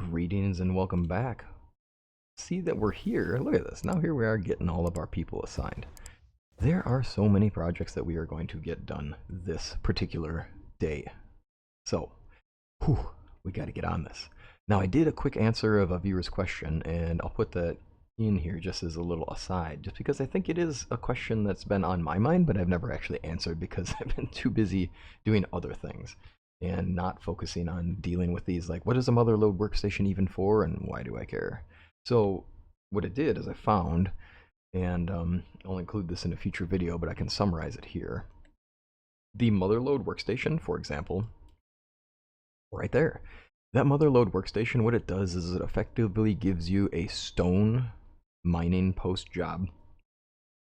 Greetings and welcome back. See that we're here. Look at this. Now here we are getting all of our people assigned. There are so many projects that we are going to get done this particular day. So, we got to get on this. Now I did a quick answer of a viewer's question, and I'll put that in here just as a little aside, just because I think it is a question that's been on my mind, but I've never actually answered because I've been too busy doing other things and not focusing on dealing with these, like, what is a motherload workstation even for, and why do I care? So what it did is I found, and I'll include this in a future video, but I can summarize it here. The motherload workstation, for example, right there. That motherload workstation, what it does is it effectively gives you a stone mining post job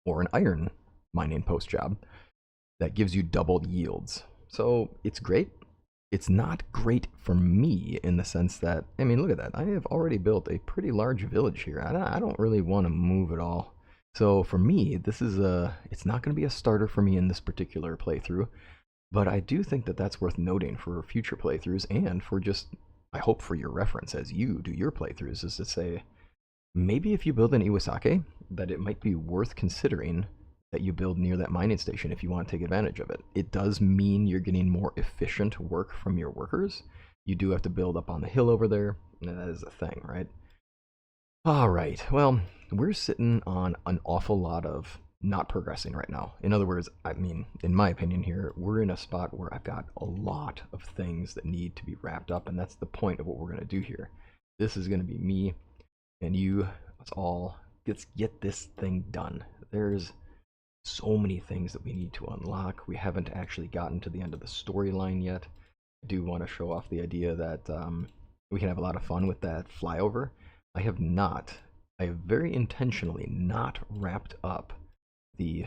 or an iron mining post job that gives you doubled yields. So it's great. It's not great for me in the sense that, I mean, look at that. I have already built a pretty large village here. I don't really want to move at all. So for me, this is it's not going to be a starter for me in this particular playthrough, but I do think that that's worth noting for future playthroughs and for just, I hope for your reference as you do your playthroughs, is to say, maybe if you build an Iwasake, that it might be worth considering that you build near that mining station if you want to take advantage of it. It does mean you're getting more efficient work from your workers. You do have to build up on the hill over there, and that is a thing, right? Alright, well, we're sitting on an awful lot of not progressing right now. In other words, I mean, in my opinion here, we're in a spot where I've got a lot of things that need to be wrapped up, and that's the point of what we're going to do here. This is going to be me and you. Let's all get this thing done. There's so many things that we need to unlock. We haven't actually gotten to the end of the storyline yet. I do want to show off the idea that we can have a lot of fun with that flyover. I have very intentionally not wrapped up the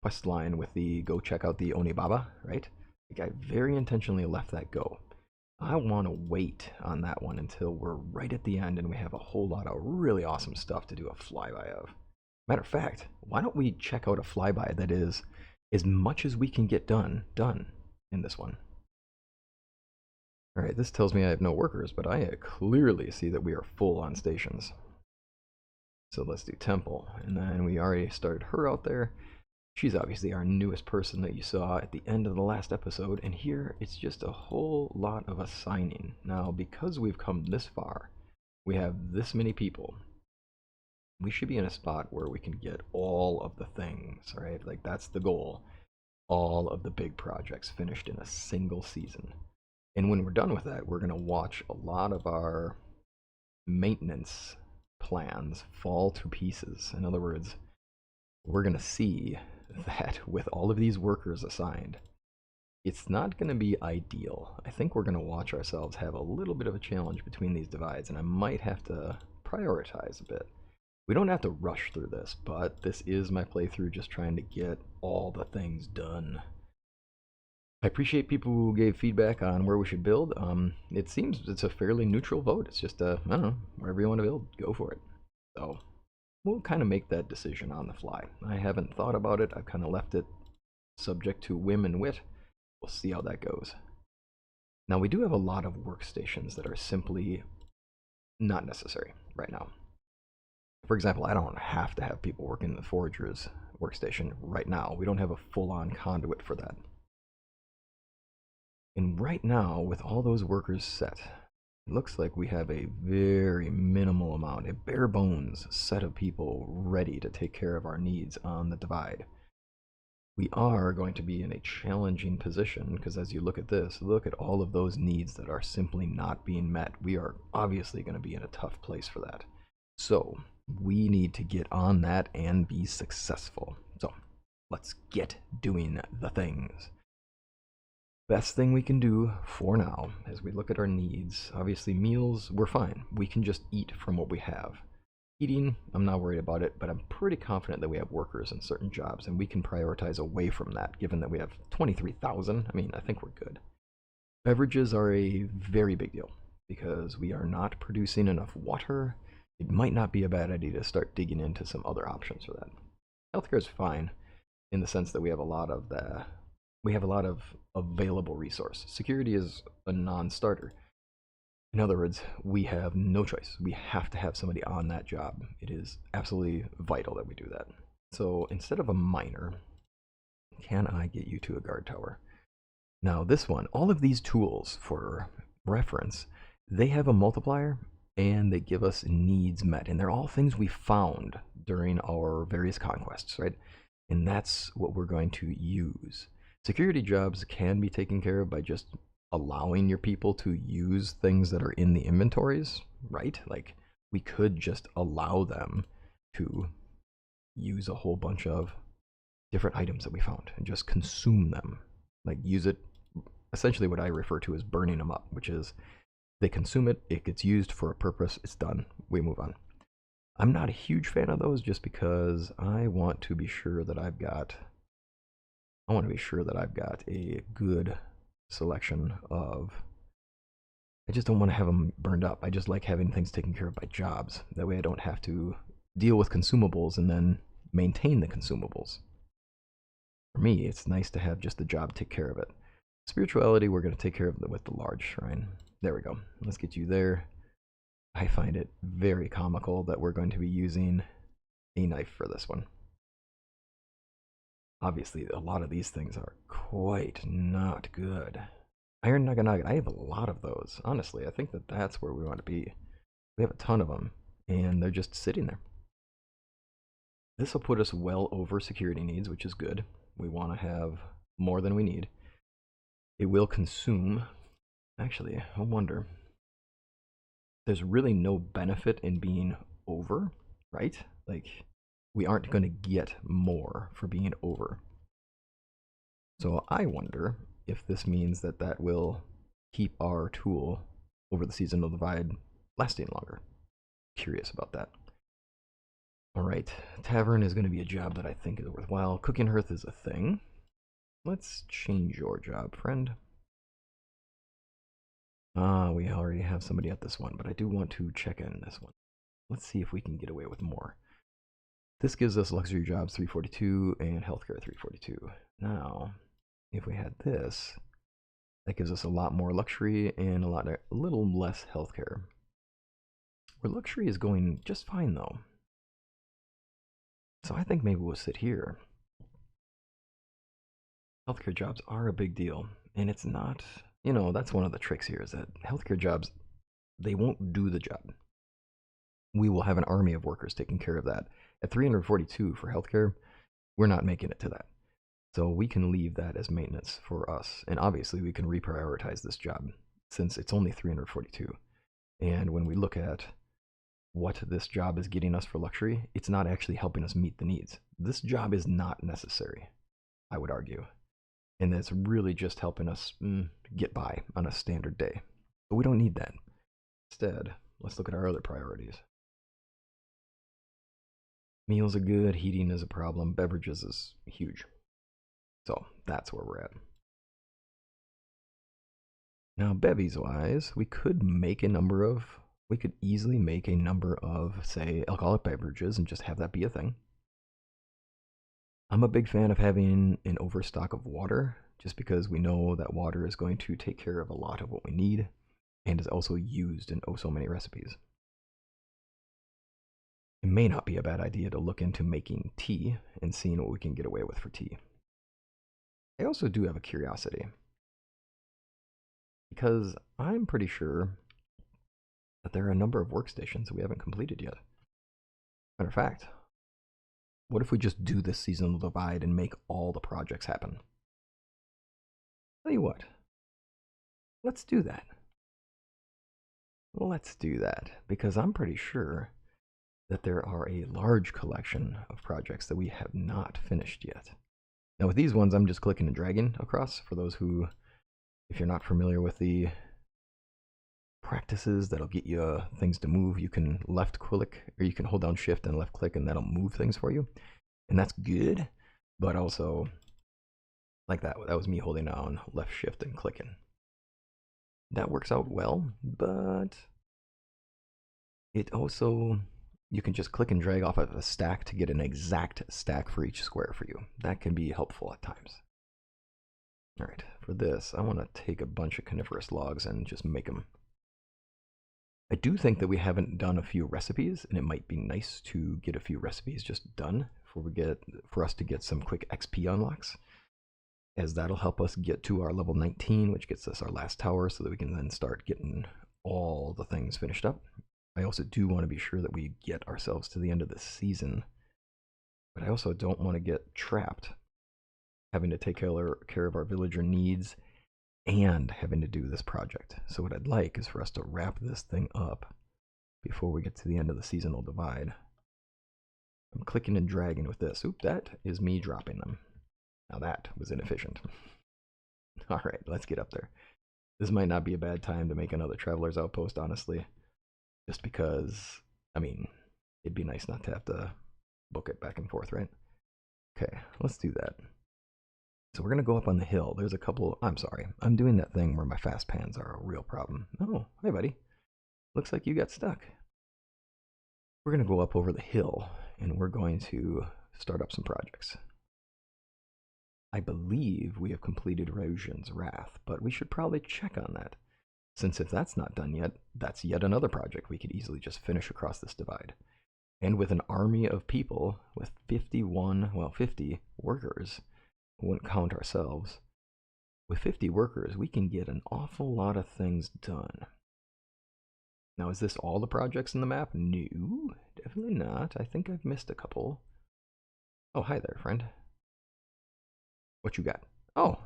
quest line with the go check out the Onibaba, right? Like, I very intentionally left that go. I want to wait on that one until we're right at the end and we have a whole lot of really awesome stuff to do a flyby of. Matter of fact, why don't we check out a flyby that is as much as we can get done in this one. Alright, this tells me I have no workers, but I clearly see that we are full on stations. So let's do Temple, and then we already started her out there. She's obviously our newest person that you saw at the end of the last episode, and here it's just a whole lot of assigning. Now, because we've come this far, we have this many people, we should be in a spot where we can get all of the things, right? Like, that's the goal. All of the big projects finished in a single season. And when we're done with that, we're going to watch a lot of our maintenance plans fall to pieces. In other words, we're going to see that with all of these workers assigned, it's not going to be ideal. I think we're going to watch ourselves have a little bit of a challenge between these divides, and I might have to prioritize a bit. We don't have to rush through this, but this is my playthrough just trying to get all the things done. I appreciate people who gave feedback on where we should build. It seems it's a fairly neutral vote. It's just, I don't know, wherever you want to build, go for it. So we'll kind of make that decision on the fly. I haven't thought about it. I've kind of left it subject to whim and wit. We'll see how that goes. Now, we do have a lot of workstations that are simply not necessary right now. For example, I don't have to have people working in the Forager's workstation right now. We don't have a full-on conduit for that. And right now, with all those workers set, it looks like we have a very minimal amount, a bare bones set of people ready to take care of our needs on the divide. We are going to be in a challenging position because as you look at this, look at all of those needs that are simply not being met. We are obviously going to be in a tough place for that. So we need to get on that and be successful. So let's get doing the things. Best thing we can do for now as we look at our needs. Obviously meals, we're fine. We can just eat from what we have. Eating, I'm not worried about it, but I'm pretty confident that we have workers in certain jobs and we can prioritize away from that given that we have 23,000. I mean, I think we're good. Beverages are a very big deal because we are not producing enough water. It might not be a bad idea to start digging into some other options for that. Healthcare is fine in the sense that we have a lot of available resource. Security is a non-starter. In other words, we have no choice. We have to have somebody on that job. It is absolutely vital that we do that. So instead of a miner, can I get you to a guard tower? Now this one, all of these tools for reference, they have a multiplier and they give us needs met. And they're all things we found during our various conquests, right? And that's what we're going to use. Security jobs can be taken care of by just allowing your people to use things that are in the inventories, right? Like we could just allow them to use a whole bunch of different items that we found and just consume them. Like use it, essentially what I refer to as burning them up, which is they consume it, it gets used for a purpose, it's done, we move on. I'm not a huge fan of those just because I want to be sure that I've got a good selection of. I just don't want to have them burned up. I just like having things taken care of by jobs. That way I don't have to deal with consumables and then maintain the consumables. For me, it's nice to have just the job take care of it. Spirituality, we're going to take care of it with the large shrine. There we go. Let's get you there. I find it very comical that we're going to be using a knife for this one. Obviously, a lot of these things are quite not good. Iron Nugget, I have a lot of those. Honestly, I think that that's where we want to be. We have a ton of them, and they're just sitting there. This will put us well over security needs, which is good. We want to have more than we need. It will consume. Actually, I wonder. There's really no benefit in being over, right? Like, we aren't going to get more for being over. So I wonder if this means that that will keep our tool over the seasonal divide lasting longer. Curious about that. All right, tavern is going to be a job that I think is worthwhile. Cooking hearth is a thing. Let's change your job, friend. We already have somebody at this one, but I do want to check in this one. Let's see if we can get away with more. This gives us luxury jobs 342 and healthcare 342. Now, if we had this, that gives us a lot more luxury and a little less healthcare. Where luxury is going just fine though. So I think maybe we'll sit here. Healthcare jobs are a big deal, and it's not, you know, that's one of the tricks here is that healthcare jobs, they won't do the job. We will have an army of workers taking care of that. At 342 for healthcare, we're not making it to that. So we can leave that as maintenance for us. And obviously we can reprioritize this job since it's only 342. And when we look at what this job is getting us for luxury, it's not actually helping us meet the needs. This job is not necessary, I would argue. And it's really just helping us get by on a standard day. But we don't need that. Instead, let's look at our other priorities. Meals are good, heating is a problem, beverages is huge. So that's where we're at. Now, bevies wise, we could easily make a number of, say, alcoholic beverages and just have that be a thing. I'm a big fan of having an overstock of water, just because we know that water is going to take care of a lot of what we need and is also used in oh so many recipes. It may not be a bad idea to look into making tea and seeing what we can get away with for tea. I also do have a curiosity, because I'm pretty sure that there are a number of workstations we haven't completed yet. Matter of fact, what if we just do this seasonal divide and make all the projects happen? Tell you what, let's do that. Let's do that, because I'm pretty sure that there are a large collection of projects that we have not finished yet. Now with these ones, I'm just clicking and dragging across. For those who, if you're not familiar with the practices that'll get you things to move, you can left click, or you can hold down shift and left click, and that'll move things for you. And that's good, but also like that was me holding down left shift and clicking. That works out well, but it also, you can just click and drag off of a stack to get an exact stack for each square for you. That can be helpful at times. All right, for this, I want to take a bunch of coniferous logs and just make them I do think that we haven't done a few recipes, and it might be nice to get a few recipes just done for us to get some quick XP unlocks, as that'll help us get to our level 19, which gets us our last tower, so that we can then start getting all the things finished up. I also do want to be sure that we get ourselves to the end of the season, but I also don't want to get trapped having to take care of our villager needs and having to do this project. So what I'd like is for us to wrap this thing up before we get to the end of the seasonal divide. I'm clicking and dragging with this. Oop, that is me dropping them. Now that was inefficient. All right, let's get up there. This might not be a bad time to make another Traveler's Outpost, honestly. Just because, I mean, it'd be nice not to have to book it back and forth, right? Okay, let's do that. So we're going to go up on the hill. There's a couple, I'm sorry. I'm doing that thing where my fast pans are a real problem. Oh, hi, buddy. Looks like you got stuck. We're going to go up over the hill, and we're going to start up some projects. I believe we have completed Rojin's Wrath, but we should probably check on that, since if that's not done yet, that's yet another project we could easily just finish across this divide. And with an army of people, with 50 workers, we wouldn't count ourselves. With 50 workers, we can get an awful lot of things done. Now, is this all the projects in the map? No, definitely not. I think I've missed a couple. Oh, hi there, friend. What you got? Oh,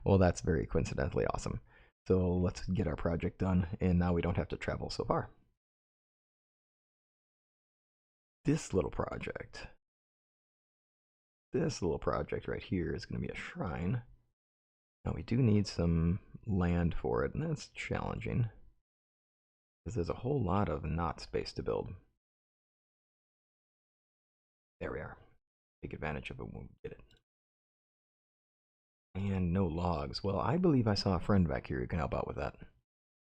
well, that's very coincidentally awesome. So let's get our project done, and now we don't have to travel so far. This little project right here is going to be a shrine. Now we do need some land for it, and that's challenging, because there's a whole lot of not space to build. There we are. Take advantage of it when we get it. And no logs. Well, I believe I saw a friend back here who can help out with that.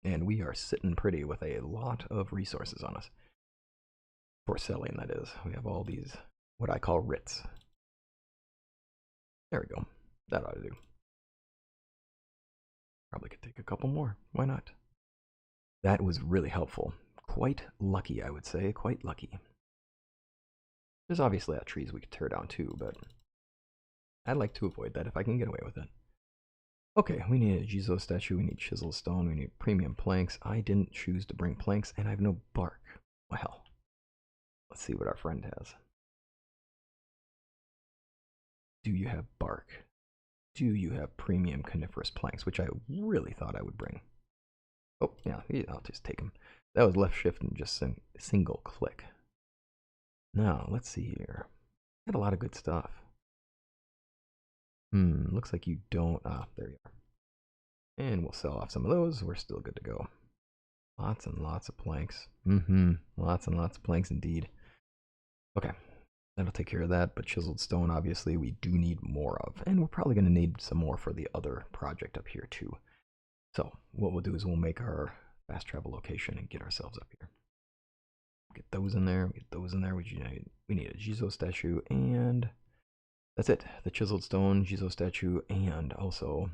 And we are sitting pretty with a lot of resources on us. For selling, that is. We have all these, what I call writs. There we go. That ought to do. Probably could take a couple more. Why not? That was really helpful. Quite lucky, I would say. Quite lucky. There's obviously trees we could tear down too, but I'd like to avoid that if I can get away with it. Okay, we need a Jizo statue, we need chiseled stone, we need premium planks. I didn't choose to bring planks, and I have no bark. Well, let's see what our friend has. Do you have bark? Do you have premium coniferous planks, which I really thought I would bring? Oh, yeah, I'll just take them. That was left shift and just single click. Now, let's see here. Got a lot of good stuff. Looks like you don't. Ah, there you are. And we'll sell off some of those. We're still good to go. Lots and lots of planks. Lots and lots of planks indeed. Okay, that'll take care of that. But chiseled stone, obviously, we do need more of. And we're probably going to need some more for the other project up here, too. So what we'll do is we'll make our fast travel location and get ourselves up here. Get those in there. Get those in there. We need a Jizo statue, and that's it. The chiseled stone, Jizo statue, and also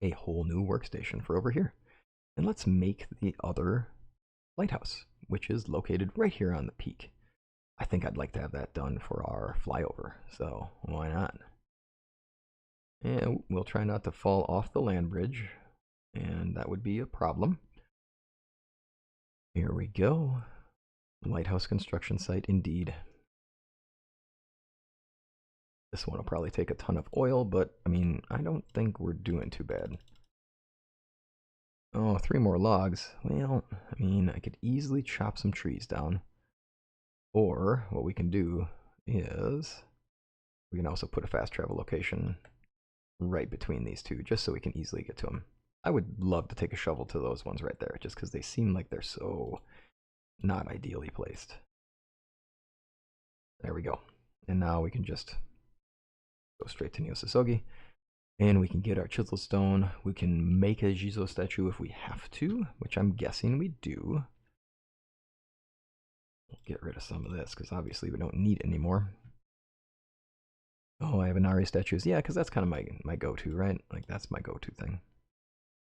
a whole new workstation for over here. And let's make the other lighthouse, which is located right here on the peak. I think I'd like to have that done for our flyover, so why not? And we'll try not to fall off the land bridge, and that would be a problem. Here we go. Lighthouse construction site indeed. This one will probably take a ton of oil, but I mean, I don't think we're doing too bad. Oh, 3 more logs. Well, I mean, I could easily chop some trees down. Or what we can do is we can also put a fast travel location right between these two, just so we can easily get to them. I would love to take a shovel to those ones right there, just because they seem like they're so not ideally placed. There we go. And now we can just go straight to Neo Sosogi. And we can get our chiseled stone. We can make a Jizo statue if we have to, which I'm guessing we do. We'll get rid of some of this, because obviously we don't need it anymore. Oh, I have Inari statues. Yeah, because that's kind of my go-to, right? Like, that's my go-to thing.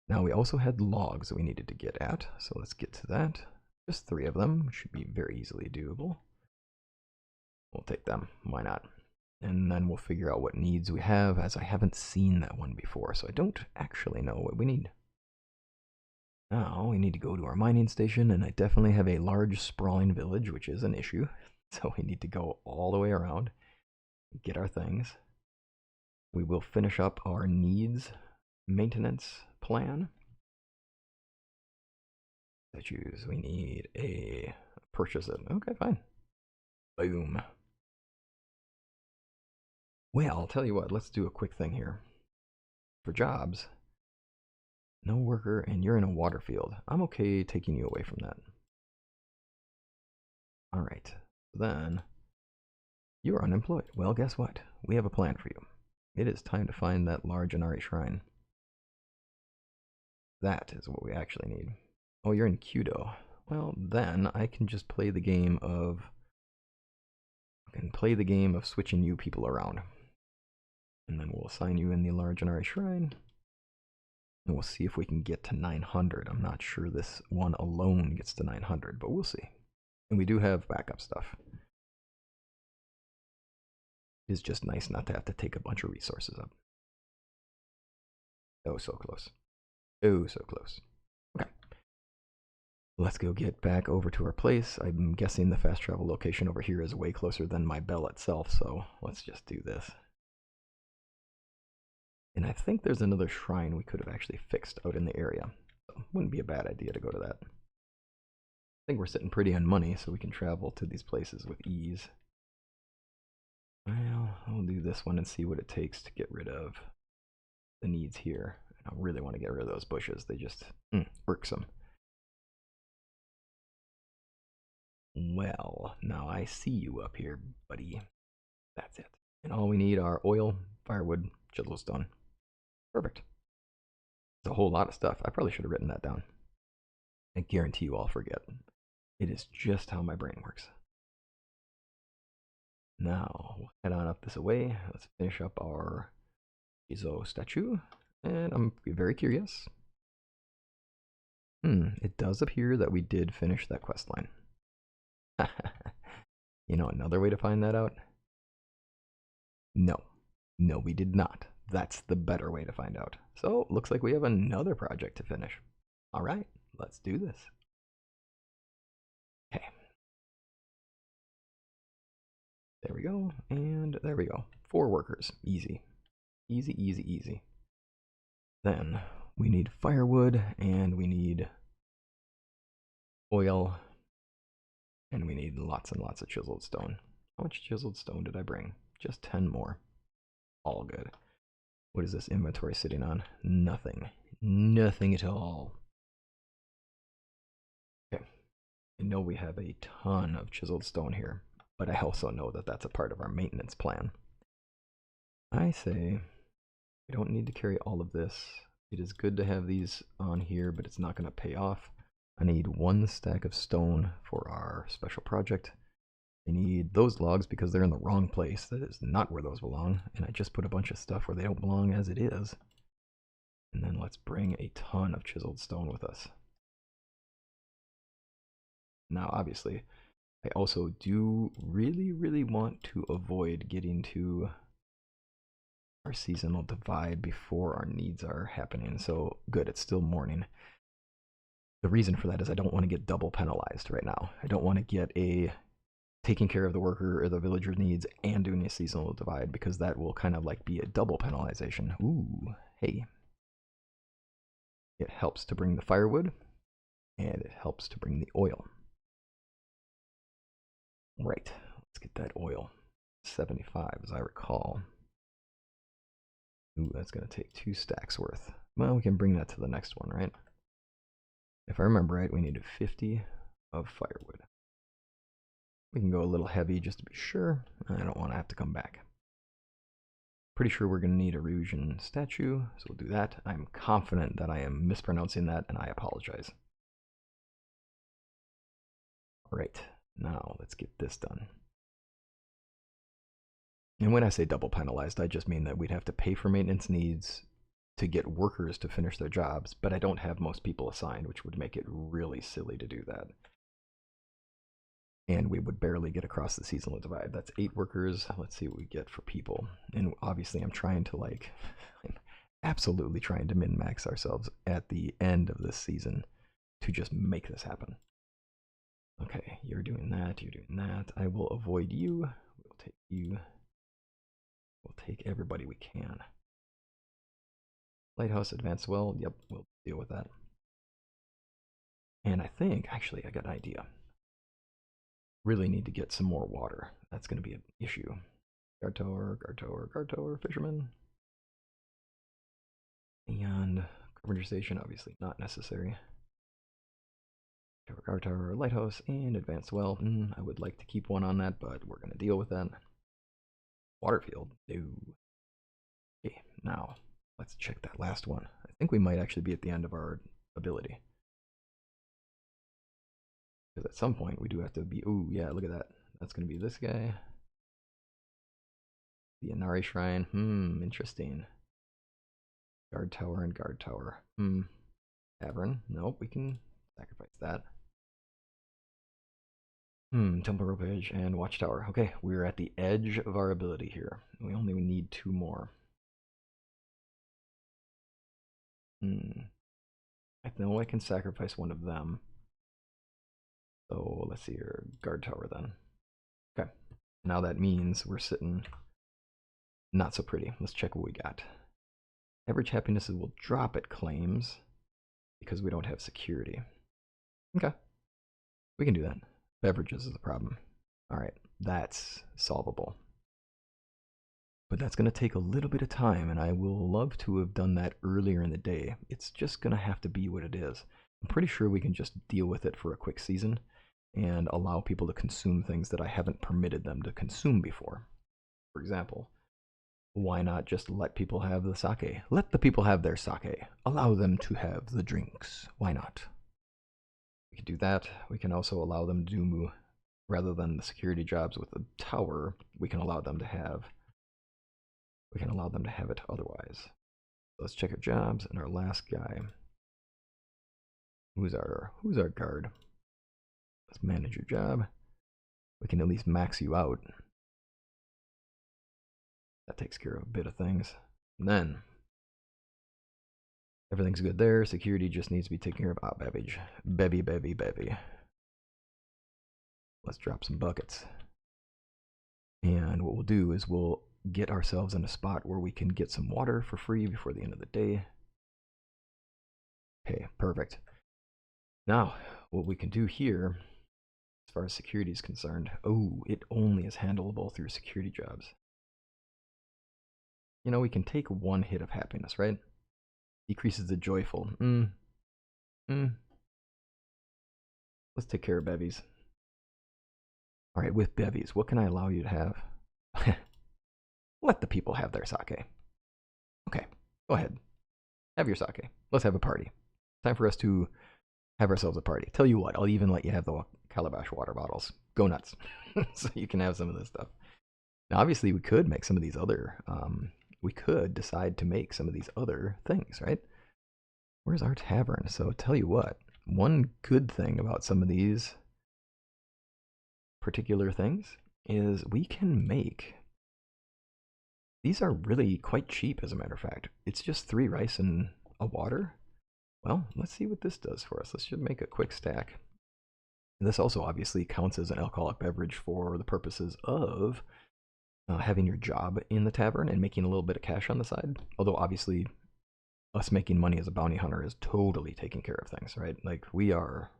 Now we also had logs that we needed to get at, so let's get to that. Just 3 of them should be very easily doable. We'll take them, why not? And then we'll figure out what needs we have, as I haven't seen that one before, so I don't actually know what we need. Now we need to go to our mining station, and I definitely have a large sprawling village, which is an issue. So we need to go all the way around, get our things. We will finish up our needs maintenance plan. Statues, we need a purchase it. Okay, fine. Boom. Well, I'll tell you what, let's do a quick thing here. For jobs, no worker, and you're in a water field. I'm okay taking you away from that. All right, then you're unemployed. Well, guess what? We have a plan for you. It is time to find that large Inari shrine. That is what we actually need. Oh, you're in Kyudo. Well, then I can just play the game of switching you people around. And then we'll assign you in the large Inari shrine. And we'll see if we can get to 900. I'm not sure this one alone gets to 900, but we'll see. And we do have backup stuff. It's just nice not to have to take a bunch of resources up. Oh, so close. Oh, so close. Okay. Let's go get back over to our place. I'm guessing the fast travel location over here is way closer than my bell itself, so let's just do this. And I think there's another shrine we could have actually fixed out in the area. So wouldn't be a bad idea to go to that. I think we're sitting pretty on money, so we can travel to these places with ease. Well, I'll do this one and see what it takes to get rid of the needs here. I really want to get rid of those bushes. They just irksome. Well, now I see you up here, buddy. That's it. And all we need are oil, firewood, chisel stone. Perfect. It's a whole lot of stuff. I probably should have written that down. I guarantee you I'll forget. It is just how my brain works. Now, we'll head on up this way. Let's finish up our Izo statue. And I'm very curious. It does appear that we did finish that quest line. You know another way to find that out? No. No, we did not. That's the better way to find out. So, looks like we have another project to finish. All right, let's do this. Okay. There we go, and there we go. 4 workers. Easy. Easy, easy, easy. Then, we need firewood, and we need oil, and we need lots and lots of chiseled stone. How much chiseled stone did I bring? Just 10 more. All good. What is this inventory sitting on? Nothing. Nothing at all. Okay. I know we have a ton of chiseled stone here, but I also know that that's a part of our maintenance plan. I say we don't need to carry all of this. It is good to have these on here, but it's not going to pay off. I need 1 stack of stone for our special project. I need those logs because they're in the wrong place. That is not where those belong. And I just put a bunch of stuff where they don't belong as it is. And then let's bring a ton of chiseled stone with us. Now, obviously, I also do really, really want to avoid getting to our seasonal divide before our needs are happening. So good, it's still morning. The reason for that is I don't want to get double penalized right now. I don't want to get a taking care of the worker or the villager's needs and doing a seasonal divide, because that will kind of like be a double penalization. Ooh, hey. It helps to bring the firewood, and it helps to bring the oil. Right, let's get that oil. 75, as I recall. Ooh, that's going to take 2 stacks worth. Well, we can bring that to the next one, right? If I remember right, we needed 50 of firewood. We can go a little heavy just to be sure. I don't want to have to come back. Pretty sure we're going to need a Ryujin statue, so we'll do that. I'm confident that I am mispronouncing that, and I apologize. Alright, now let's get this done. And when I say double penalized, I just mean that we'd have to pay for maintenance needs to get workers to finish their jobs, but I don't have most people assigned, which would make it really silly to do that. And we would barely get across the seasonal divide. That's 8 workers. Let's see what we get for people. And obviously I'm trying to I'm absolutely trying to min-max ourselves at the end of this season to just make this happen. Okay, you're doing that, you're doing that. I will avoid you. We'll take you. We'll take everybody we can. Lighthouse, advanced well. Yep, we'll deal with that. And I think, actually, I got an idea. Really need to get some more water. That's going to be an issue. Guard tower, guard tower, guard tower, fisherman. And carpenter station, obviously not necessary. Guard tower, lighthouse, and advanced well. I would like to keep one on that, but we're going to deal with that. Waterfield, no. Okay, now let's check that last one. I think we might actually be at the end of our ability. Because at some point we do have to be, ooh, yeah, look at that. That's going to be this guy. The Inari Shrine, interesting. Guard tower and guard tower. Tavern, nope, we can sacrifice that. Temple rope edge and watchtower. Okay, we're at the edge of our ability here. We only need 2 more. I know I can sacrifice one of them. So let's see here, guard tower then. Okay, now that means we're sitting not so pretty. Let's check what we got. Average happiness will drop at claims because we don't have security. Okay, we can do that. Beverages is the problem. All right, that's solvable. But that's going to take a little bit of time, and I will love to have done that earlier in the day. It's just going to have to be what it is. I'm pretty sure we can just deal with it for a quick season and allow people to consume things that I haven't permitted them to consume before. For example, why not just let people have the sake? Let the people have their sake. Allow them to have the drinks. Why not? We can do that. We can also allow them to do, rather than the security jobs with the tower, we can allow them to have it otherwise. Let's check our jobs, and our last guy. Who's our guard? Let's manage your job. We can at least max you out. That takes care of a bit of things. And then everything's good there. Security just needs to be taken care of. Babbage. Bevy. Let's drop some buckets. And what we'll do is we'll get ourselves in a spot where we can get some water for free before the end of the day. Okay, perfect. Now, what we can do here, as far as security is concerned, it only is handleable through security jobs. You know, we can take 1 hit of happiness, right? Decreases the joyful. Let's take care of bevies. All right, with bevies, what can I allow you to have? Let the people have their sake. Okay, go ahead. Have your sake. Let's have a party. Time for us to have ourselves a party. Tell you what, I'll even let you have the calabash water bottles. Go nuts. So you can have some of this stuff. Now, obviously, we could make some of these other, we could decide to make some of these other things, right? Where's our tavern? So tell you what, one good thing about some of these particular things is we can make, these are really quite cheap, as a matter of fact. It's just 3 rice and a water. Well, let's see what this does for us. Let's just make a quick stack. And this also obviously counts as an alcoholic beverage for the purposes of having your job in the tavern and making a little bit of cash on the side. Although obviously us making money as a bounty hunter is totally taking care of things, right? Like, we are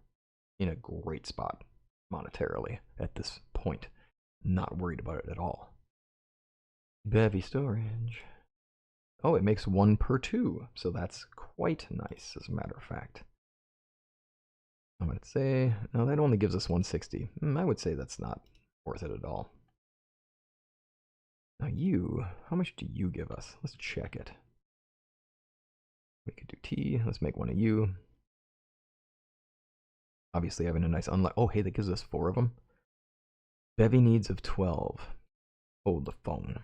in a great spot monetarily at this point. Not worried about it at all. Bevy storage. Oh, it makes 1 per 2, so that's quite nice, as a matter of fact. I'm going to say, no, that only gives us 160. I would say that's not worth it at all. Now you, how much do you give us? Let's check it. We could do tea. Let's make 1 of you. Obviously having a nice unlock. Oh, hey, that gives us 4 of them. Bevy needs of 12. Hold the phone.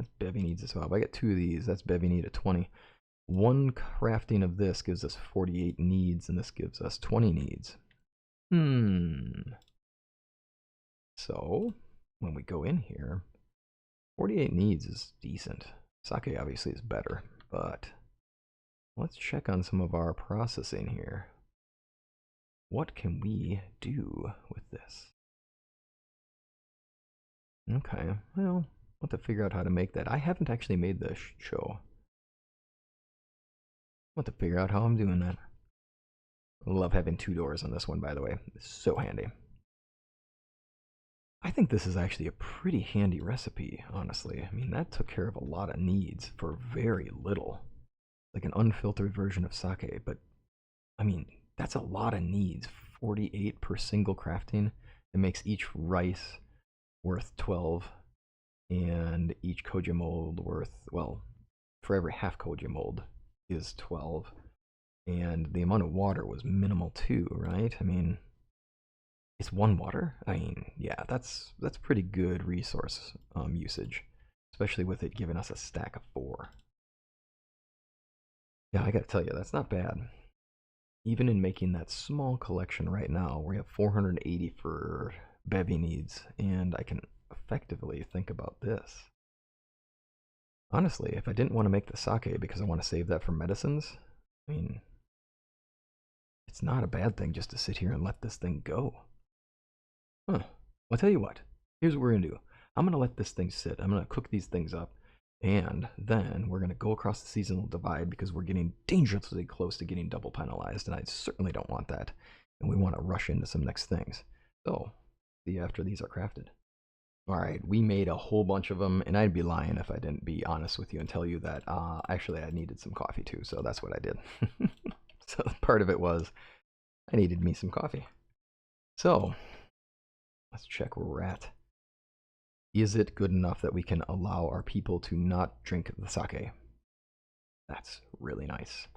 That's Bevy needs as well. If I get 2 of these, that's Bevy need of 20. One crafting of this gives us 48 needs, and this gives us 20 needs. So, when we go in here, 48 needs is decent. Sake obviously is better, but let's check on some of our processing here. What can we do with this? Okay, well, we'll have to figure out how to make that. I haven't actually made the show. I'll have to figure out how I'm doing that. I love having 2 doors on this one, by the way. It's so handy. I think this is actually a pretty handy recipe, honestly. I mean, that took care of a lot of needs for very little. Like an unfiltered version of sake, but I mean, that's a lot of needs. 48 per single crafting. It makes each rice worth 12, and each koji mold worth, well, for every half koji mold is 12. And the amount of water was minimal too, right? I mean, it's 1 water? I mean, yeah, that's pretty good resource usage, especially with it giving us a stack of 4. Yeah, I gotta tell you, that's not bad. Even in making that small collection right now, we have 480 for bevy needs, and I can effectively think about this. Honestly, if I didn't want to make the sake because I want to save that for medicines, I mean, it's not a bad thing just to sit here and let this thing go. Huh. I'll tell you what. Here's what we're going to do. I'm going to let this thing sit. I'm going to cook these things up. And then we're going to go across the seasonal divide because we're getting dangerously close to getting double penalized. And I certainly don't want that. And we want to rush into some next things. So, see you after these are crafted. Alright, we made a whole bunch of them. And I'd be lying if I didn't be honest with you and tell you that actually I needed some coffee too. So that's what I did. So part of it was I needed me some coffee. So, let's check where we're at. Is it good enough that we can allow our people to not drink the sake? That's really nice.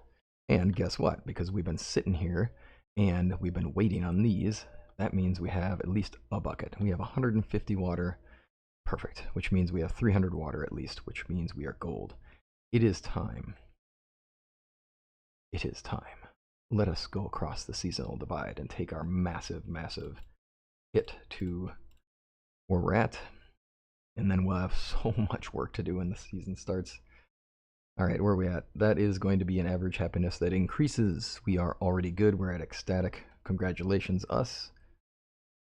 And guess what? Because we've been sitting here and we've been waiting on these, that means we have at least a bucket. We have 150 water. Perfect. Which means we have 300 water at least, which means we are gold. It is time. It is time. Let us go across the seasonal divide and take our massive, massive hit to where we're at. And then we'll have so much work to do when the season starts. All right, where are we at? That is going to be an average happiness that increases. We are already good. We're at ecstatic. Congratulations, us.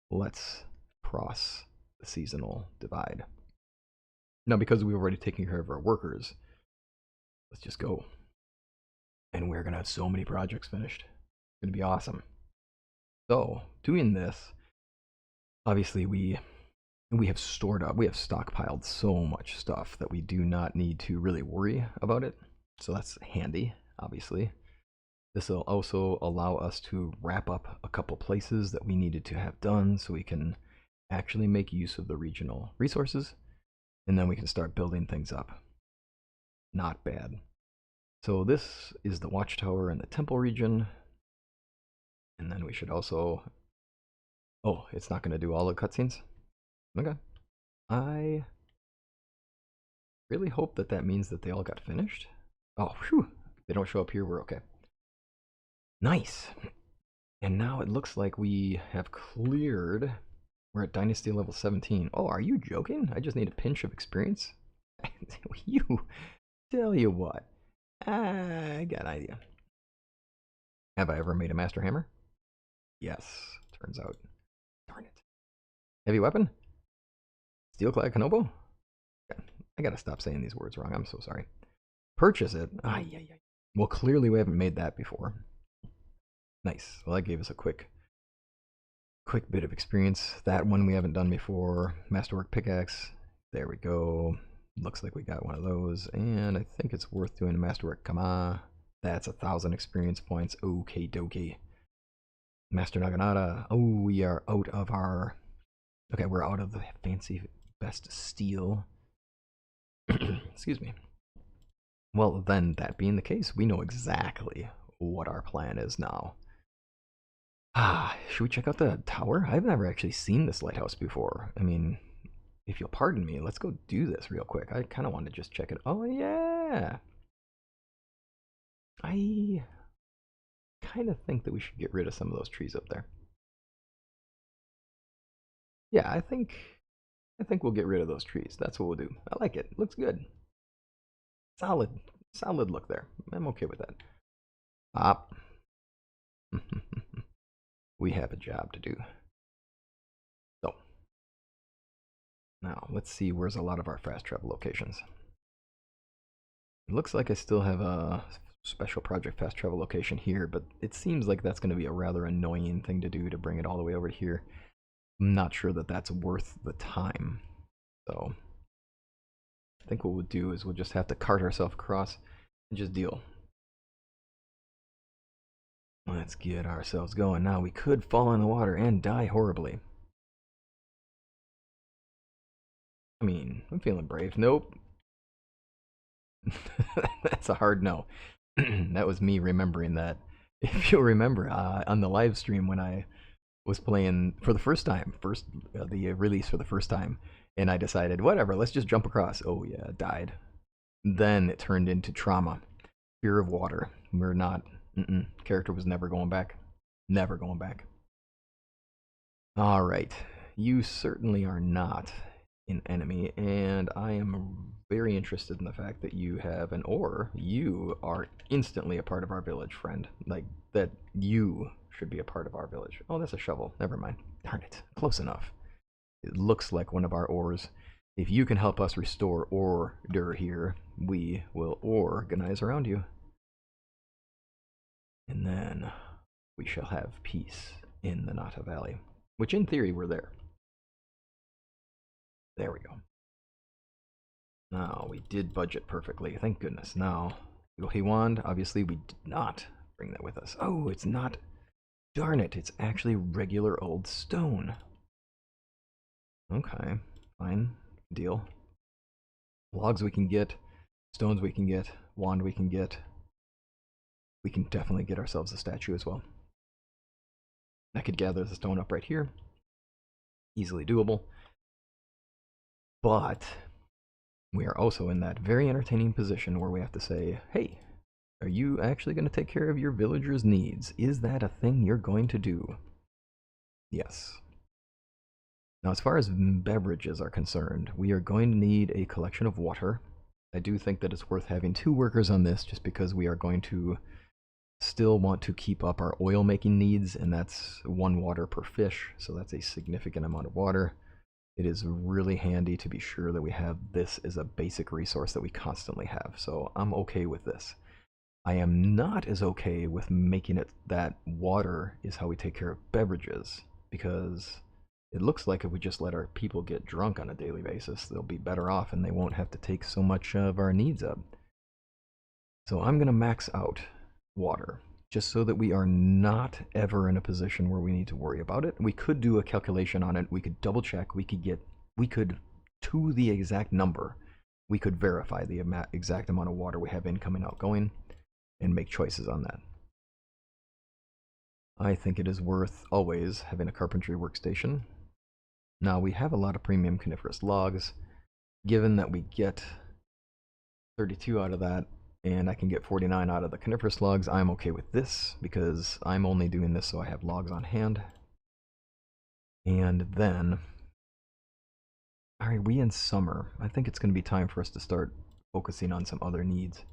Let's cross the seasonal divide. Now, because we've already taken care of our workers, let's just go. And we're going to have so many projects finished. It's going to be awesome. So, doing this, obviously we have stored up, we have stockpiled so much stuff that we do not need to really worry about it. So that's handy, obviously. This will also allow us to wrap up a couple places that we needed to have done so we can actually make use of the regional resources. And then we can start building things up. Not bad. So this is the watchtower in the temple region. And then we should also... Oh, it's not going to do all the cutscenes? Okay. I really hope that that means that they all got finished. Oh, whew. If they don't show up here, we're okay. Nice. And now it looks like we have cleared. We're at Dynasty level 17. Oh, are you joking? I just need a pinch of experience? You, tell you what. I got an idea. Have I ever made a Master Hammer? Yes, turns out. Darn it. Heavy weapon? Steelclad Kanobo? I gotta stop saying these words wrong. I'm so sorry. Purchase it? Well, clearly we haven't made that before. Nice. Well, that gave us a quick bit of experience. That one we haven't done before. Masterwork pickaxe. There we go. Looks like we got one of those. And I think it's worth doing a Masterwork Kama. That's 1,000 experience points. Okay, dokie. Master Naginata. Oh, we are out of our... Okay, we're out of the fancy best steel. Excuse me. Well, then, that being the case, we know exactly what our plan is now. Should we check out the tower? I've never actually seen this lighthouse before. I mean, if you'll pardon me, let's go do this real quick. I kind of want to just check it. Oh, yeah. I kind of think that we should get rid of some of those trees up there. Yeah, I think we'll get rid of those trees. That's what we'll do. I like it. Looks good. Solid, solid look there. I'm okay with that. Up. We have a job to do. So, now let's see where's a lot of our fast travel locations. It looks like I still have a special project fast travel location here, but it seems like that's going to be a rather annoying thing to do to bring it all the way over here. I'm not sure that that's worth the time. So, I think what we'll do is we'll just have to cart ourselves across and just deal. Let's get ourselves going. Now, we could fall in the water and die horribly. I mean, I'm feeling brave. Nope. That's a hard no. That was me remembering that. If you'll remember, on the live stream when I was playing for the first time, the release for the first time, and I decided, whatever, let's just jump across. Oh yeah, died. Then it turned into trauma, fear of water. We're not. Character was never going back. Never going back. All right, you certainly are not an enemy, and I am very interested in the fact that you have an oar. You are instantly a part of our village, friend. Like, that you should be a part of our village. Oh, that's a shovel. Never mind. Darn it. Close enough. It looks like one of our oars. If you can help us restore Oar-Der here, we will organize around you. And then we shall have peace in the Nata Valley, which in theory we're there. There we go. Now, we did budget perfectly, thank goodness. Now, Yohi Wand, obviously we did not bring that with us. Oh, it's not. Darn it, it's actually regular old stone. Okay, fine, deal. Logs we can get, stones we can get, wand we can get. We can definitely get ourselves a statue as well. I could gather the stone up right here. Easily doable. But we are also in that very entertaining position where we have to say, hey, are you actually going to take care of your villagers' needs? Is that a thing you're going to do? Yes. Now, as far as beverages are concerned, we are going to need a collection of water. I do think that it's worth having 2 workers on this just because we are going to still want to keep up our oil making needs, and that's 1 water per fish, so that's a significant amount of water. It is really handy to be sure that we have this as a basic resource that we constantly have, so I'm okay with this. I am not as okay with making it that water is how we take care of beverages, because it looks like if we just let our people get drunk on a daily basis, they'll be better off and they won't have to take so much of our needs up. So I'm going to max out water, just so that we are not ever in a position where we need to worry about it. We could do a calculation on it. We could double check. We could, to the exact number, we could verify the exact amount of water we have incoming, outgoing, and make choices on that. I think it is worth always having a carpentry workstation. Now, we have a lot of premium coniferous logs. Given that we get 32 out of that, and I can get 49 out of the coniferous logs, I'm okay with this, because I'm only doing this so I have logs on hand. And then, alright, we in summer. I think it's going to be time for us to start focusing on some other needs.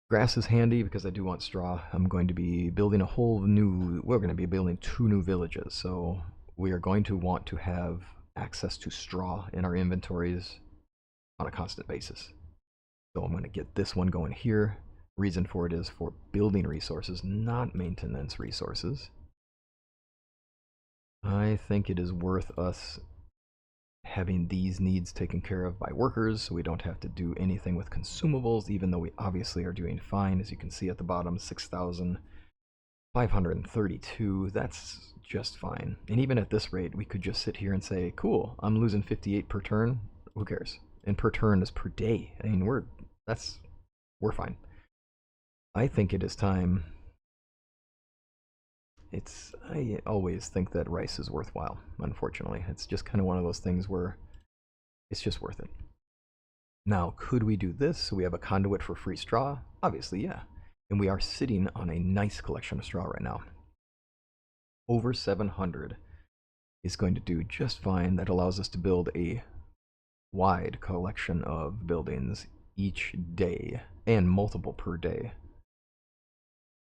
Grass is handy because I do want straw. I'm going to be building we're going to be building 2 new villages, so we are going to want to have access to straw in our inventories on a constant basis. So I'm going to get this one going here. Reason for it is for building resources, not maintenance resources. I think it is worth us having these needs taken care of by workers, so we don't have to do anything with consumables, even though we obviously are doing fine. As you can see at the bottom, 6,532. That's just fine. And even at this rate, we could just sit here and say, cool, I'm losing 58 per turn. Who cares? And per turn is per day. I mean, we're fine. I think it is time. I always think that rice is worthwhile, unfortunately. It's just kind of one of those things where It's just worth it. Now, could we do this so we have a conduit for free straw? Obviously, yeah. And we are sitting on a nice collection of straw right now. Over 700 is going to do just fine. That allows us to build a wide collection of buildings each day and multiple per day.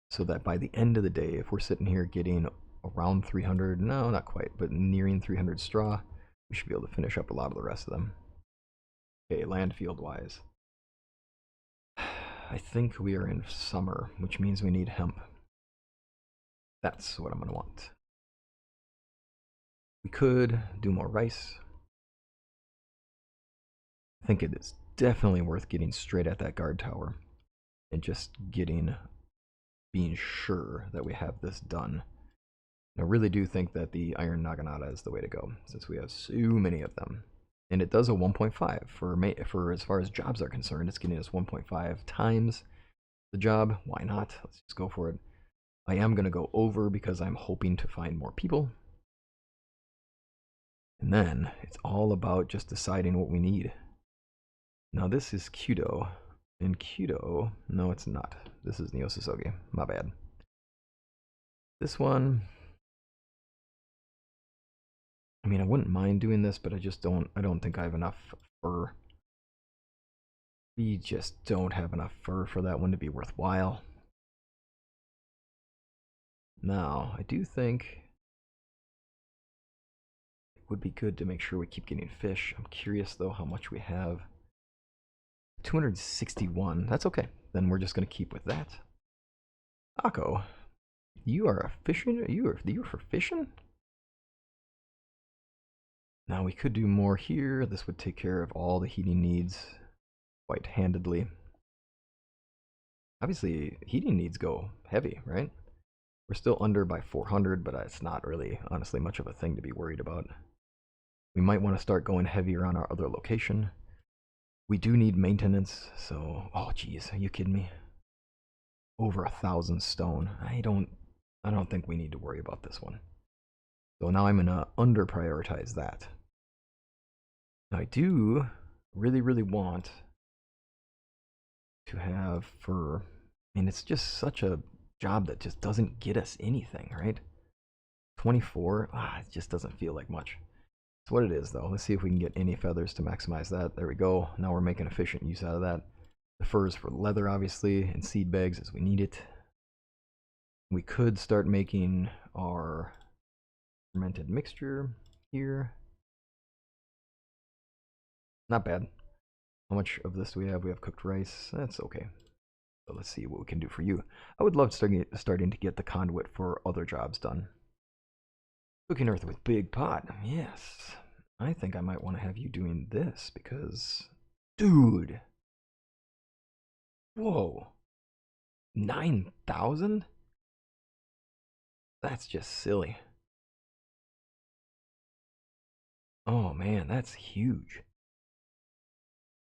So that by the end of the day, if we're sitting here getting around 300, no, not quite, but nearing 300 straw, we should be able to finish up a lot of the rest of them. Okay, land field wise. I think we are in summer, which means we need hemp. That's what I'm going to want. We could do more rice. I think it is definitely worth getting straight at that guard tower and just being sure that we have this done. And I really do think that the iron naginata is the way to go, since we have so many of them. And it does a 1.5 for as far as jobs are concerned. It's getting us 1.5 times the job. Why not? Let's just go for it. I am going to go over because I'm hoping to find more people. And then it's all about just deciding what we need. Now this is Kudo. And Kudo, no it's not. This is Neo Sosogi. My bad. This one, I mean, I wouldn't mind doing this, but I don't think I have enough fur. We just don't have enough fur for that one to be worthwhile. Now, I do think it would be good to make sure we keep getting fish. I'm curious, though, how much we have. 261. That's okay. Then we're just going to keep with that. Akko, you are a fishing? You are for fishing? Now, we could do more here. This would take care of all the heating needs quite handedly. Obviously, heating needs go heavy, right? We're still under by 400, but it's not really, honestly, much of a thing to be worried about. We might want to start going heavier on our other location. We do need maintenance, so... Oh, geez, are you kidding me? Over 1,000 stone. I don't think we need to worry about this one. So now I'm going to under-prioritize that. Now, I do really, really want to have fur. I mean, it's just such a job that just doesn't get us anything, right? 24, it just doesn't feel like much. It's what it is, though. Let's see if we can get any feathers to maximize that. There we go. Now we're making efficient use out of that. The fur is for leather, obviously, and seed bags as we need it. We could start making our fermented mixture here. Not bad. How much of this do we have? We have cooked rice. That's okay. So let's see what we can do for you. I would love starting to get the conduit for other jobs done. Cooking earth with big pot. Yes. I think I might want to have you doing this because... Dude! Whoa. 9,000? That's just silly. Oh man, that's huge.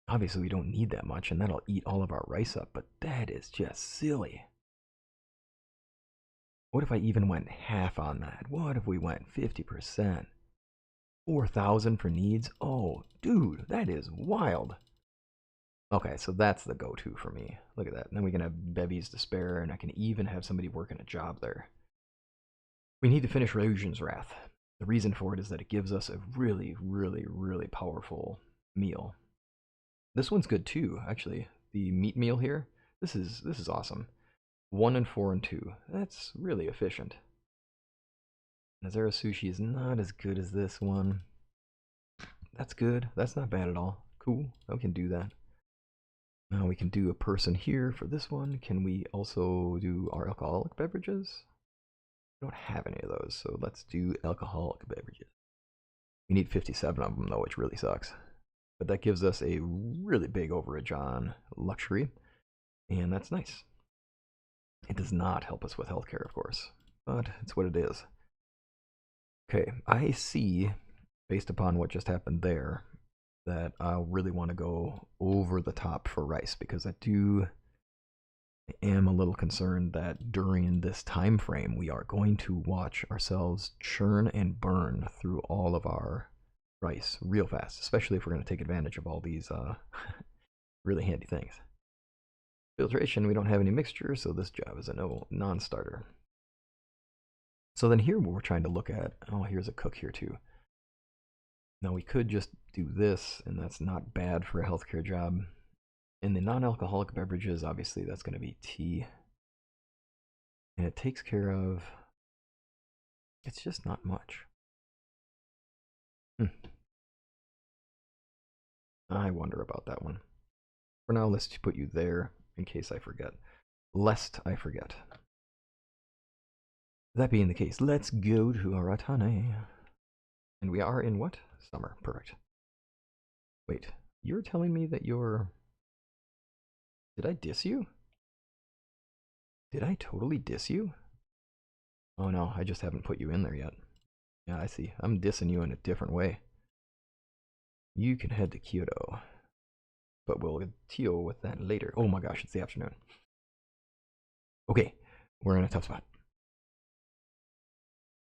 Obviously we don't need that much and that'll eat all of our rice up, but that is just silly. What if I even went half on that? What if we went 50%? 4,000 for needs? Oh, dude, that is wild. Okay, so that's the go-to for me. Look at that. And then we can have bevies to spare, and I can even have somebody working a job there. We need to finish Ryujin's Wrath. The reason for it is that it gives us a really, really, really powerful meal. This one's good too, actually. The meat meal here. This is awesome. 1 and 4 and 2. That's really efficient. Nazara sushi is not as good as this one. That's good. That's not bad at all. Cool. We can do that. Now we can do a person here for this one. Can we also do our alcoholic beverages? We don't have any of those, so let's do alcoholic beverages. We need 57 of them though, which really sucks. But that gives us a really big overage on luxury, and that's nice. It does not help us with healthcare, of course, but it's what it is. Okay, I see, based upon what just happened there, that I'll really want to go over the top for rice, because I am a little concerned that during this time frame we are going to watch ourselves churn and burn through all of our rice real fast, especially if we're going to take advantage of all these really handy things. Filtration, we don't have any mixture, so this job is a non-starter. So then here we're trying to look at, oh, here's a cook here too. Now we could just do this, and that's not bad for a healthcare job. In the non-alcoholic beverages, obviously that's going to be tea. And it takes care of, it's just not much. I wonder about that one. For now, let's put you there in case I forget. Lest I forget. That being the case, let's go to Aratane. And we are in what? Summer. Perfect. Wait, you're telling me that you're... Did I diss you? Did I totally diss you? Oh no, I just haven't put you in there yet. Yeah, I see. I'm dissing you in a different way. You can head to Kyoto. But we'll deal with that later. Oh my gosh, it's the afternoon. Okay, we're in a tough spot.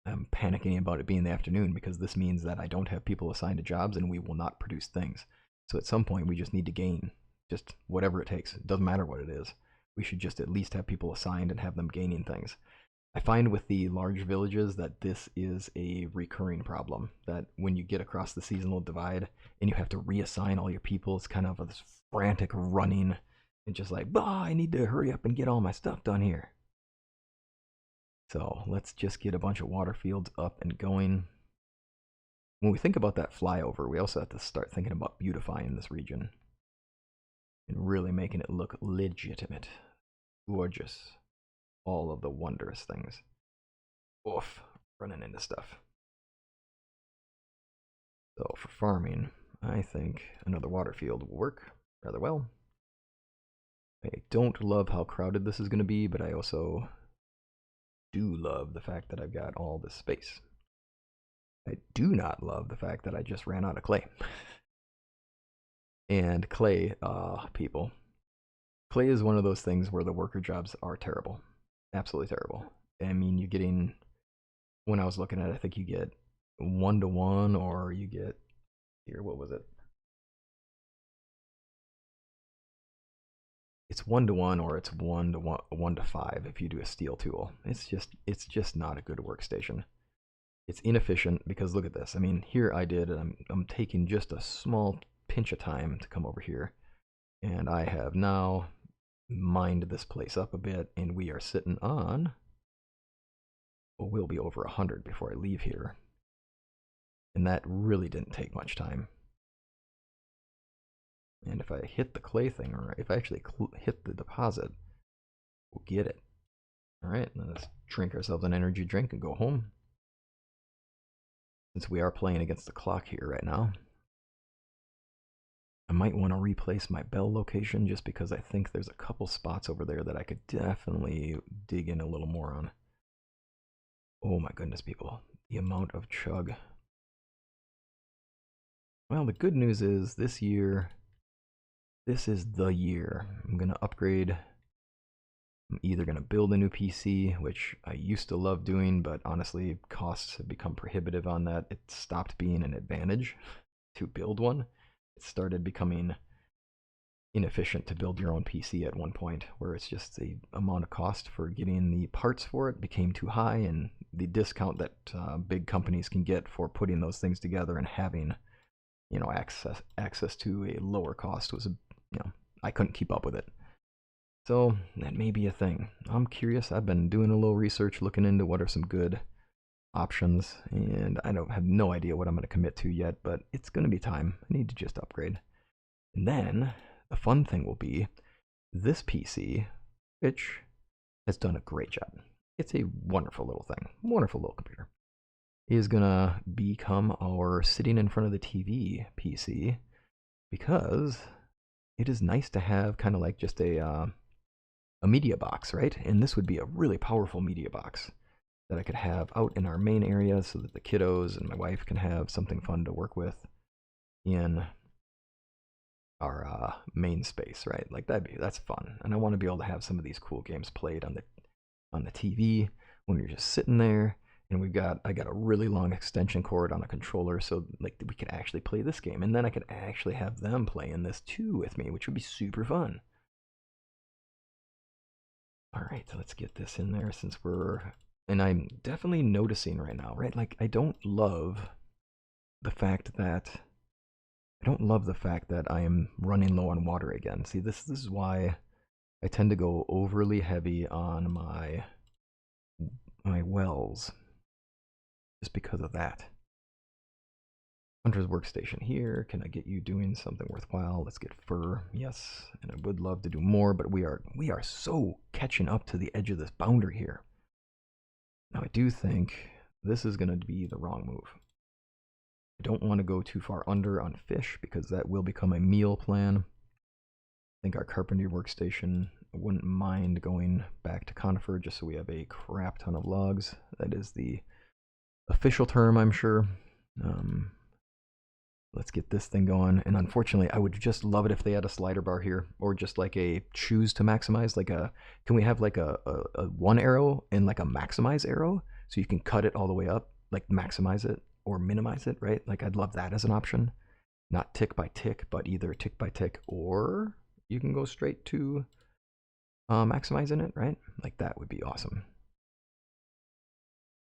I'm panicking about it being the afternoon because this means that I don't have people assigned to jobs and we will not produce things. So at some point we just need to gain, just whatever it takes. It doesn't matter what it is. We should just at least have people assigned and have them gaining things. I find with the large villages that this is a recurring problem, that when you get across the seasonal divide and you have to reassign all your people, it's kind of this frantic running and just like, bah, I need to hurry up and get all my stuff done here. So let's just get a bunch of water fields up and going. When we think about that flyover, we also have to start thinking about beautifying this region and really making it look legitimate, gorgeous, all of the wondrous things. Oof, running into stuff. So for farming, I think another water field will work rather well. I don't love how crowded this is going to be, but I also do love the fact that I've got all this space. I do not love the fact that I just ran out of clay. And clay, people. Clay is one of those things where the worker jobs are terrible. Absolutely terrible. I mean, you're getting, when I was looking at it, I think you get 1-to-1 or you get, here, what was it? It's 1-to-1 or it's 1-to-5 if you do a steel tool. It's just not a good workstation. It's inefficient because look at this. I mean, here I did, and I'm taking just a small pinch of time to come over here, and I have now mined this place up a bit, and we are sitting on, well, we'll be over 100 before I leave here, and that really didn't take much time. And if I hit the clay thing, or if I actually hit the deposit, we'll get it. All right, let's drink ourselves an energy drink and go home. Since we are playing against the clock here right now, I might want to replace my bell location just because I think there's a couple spots over there that I could definitely dig in a little more on. Oh my goodness, people. The amount of chug. Well, the good news is this year, this is the year. I'm going to upgrade. I'm either going to build a new PC, which I used to love doing, but honestly, costs have become prohibitive on that. It stopped being an advantage to build one. It started becoming inefficient to build your own PC at one point, where it's just the amount of cost for getting the parts for it became too high, and the discount that big companies can get for putting those things together and having, you know, access to a lower cost was, you know, I couldn't keep up with it. So that may be a thing. I'm curious. I've been doing a little research, looking into what are some good options, and I have no idea what I'm going to commit to yet, but it's going to be time. I need to just upgrade. And then the fun thing will be this PC, which has done a great job. It's a wonderful little thing, wonderful little computer, is going to become our sitting in front of the TV PC because it is nice to have kind of like just a media box, right? And this would be a really powerful media box that I could have out in our main area so that the kiddos and my wife can have something fun to work with in our main space, right? Like that's fun. And I want to be able to have some of these cool games played on the TV when you're just sitting there And I got a really long extension cord on a controller, so like we could actually play this game, and then I could actually have them playing this too with me, which would be super fun. All right, so let's get this in there since and I'm definitely noticing right now, right? Like I don't love the fact that I am running low on water again. See, this is why I tend to go overly heavy on my wells, just because of that. Hunter's workstation here. Can I get you doing something worthwhile? Let's get fur. Yes, and I would love to do more, but we are so catching up to the edge of this boundary here. Now I do think this is going to be the wrong move. I don't want to go too far under on fish because that will become a meal plan. I think our carpentry workstation, I wouldn't mind going back to conifer just so we have a crap ton of logs. That is the official term, I'm sure. Let's get this thing going. And unfortunately, I would just love it if they had a slider bar here, or just like a choose to maximize. Can we have like a one arrow and like a maximize arrow, so you can cut it all the way up, like maximize it or minimize it, right? Like I'd love that as an option, not tick by tick, but either tick by tick, or you can go straight to maximizing it, right? Like that would be awesome.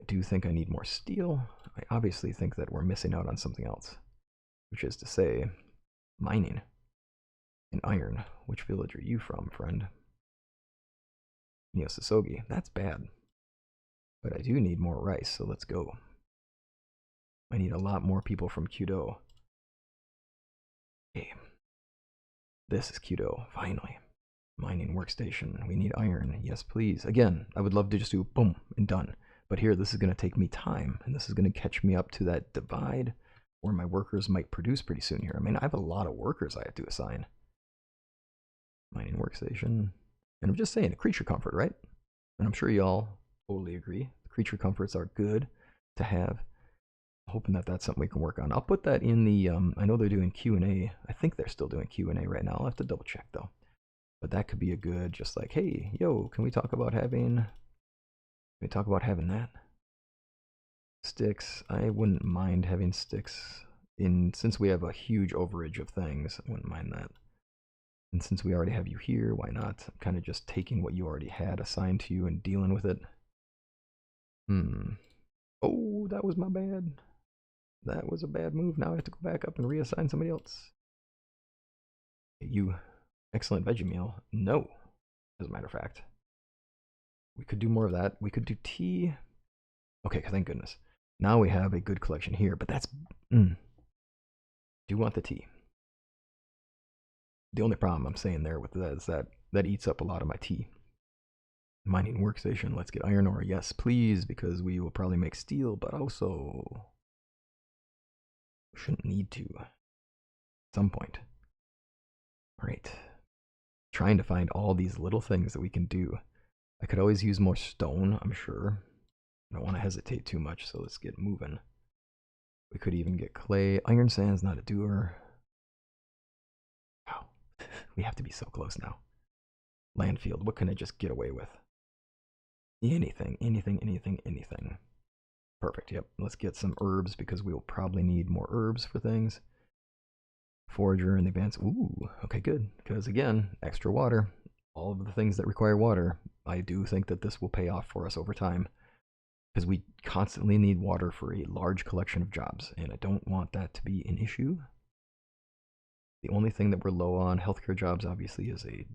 I do think I need more steel. I obviously think that we're missing out on something else, which is to say, mining and iron. Which village are you from, friend? Sosogi. That's bad. But I do need more rice, so let's go. I need a lot more people from Kyudo. Okay. This is Kyudo, finally. Mining workstation. We need iron. Yes, please. Again, I would love to just do boom and done. But here, this is going to take me time, and this is going to catch me up to that divide where my workers might produce pretty soon here. I mean, I have a lot of workers I have to assign. Mining workstation. And I'm just saying, a creature comfort, right? And I'm sure y'all totally agree. The creature comforts are good to have. Hoping that that's something we can work on. I'll put that in the, I know they're doing Q&A. I think they're still doing Q&A right now. I'll have to double check though. But that could be a good, just like, hey, yo, can we talk about having that? Sticks. I wouldn't mind having sticks since we have a huge overage of things. I wouldn't mind that. And since we already have you here, why not? I'm kind of just taking what you already had assigned to you and dealing with it. Oh, that was my bad. That was a bad move. Now I have to go back up and reassign somebody else. You, excellent veggie meal. No, as a matter of fact. We could do more of that. We could do tea. Okay, thank goodness. Now we have a good collection here, but that's... Do you want the tea? The only problem I'm saying there with that is that eats up a lot of my tea. Mining workstation. Let's get iron ore. Yes, please, because we will probably make steel, but also... shouldn't need to at some point. All right. Trying to find all these little things that we can do. I could always use more stone, I'm sure. I don't want to hesitate too much, so let's get moving. We could even get clay. Iron sand's not a doer. Wow. We have to be so close now. Landfield. What can I just get away with? Anything, anything, anything, anything. Perfect. Yep. Let's get some herbs because we will probably need more herbs for things. Forager in the advance. Ooh, okay, good. Because again, extra water. All of the things that require water. I do think that this will pay off for us over time. Because we constantly need water for a large collection of jobs. And I don't want that to be an issue. The only thing that we're low on, healthcare jobs obviously is a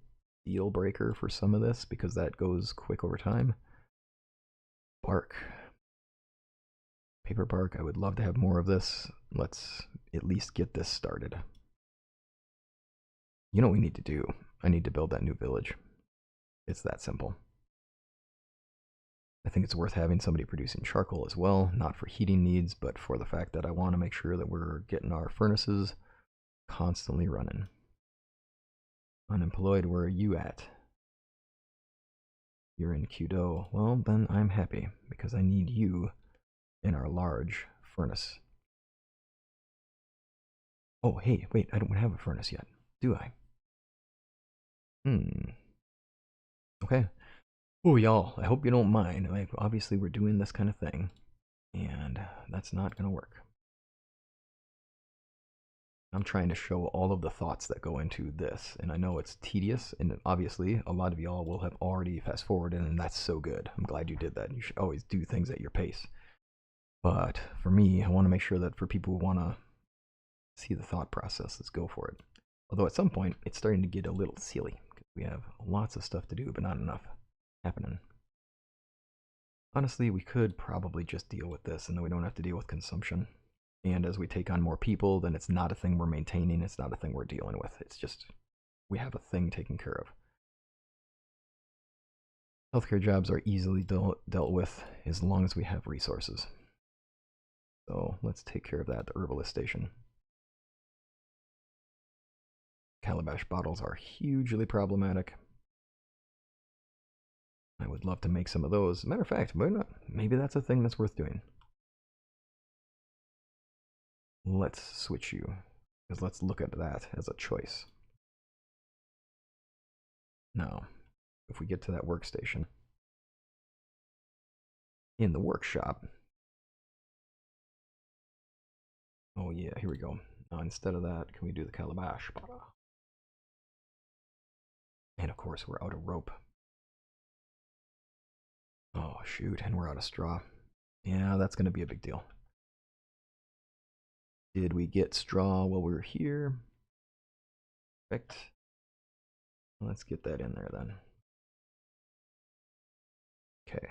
deal breaker for some of this. Because that goes quick over time. Bark. Paper bark, I would love to have more of this. Let's at least get this started. You know what we need to do? I need to build that new village. It's that simple. I think it's worth having somebody producing charcoal as well, not for heating needs, but for the fact that I want to make sure that we're getting our furnaces constantly running. Unemployed, where are you at? You're in Kyudo. Well, then I'm happy, because I need you in our large furnace. Oh, hey, wait, I don't have a furnace yet, do I? Okay. Oh, y'all, I hope you don't mind. Like, obviously, we're doing this kind of thing. And that's not going to work. I'm trying to show all of the thoughts that go into this, and I know it's tedious, and obviously a lot of y'all will have already fast forwarded, and that's so good. I'm glad you did that. You should always do things at your pace. But for me, I want to make sure that for people who want to see the thought process, let's go for it. Although at some point, it's starting to get a little silly, because we have lots of stuff to do, but not enough happening. Honestly, we could probably just deal with this, and then we don't have to deal with consumption. And as we take on more people, then it's not a thing we're maintaining. It's not a thing we're dealing with. It's just we have a thing taken care of. Healthcare jobs are easily dealt with as long as we have resources. So let's take care of that at the herbalist station. Calabash bottles are hugely problematic. I would love to make some of those. Matter of fact, maybe that's a thing that's worth doing. Let's switch you, because let's look at that as a choice. Now, if we get to that workstation, in the workshop, oh yeah, here we go. Now, instead of that, can we do the calabash? And of course, we're out of rope. Oh shoot, and we're out of straw. Yeah, that's going to be a big deal. Did we get straw while we were here? Perfect. Let's get that in there then. Okay.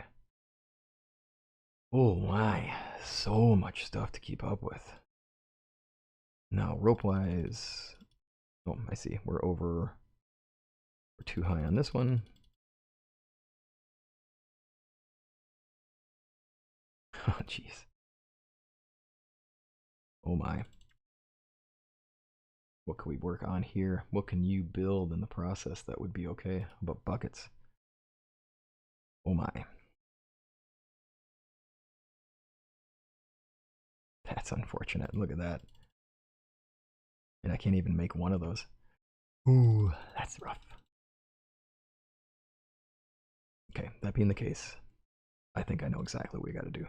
Oh my, so much stuff to keep up with. Now, rope-wise, oh, I see, we're too high on this one. Oh, jeez. Oh my. What can we work on here? What can you build in the process that would be okay? How about buckets? Oh my. That's unfortunate. Look at that. And I can't even make one of those. Ooh, that's rough. Okay, that being the case, I think I know exactly what we got to do.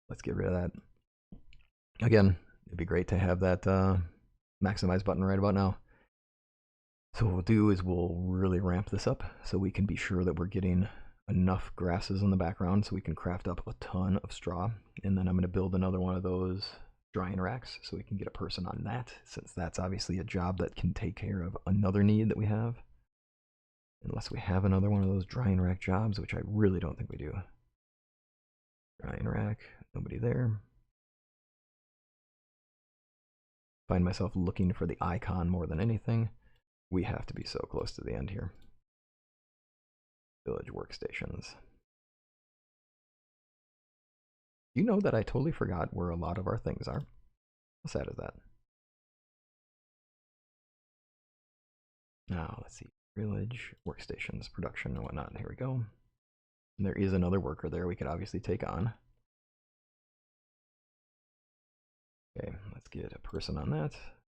Let's get rid of that. Again, it'd be great to have that maximize button right about now. So what we'll do is we'll really ramp this up so we can be sure that we're getting enough grasses in the background so we can craft up a ton of straw. And then I'm going to build another one of those drying racks so we can get a person on that, since that's obviously a job that can take care of another need that we have. Unless we have another one of those drying rack jobs, which I really don't think we do. Drying rack, nobody there. Find myself looking for the icon more than anything. We have to be so close to the end here. Village workstations. You know that I totally forgot where a lot of our things are. How sad is that? Now, let's see. Village, workstations, production, and whatnot. Here we go. And there is another worker there we could obviously take on. Okay, let's get a person on that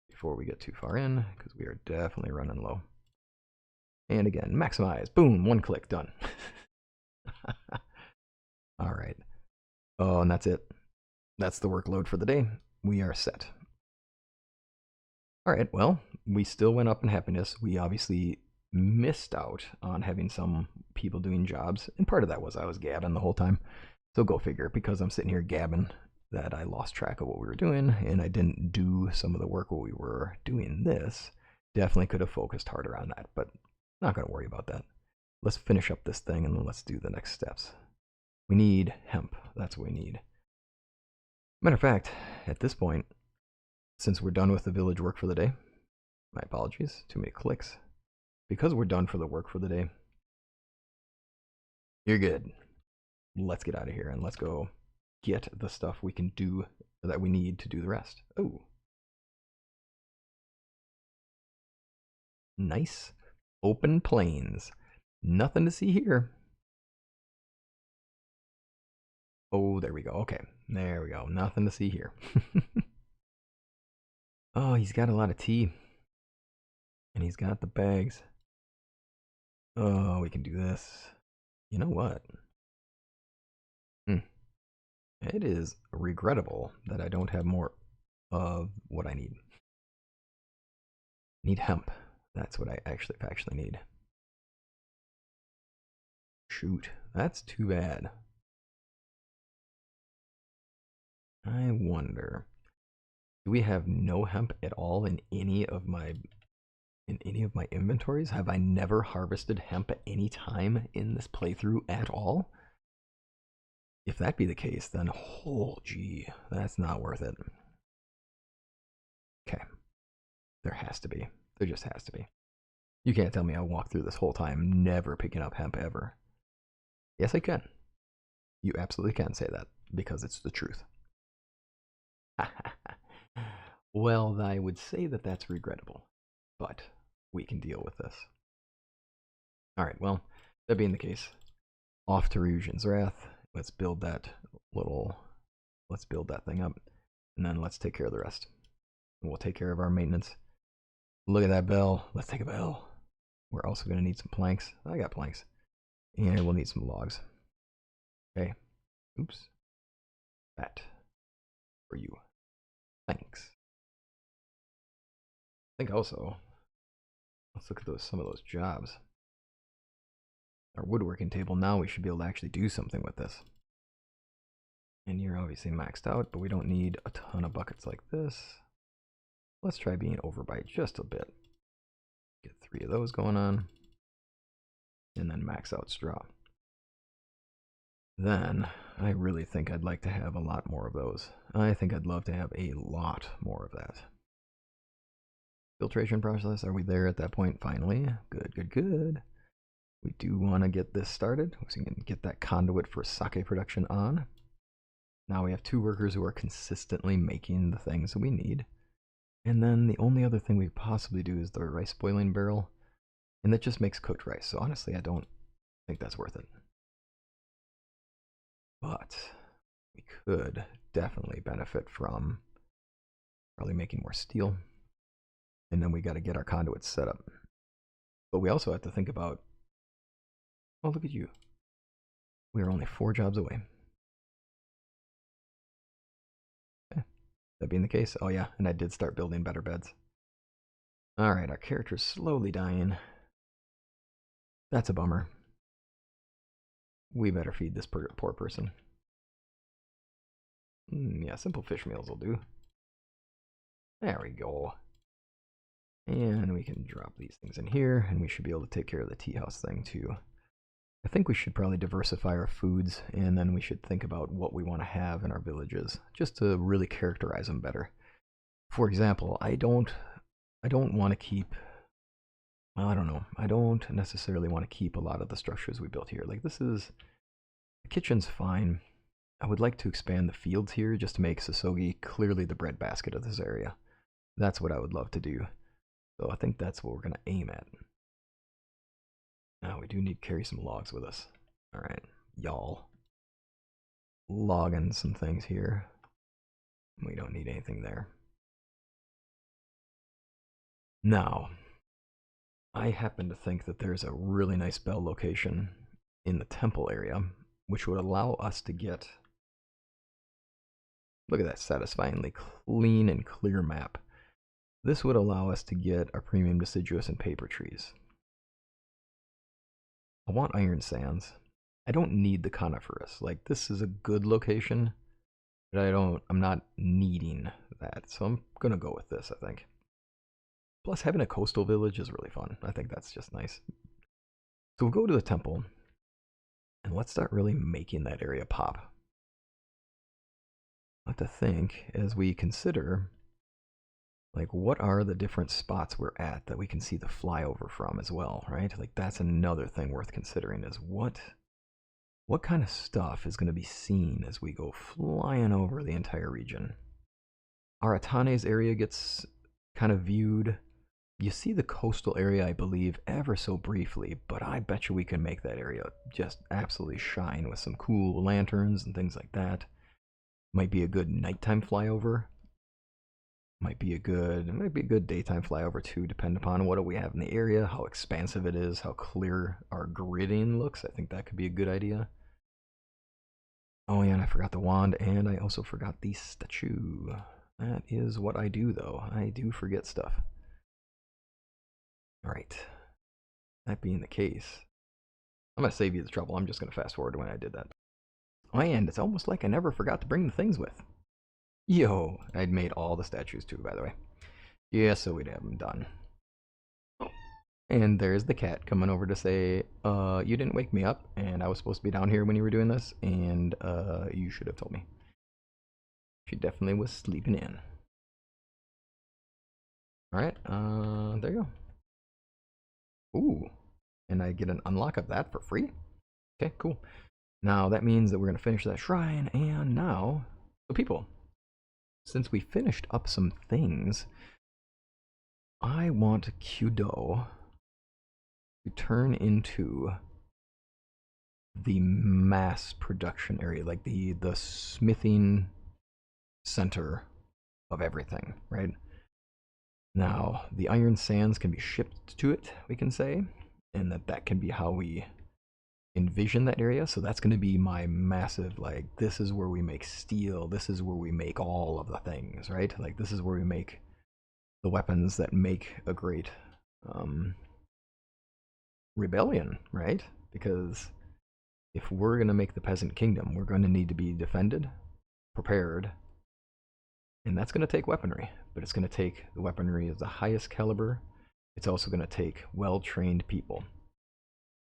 before we get too far in, because we are definitely running low. And again, maximize. Boom, one click, done. All right. Oh, and that's it. That's the workload for the day. We are set. All right, well, we still went up in happiness. We obviously missed out on having some people doing jobs, and part of that was I was gabbing the whole time. So go figure, because I'm sitting here gabbing, that I lost track of what we were doing, and I didn't do some of the work while we were doing this. Definitely could have focused harder on that, but not going to worry about that. Let's finish up this thing, and then let's do the next steps. We need hemp. That's what we need. Matter of fact, at this point, since we're done with the village work for the day, my apologies, too many clicks. Because we're done for the work for the day, you're good. Let's get out of here and let's go get the stuff we can do that we need to do the rest. Oh. Nice open plains. Nothing to see here. Oh, there we go. Okay, there we go. Nothing to see here. Oh, he's got a lot of tea. And he's got the bags. Oh, we can do this. You know what? It is regrettable that I don't have more of what I need. Need hemp. That's what I actually need. Shoot, that's too bad. I wonder, do we have no hemp at all in any of my inventories? Have I never harvested hemp at any time in this playthrough at all? If that be the case, then oh gee, that's not worth it. Okay, there has to be. There just has to be. You can't tell me I'll walk through this whole time never picking up hemp ever. Yes, I can. You absolutely can say that because it's the truth. Well, I would say that that's regrettable, but we can deal with this. All right, well, that being the case, off to Ryujin's Wrath. Let's build that thing up, and then let's take care of the rest. And we'll take care of our maintenance. Look at that bell. Let's take a bell. We're also going to need some planks. I got planks. And we'll need some logs. Okay. Oops. That. For you. Thanks. I think also, let's look at some of those jobs. Our woodworking table, now we should be able to actually do something with this. And you're obviously maxed out, but we don't need a ton of buckets like this. Let's try being over by just a bit. Get 3 of those going on. And then max out straw. Then, I really think I'd like to have a lot more of those. I think I'd love to have a lot more of that. Filtration process, are we there at that point finally? Good, good, good. We do want to get this started, so we can get that conduit for sake production on. Now we have 2 workers who are consistently making the things that we need. And then the only other thing we possibly do is the rice boiling barrel. And that just makes cooked rice, so honestly I don't think that's worth it. But we could definitely benefit from probably making more steel. And then we got to get our conduits set up. But we also have to think about, oh, look at you. We are only 4 jobs away. Okay. That being the case, oh yeah, and I did start building better beds. Alright, our character's slowly dying. That's a bummer. We better feed this poor person. Yeah, simple fish meals will do. There we go. And we can drop these things in here, and we should be able to take care of the tea house thing too. I think we should probably diversify our foods, and then we should think about what we want to have in our villages, just to really characterize them better. For example, I don't want to keep, well, I don't know, I don't necessarily want to keep a lot of the structures we built here. Like the kitchen's fine. I would like to expand the fields here just to make Sosogi clearly the breadbasket of this area. That's what I would love to do. So I think that's what we're going to aim at. Now we do need to carry some logs with us. Alright, y'all. Logging some things here. We don't need anything there. Now, I happen to think that there's a really nice bell location in the temple area, which would allow us to get, look at that satisfyingly clean and clear map. This would allow us to get our premium deciduous and paper trees. I want iron sands. I don't need the coniferous. Like, this is a good location, but I'm not needing that. So I'm gonna go with this, I think. Plus, having a coastal village is really fun. I think that's just nice. So we'll go to the temple, and let's start really making that area pop. I have to think as we consider, like, what are the different spots we're at that we can see the flyover from as well, right? Like, that's another thing worth considering is what kind of stuff is going to be seen as we go flying over the entire region. Our Atane's area gets kind of viewed. You see the coastal area, I believe, ever so briefly, but I bet you we can make that area just absolutely shine with some cool lanterns and things like that. Might be a good nighttime flyover. Might be a good daytime flyover too, depending upon what we have in the area, how expansive it is, how clear our gridding looks. I think that could be a good idea. Oh yeah, and I forgot the wand, and I also forgot the statue. That is what I do, though. I do forget stuff. Alright. That being the case, I'm going to save you the trouble. I'm just going to fast forward to when I did that. And it's almost like I never forgot to bring the things with. Yo, I'd made all the statues too, by the way. Yeah, so we'd have them done. And there's the cat coming over to say, you didn't wake me up, and I was supposed to be down here when you were doing this, and you should have told me. She definitely was sleeping in. Alright, there you go. Ooh, and I get an unlock of that for free? Okay, cool. Now that means that we're going to finish that shrine, and now, so people, since we finished up some things, I want Kyudo to turn into the mass production area, like the smithing center of everything, right? Now, the iron sands can be shipped to it, we can say, and that can be how we envision that area. So that's going to be my massive, like, this is where we make steel, this is where we make all of the things, right? Like, this is where we make the weapons that make a great rebellion, right? Because if we're going to make the peasant kingdom, we're going to need to be defended, prepared, and that's going to take weaponry, but it's going to take the weaponry of the highest caliber. It's also going to take well-trained people.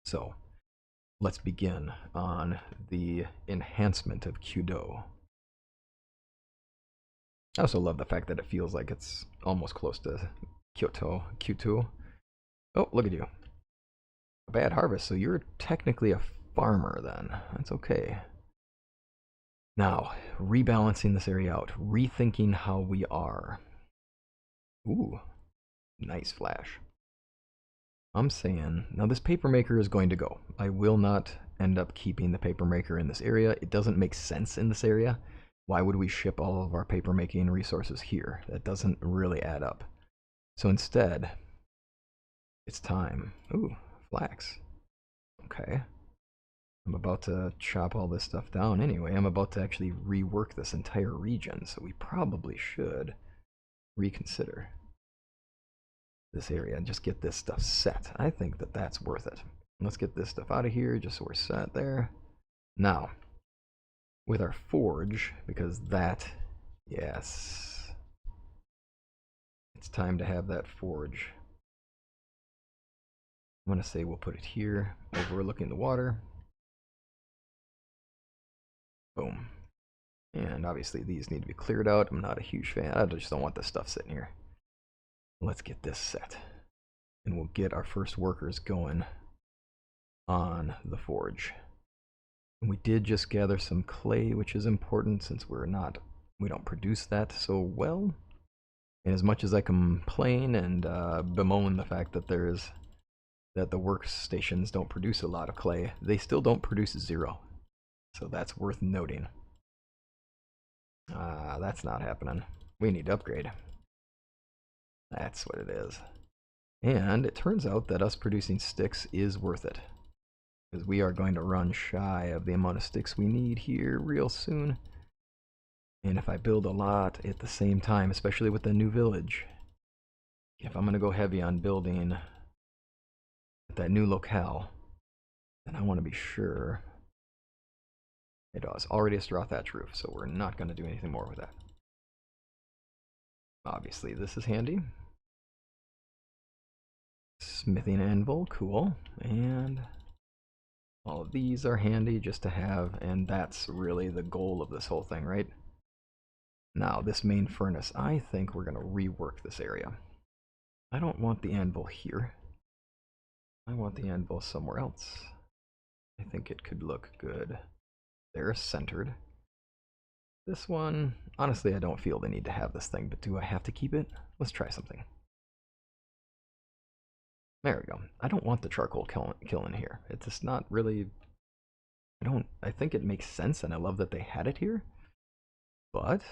So let's begin on the enhancement of Kyudo. I also love the fact that it feels like it's almost close to Kyoto. Oh, look at you. A bad harvest, so you're technically a farmer then. That's okay. Now, rebalancing this area out, rethinking how we are. Ooh, nice flash. I'm saying, now this paper maker is going to go. I will not end up keeping the paper maker in this area. It doesn't make sense in this area. Why would we ship all of our paper making resources here? That doesn't really add up. So instead, it's time. Ooh, flax. Okay. I'm about to chop all this stuff down anyway. I'm about to actually rework this entire region, so we probably should reconsider this area and just get this stuff set. I think that that's worth it. Let's get this stuff out of here just so we're set there. Now, with our forge, because that, yes, it's time to have that forge. I'm going to say we'll put it here, overlooking the water. Boom. And obviously these need to be cleared out. I'm not a huge fan. I just don't want this stuff sitting here. Let's get this set. And we'll get our first workers going on the forge. And we did just gather some clay, which is important since we don't produce that so well. And as much as I complain and bemoan the fact that that the workstations don't produce a lot of clay, they still don't produce zero. So that's worth noting. That's not happening. We need to upgrade. That's what it is. And it turns out that us producing sticks is worth it, because we are going to run shy of the amount of sticks we need here real soon. And if I build a lot at the same time, especially with the new village, if I'm going to go heavy on building that new locale, then I want to be sure it is already a straw thatch roof, so we're not going to do anything more with that. Obviously, this is handy. Smithing anvil, cool. And all of these are handy just to have, and that's really the goal of this whole thing, right? Now, this main furnace, I think we're going to rework this area. I don't want the anvil here. I want the anvil somewhere else. I think it could look good. They're centered. This one, honestly, I don't feel the need to have this thing, but do I have to keep it? Let's try something. There we go. I don't want the charcoal kiln here. It's just not really... I think it makes sense, and I love that they had it here. But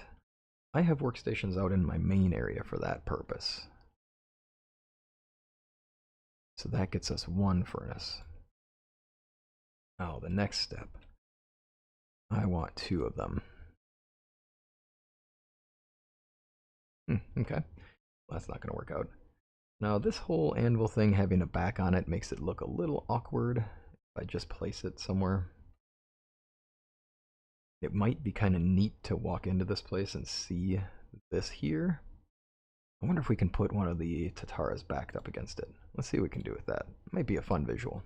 I have workstations out in my main area for that purpose. So that gets us one furnace. Now, the next step I want 2 of them. Okay, well, that's not going to work out. Now this whole anvil thing having a back on it makes it look a little awkward. If I just place it somewhere. It might be kind of neat to walk into this place and see this here. I wonder if we can put one of the Tataras backed up against it. Let's see what we can do with that. Might be a fun visual.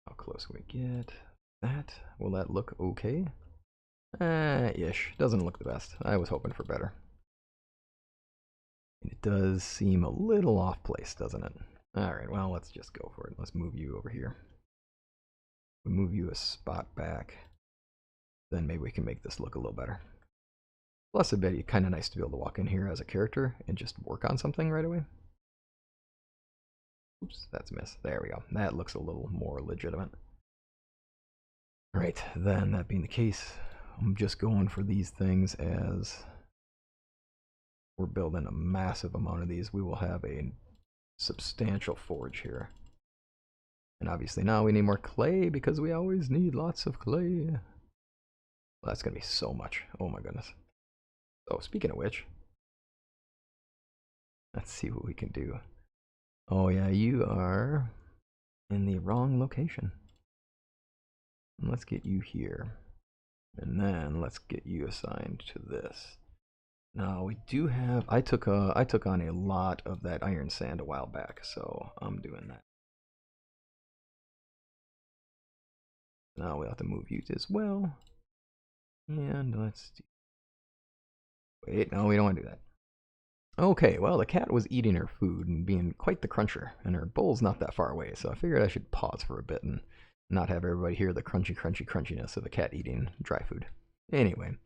How close can we get? That? Will that look okay? Ish. Doesn't look the best. I was hoping for better. It does seem a little off place, doesn't it? Alright, well, let's just go for it. Let's move you over here. We move you a spot back. Then maybe we can make this look a little better. Plus, it'd be kind of nice to be able to walk in here as a character and just work on something right away. Oops, that's a miss. There we go. That looks a little more legitimate. Alright, then that being the case, I'm just going for these things as we're building a massive amount of these. We will have a substantial forge here. And obviously now we need more clay because we always need lots of clay. Well, that's going to be so much. Oh my goodness. So speaking of which, let's see what we can do. Oh yeah, you are in the wrong location. Let's get you here. And then let's get you assigned to this. Now we do have, I took on a lot of that iron sand a while back, so I'm doing that. Now we'll have to move you as well. And let's do, wait, no, we don't want to do that. Okay, well, the cat was eating her food and being quite the cruncher, and her bowl's not that far away, so I figured I should pause for a bit and not have everybody hear the crunchiness of a cat eating dry food. Anyway,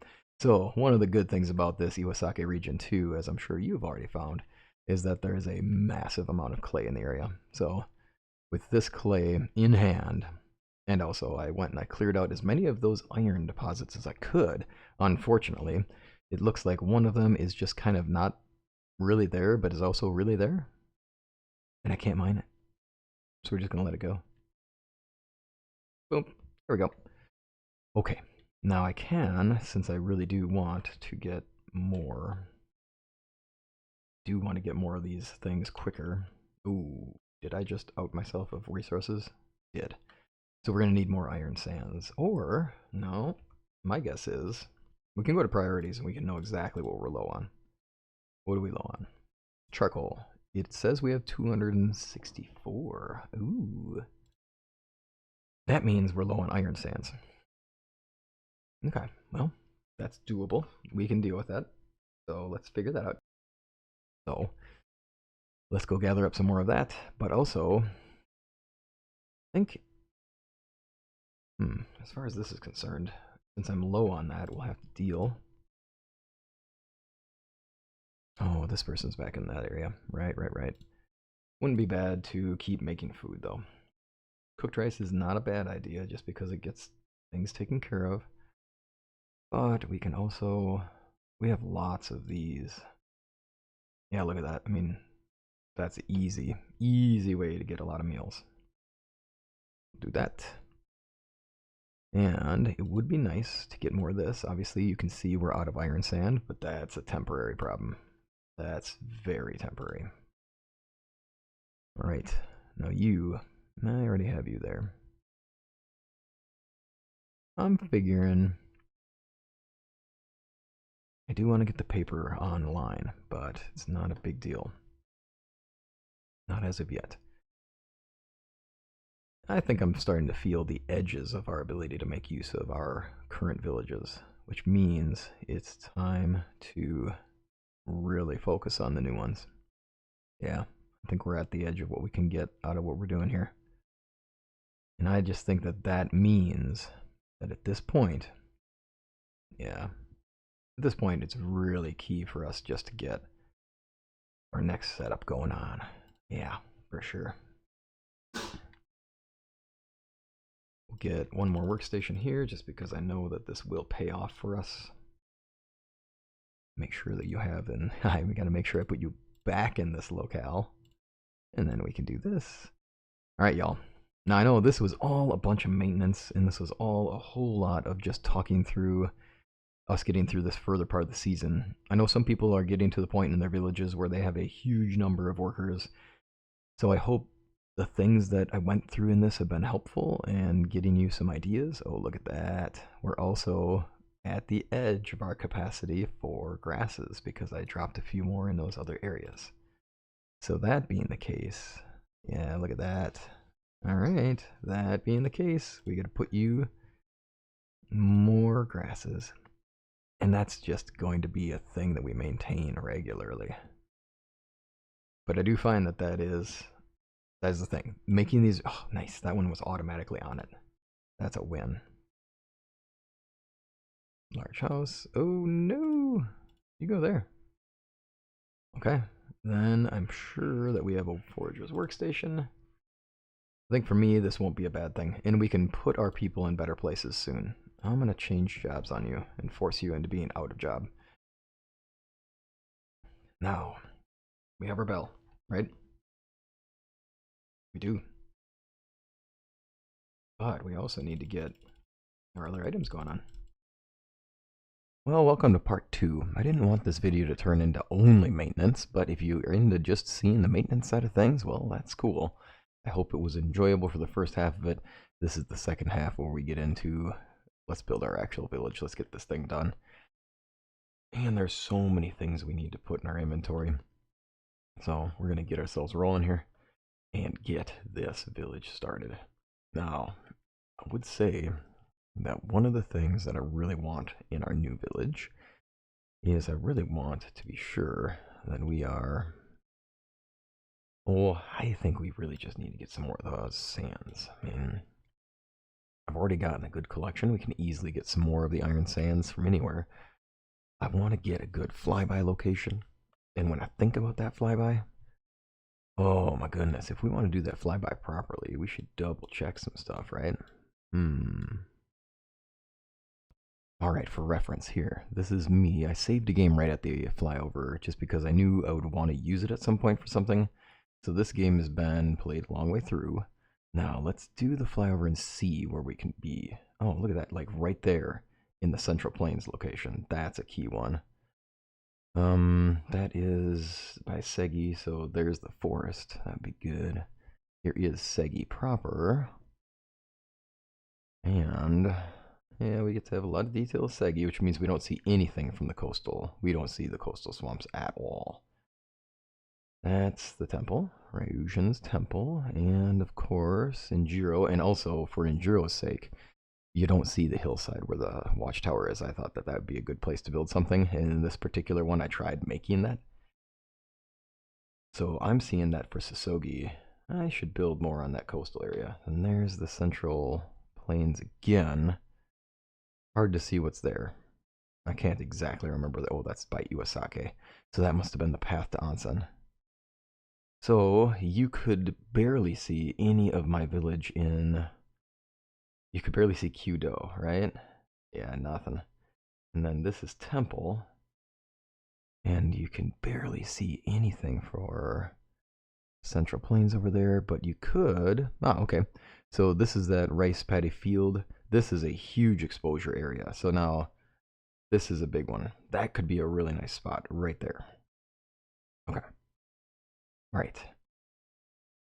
so one of the good things about this Iwasake region too, as I'm sure you've already found, is that there is a massive amount of clay in the area. So with this clay in hand, and also I went and I cleared out as many of those iron deposits as I could. Unfortunately, it looks like one of them is just kind of not really there, but is also really there. And I can't mine it. So we're just going to let it go. Boom. There we go. Okay. Now I can, since I really do want to get more, of these things quicker. Ooh, did I just out myself of resources? Did. So we're going to need more iron sands. Or, no, my guess is we can go to priorities and we can know exactly what we're low on. What are we low on? Charcoal. It says we have 264. Ooh. That means we're low on iron sands. Okay, well, that's doable. We can deal with that. So let's figure that out. So let's go gather up some more of that. But also, I think, as far as this is concerned, since I'm low on that, we'll have to deal. Oh, this person's back in that area. Right. Wouldn't be bad to keep making food, though. Cooked rice is not a bad idea just because it gets things taken care of. But we can also, we have lots of these. Yeah, look at that. I mean, that's easy way to get a lot of meals. Do that. And it would be nice to get more of this. Obviously, you can see we're out of iron sand, but that's a temporary problem. That's very temporary. All right, now you, I already have you there. I'm figuring I do want to get the paper online, but it's not a big deal. Not as of yet. I think I'm starting to feel the edges of our ability to make use of our current villages, which means it's time to really focus on the new ones. Yeah, I think we're at the edge of what we can get out of what we're doing here. And I just think that that means that at this point, yeah, at this point it's really key for us just to get our next setup going on. Yeah, for sure. We'll get one more workstation here just because I know that this will pay off for us. Make sure that you have, and we gotta make sure I put you back in this locale. And then we can do this. Alright, y'all. Now, I know this was all a bunch of maintenance, and this was all a whole lot of just talking through us getting through this further part of the season. I know some people are getting to the point in their villages where they have a huge number of workers, so I hope the things that I went through in this have been helpful and getting you some ideas. Oh, look at that. We're also at the edge of our capacity for grasses because I dropped a few more in those other areas. So that being the case, yeah, look at that. All right, that being the case, we got to put you more grasses. And that's just going to be a thing that we maintain regularly. But I do find that that is the thing. Making these, oh, nice. That one was automatically on it. That's a win. Large house. Oh no, you go there. Okay, then I'm sure that we have a forager's workstation. I think for me, this won't be a bad thing, and we can put our people in better places soon. I'm gonna change jobs on you and force you into being out of job. Now, we have our bell, right? We do. But we also need to get our other items going on. Well, welcome to part 2. I didn't want this video to turn into only maintenance, but if you are into just seeing the maintenance side of things, well, that's cool. I hope it was enjoyable for the first half of it. This is the second half where we get into, let's build our actual village, let's get this thing done. And there's so many things we need to put in our inventory. So we're going to get ourselves rolling here and get this village started. Now, I would say that one of the things that I really want in our new village is I really want to be sure that we are... Oh, I think we really just need to get some more of those sands. I mean, I've already gotten a good collection. We can easily get some more of the iron sands from anywhere. I want to get a good flyby location. And when I think about that flyby, oh my goodness, if we want to do that flyby properly, we should double check some stuff, right? Alright, for reference here, this is me. I saved a game right at the flyover just because I knew I would want to use it at some point for something. So this game has been played a long way through. Now, let's do the flyover and see where we can be. Oh, look at that, like right there in the Central Plains location. That's a key one. That is by Segi, so there's the forest. That'd be good. Here is Segi proper. And yeah, we get to have a lot of detail of Segi, which means we don't see anything from the coastal. We don't see the coastal swamps at all. That's the temple, Ryujin's temple, and of course, Injiro, and also for Injiro's sake, you don't see the hillside where the watchtower is. I thought that that would be a good place to build something, and in this particular one, I tried making that. So I'm seeing that for Sosogi. I should build more on that coastal area. And there's the Central Plains again. Hard to see what's there. I can't exactly remember. Oh, that's by Iwasake. So that must have been the path to Onsen. So you could barely see any of my village in... You could barely see Kyudo, right? Yeah, nothing. And then this is Temple. And you can barely see anything for Central Plains over there, but you could... Ah, okay. So this is that rice paddy field. This is a huge exposure area. So now, this is a big one. That could be a really nice spot right there. Okay. Right.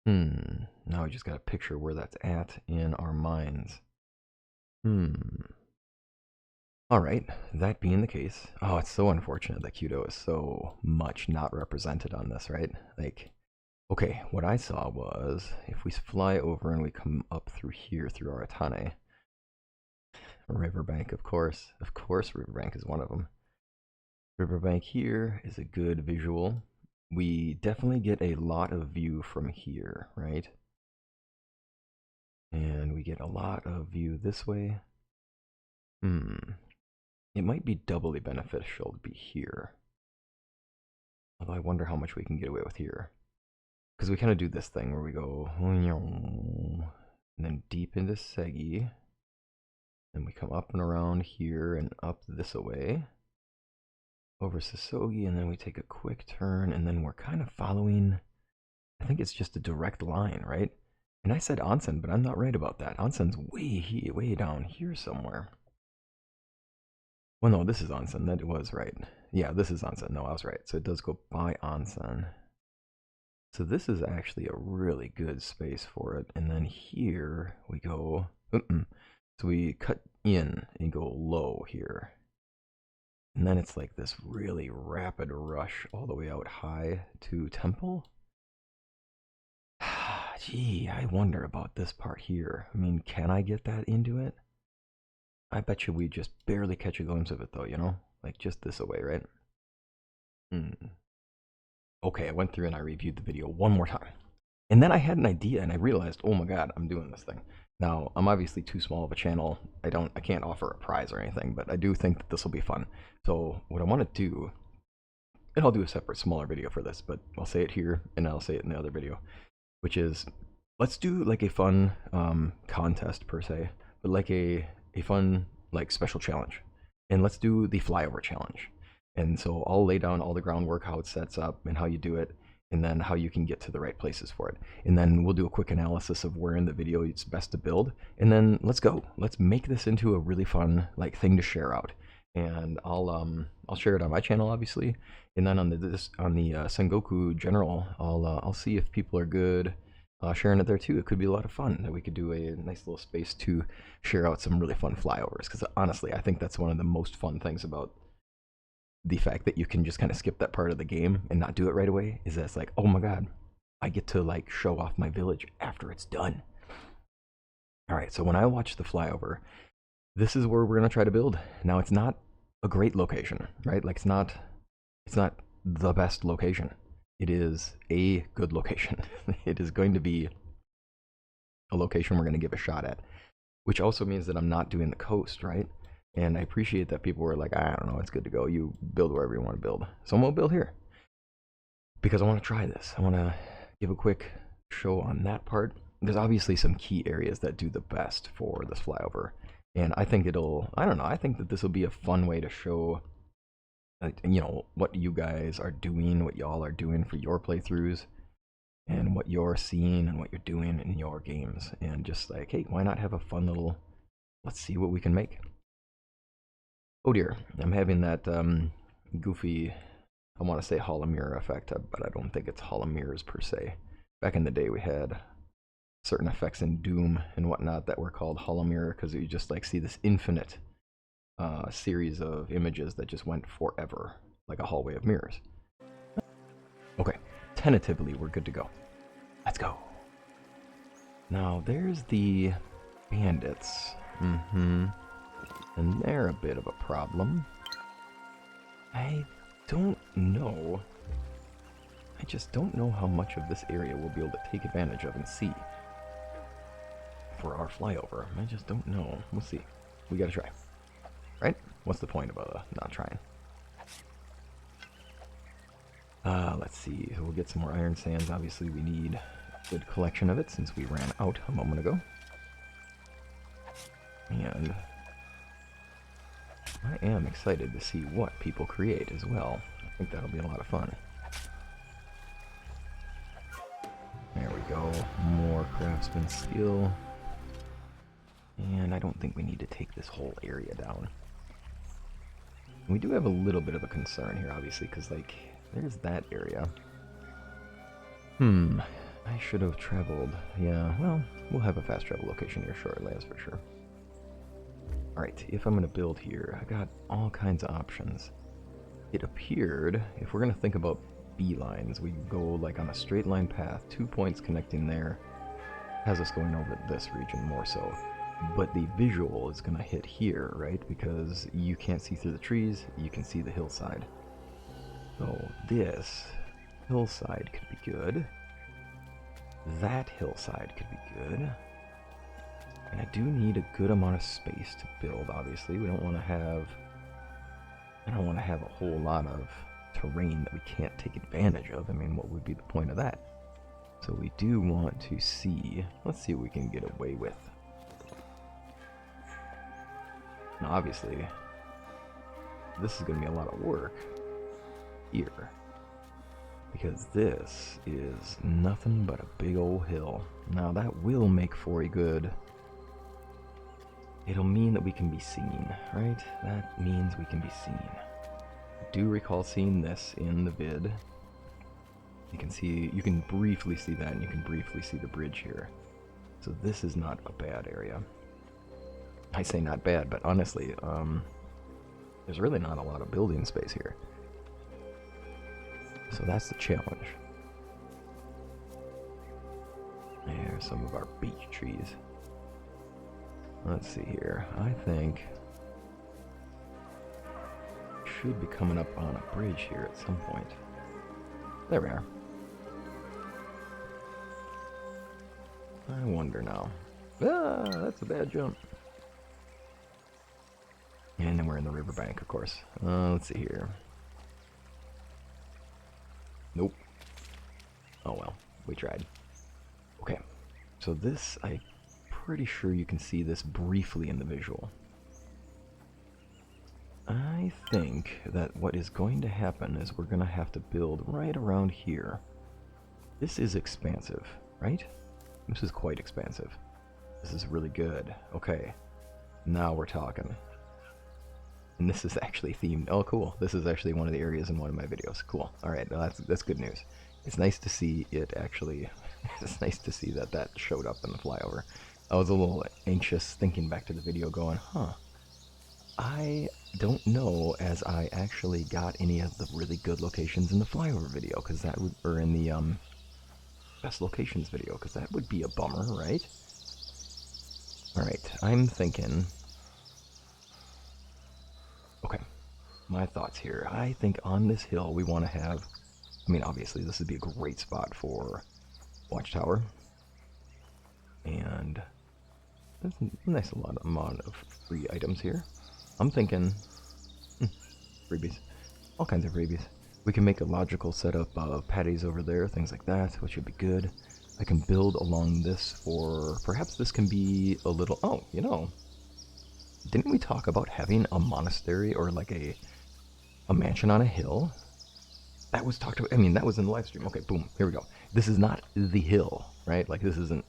Now we just gotta picture where that's at in our minds. Alright, that being the case. Oh, it's so unfortunate that Kyudo is so much not represented on this, right? Like, okay, what I saw was, if we fly over and we come up through here, through Aratane, Riverbank, of course. Of course Riverbank is one of them. Riverbank here is a good visual. We definitely get a lot of view from here, right? And we get a lot of view this way. It might be doubly beneficial to be here. Although I wonder how much we can get away with here. Because we kind of do this thing where we go... And then deep into Segi. Then we come up and around here and up this way. Over Sosogi, and then we take a quick turn, and then we're kind of following... I think it's just a direct line, right? And I said onsen, but I'm not right about that. Onsen's way down here somewhere. Well, no, this is onsen. That was right. Yeah, this is onsen. No, I was right. So it does go by onsen. So this is actually a really good space for it. And then here we go. So we cut in and go low here. And then it's like this really rapid rush all the way out high to temple. Gee, I wonder about this part here. I mean, can I get that into it? I bet you we just barely catch a glimpse of it though, you know? Like just this away, right? Okay, I went through and I reviewed the video one more time. And then I had an idea and I realized, oh my god, I'm doing this thing. Now, I'm obviously too small of a channel. I can't offer a prize or anything, but I do think that this will be fun. So what I want to do, and I'll do a separate smaller video for this, but I'll say it here and I'll say it in the other video, which is let's do like a fun contest per se, but like a fun like special challenge. And let's do the flyover challenge. And so I'll lay down all the groundwork, how it sets up and how you do it, and then how you can get to the right places for it. And then we'll do a quick analysis of where in the video it's best to build. And then let's go. Let's make this into a really fun like thing to share out. And I'll share it on my channel obviously, and then on the Sengoku general, I'll see if people are good sharing it there too. It could be a lot of fun that we could do a nice little space to share out some really fun flyovers. Because honestly, I think that's one of the most fun things about the fact that you can just kind of skip that part of the game and not do it right away. Is that it's like, oh my god, I get to like show off my village after it's done. All right, so when I watch the flyover, this is where we're gonna try to build. Now it's not a great location, right? Like it's not the best location. It is a good location. It is going to be a location we're going to give a shot at, which also means that I'm not doing the coast, right? And I appreciate that people were like, I don't know, it's good to go. You build wherever you want to build. So I'm going to build here because I want to try this. I want to give a quick show on that part. There's obviously some key areas that do the best for this flyover. And I think I think that this will be a fun way to show you know, what you guys are doing, what y'all are doing for your playthroughs, and what you're seeing and what you're doing in your games. And just like, hey, why not have a fun little, let's see what we can make. Oh dear, I'm having that goofy, I want to say holomirror effect, but I don't think it's holomirrors per se. Back in the day we had certain effects in Doom and whatnot that were called holomirror because you just like see this infinite series of images that just went forever, like a hallway of mirrors. Okay, tentatively we're good to go. Let's go. Now there's the bandits. And they're a bit of a problem. I don't know. I just don't know how much of this area we'll be able to take advantage of and see for our flyover. I just don't know. We'll see. We gotta try. Right? What's the point of not trying? Let's see. We'll get some more iron sands. Obviously, we need a good collection of it since we ran out a moment ago. And I am excited to see what people create as well. I think that'll be a lot of fun. There we go. More craftsman skill. And I don't think we need to take this whole area down. We do have a little bit of a concern here, obviously, because, like, there's that area. I should have traveled. Yeah, well, we'll have a fast travel location here shortly, that's for sure. Alright, if I'm going to build here, I got all kinds of options. It appeared, if we're going to think about beelines, we go, like, on a straight line path, 2 points connecting there, has us going over this region more so. But the visual is going to hit here, right? Because you can't see through the trees, you can see the hillside. So this hillside could be good. That hillside could be good. And I do need a good amount of space to build, obviously. I don't want to have a whole lot of terrain that we can't take advantage of. I mean, what would be the point of that? So we do want to see, let's see what we can get away with. Now, obviously, this is going to be a lot of work here. Because this is nothing but a big old hill. Now that will make for a good... It'll mean that we can be seen, right? That means we can be seen. I do recall seeing this in the vid. You can see, you can briefly see that, and you can briefly see the bridge here. So this is not a bad area. I say not bad, but honestly, there's really not a lot of building space here. So that's the challenge. There's some of our beech trees. Let's see here. I think should be coming up on a bridge here at some point. There we are. I wonder now. Ah, that's a bad jump. And then we're in the riverbank, of course. Let's see here. Nope. Oh well, we tried. Okay, so this, I'm pretty sure you can see this briefly in the visual. I think that what is going to happen is we're going to have to build right around here. This is expansive, right? This is quite expansive. This is really good. Okay, now we're talking. And this is actually themed. Oh, cool. This is actually one of the areas in one of my videos. Cool. All right, that's good news. It's nice to see it actually. It's nice to see that that showed up in the flyover. I was a little anxious thinking back to the video going, huh, I don't know as I actually got any of the really good locations in the flyover video, because that would, or in the best locations video, because that would be a bummer, right? Alright, I'm thinking... Okay, my thoughts here. I think on this hill we want to have... I mean, obviously this would be a great spot for watchtower. And there's a nice amount of free items here. I'm thinking... freebies. All kinds of freebies. We can make a logical setup of patties over there, things like that, which would be good. I can build along this for... Perhaps this can be a little... Oh, you know... Didn't we talk about having a monastery or like a mansion on a hill? That was talked about... I mean, that was in the live stream. Okay, boom. Here we go. This is not the hill, right? Like, this isn't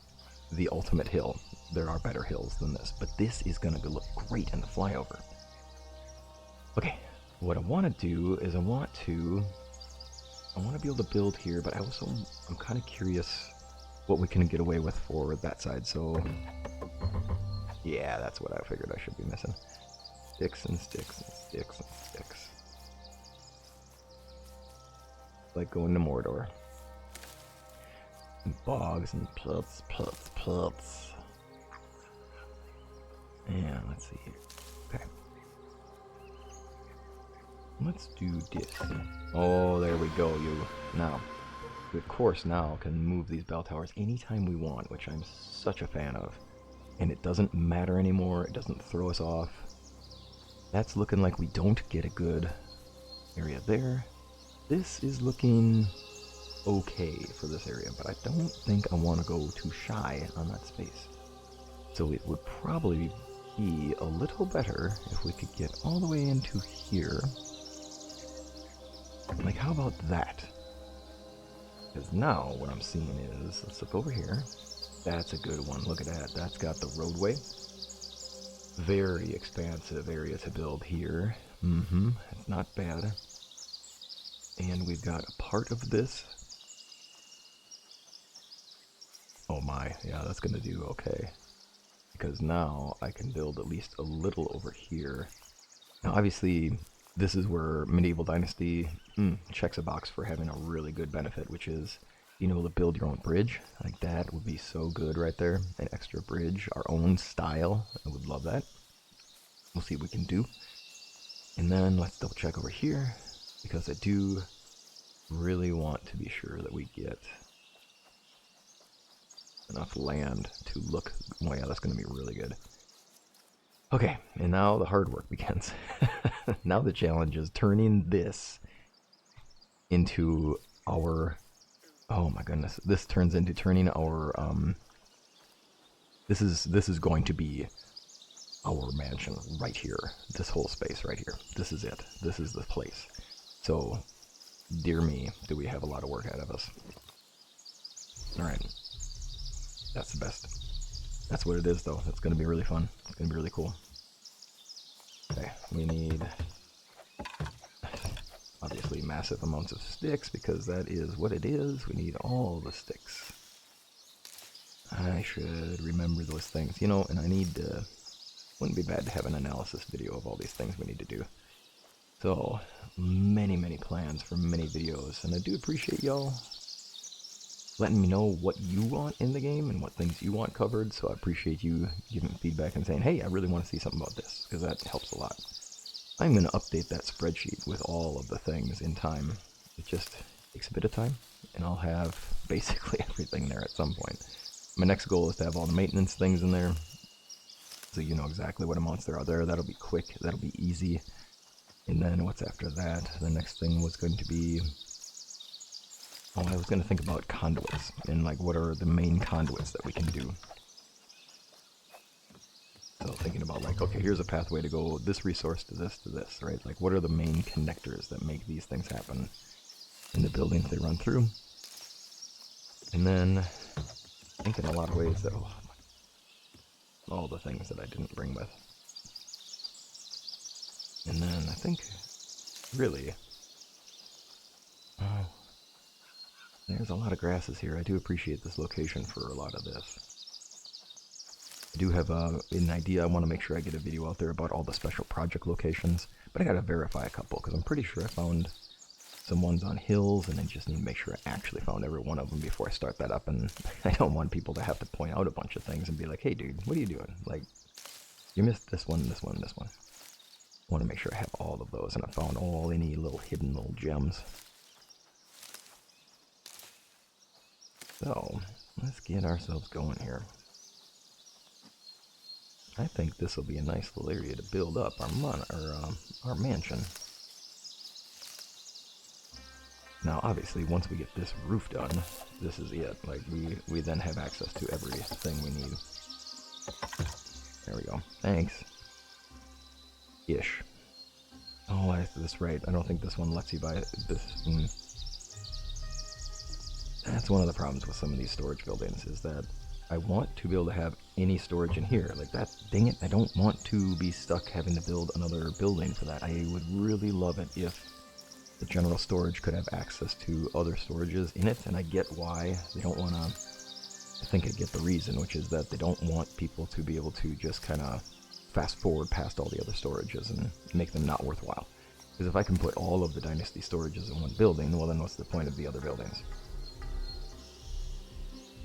the ultimate hill. There are better hills than this. But this is going to look great in the flyover. Okay. What I want to do is I want to be able to build here, but I'm kind of curious what we can get away with for that side. So yeah, that's what I figured I should be missing. Sticks and sticks and sticks and sticks. Like going to Mordor. And bogs and plots. Yeah, let's see here. Okay. Let's do this. Oh, there we go, you. Now, we of course now can move these bell towers anytime we want, which I'm such a fan of. And it doesn't matter anymore, it doesn't throw us off. That's looking like we don't get a good area there. This is looking okay for this area, but I don't think I want to go too shy on that space. So it would probably be a little better if we could get all the way into here. Like, how about that? Because now what I'm seeing is, let's look over here. That's a good one. Look at that. That's got the roadway. Very expansive area to build here. It's not bad. And we've got a part of this. Oh my, yeah, that's gonna do okay. Because now I can build at least a little over here. Now obviously, this is where Medieval Dynasty checks a box for having a really good benefit, which is being able to build your own bridge. Like, that would be so good right there. An extra bridge, our own style. I would love that. We'll see what we can do. And then let's double check over here, because I do really want to be sure that we get enough land to look... Oh yeah, that's going to be really good. Okay, and now the hard work begins. Now the challenge is turning this into our... Oh my goodness, this turns into turning our... This is going to be our mansion right here. This whole space right here. This is it. This is the place. So dear me, do we have a lot of work ahead of us. Alright. That's the best. That's what it is, though. It's going to be really fun. It's going to be really cool. Okay, we need obviously massive amounts of sticks because that is what it is. We need all the sticks. I should remember those things, you know, and I need to, wouldn't be bad to have an analysis video of all these things we need to do. So, many plans for many videos, and I do appreciate y'all letting me know what you want in the game and what things you want covered, so I appreciate you giving feedback and saying, hey, I really want to see something about this, because that helps a lot. I'm going to update that spreadsheet with all of the things in time. It just takes a bit of time, and I'll have basically everything there at some point. My next goal is to have all the maintenance things in there, so you know exactly what amounts there are there. That'll be quick, that'll be easy. And then what's after that? The next thing was going to be, oh, I was going to think about conduits, and like what are the main conduits that we can do. So thinking about like, okay, here's a pathway to go this resource to this, right? Like what are the main connectors that make these things happen in the buildings they run through? And then I think in a lot of ways that, oh, all the things that I didn't bring with. And then I think, really, oh, there's a lot of grasses here. I do appreciate this location for a lot of this. I do have an idea. I want to make sure I get a video out there about all the special project locations, but I gotta verify a couple, because I'm pretty sure I found some ones on hills, and I just need to make sure I actually found every one of them before I start that up, and I don't want people to have to point out a bunch of things and be like, hey dude, what are you doing? Like, you missed this one, this one, this one. I want to make sure I have all of those, and I found all any little hidden little gems. So, let's get ourselves going here. I think this will be a nice little area to build up our mansion. Now, obviously, once we get this roof done, this is it. Like, we then have access to everything we need. There we go. Thanks. Ish. Oh, that's right. I don't think this one lets you buy this. That's one of the problems with some of these storage buildings, is that I want to be able to have any storage in here. Like that, dang it, I don't want to be stuck having to build another building for that. I would really love it if the general storage could have access to other storages in it, and I get why they don't want to. I think I get the reason, which is that they don't want people to be able to just kind of fast forward past all the other storages and make them not worthwhile. Because if I can put all of the Dynasty storages in one building, well then what's the point of the other buildings?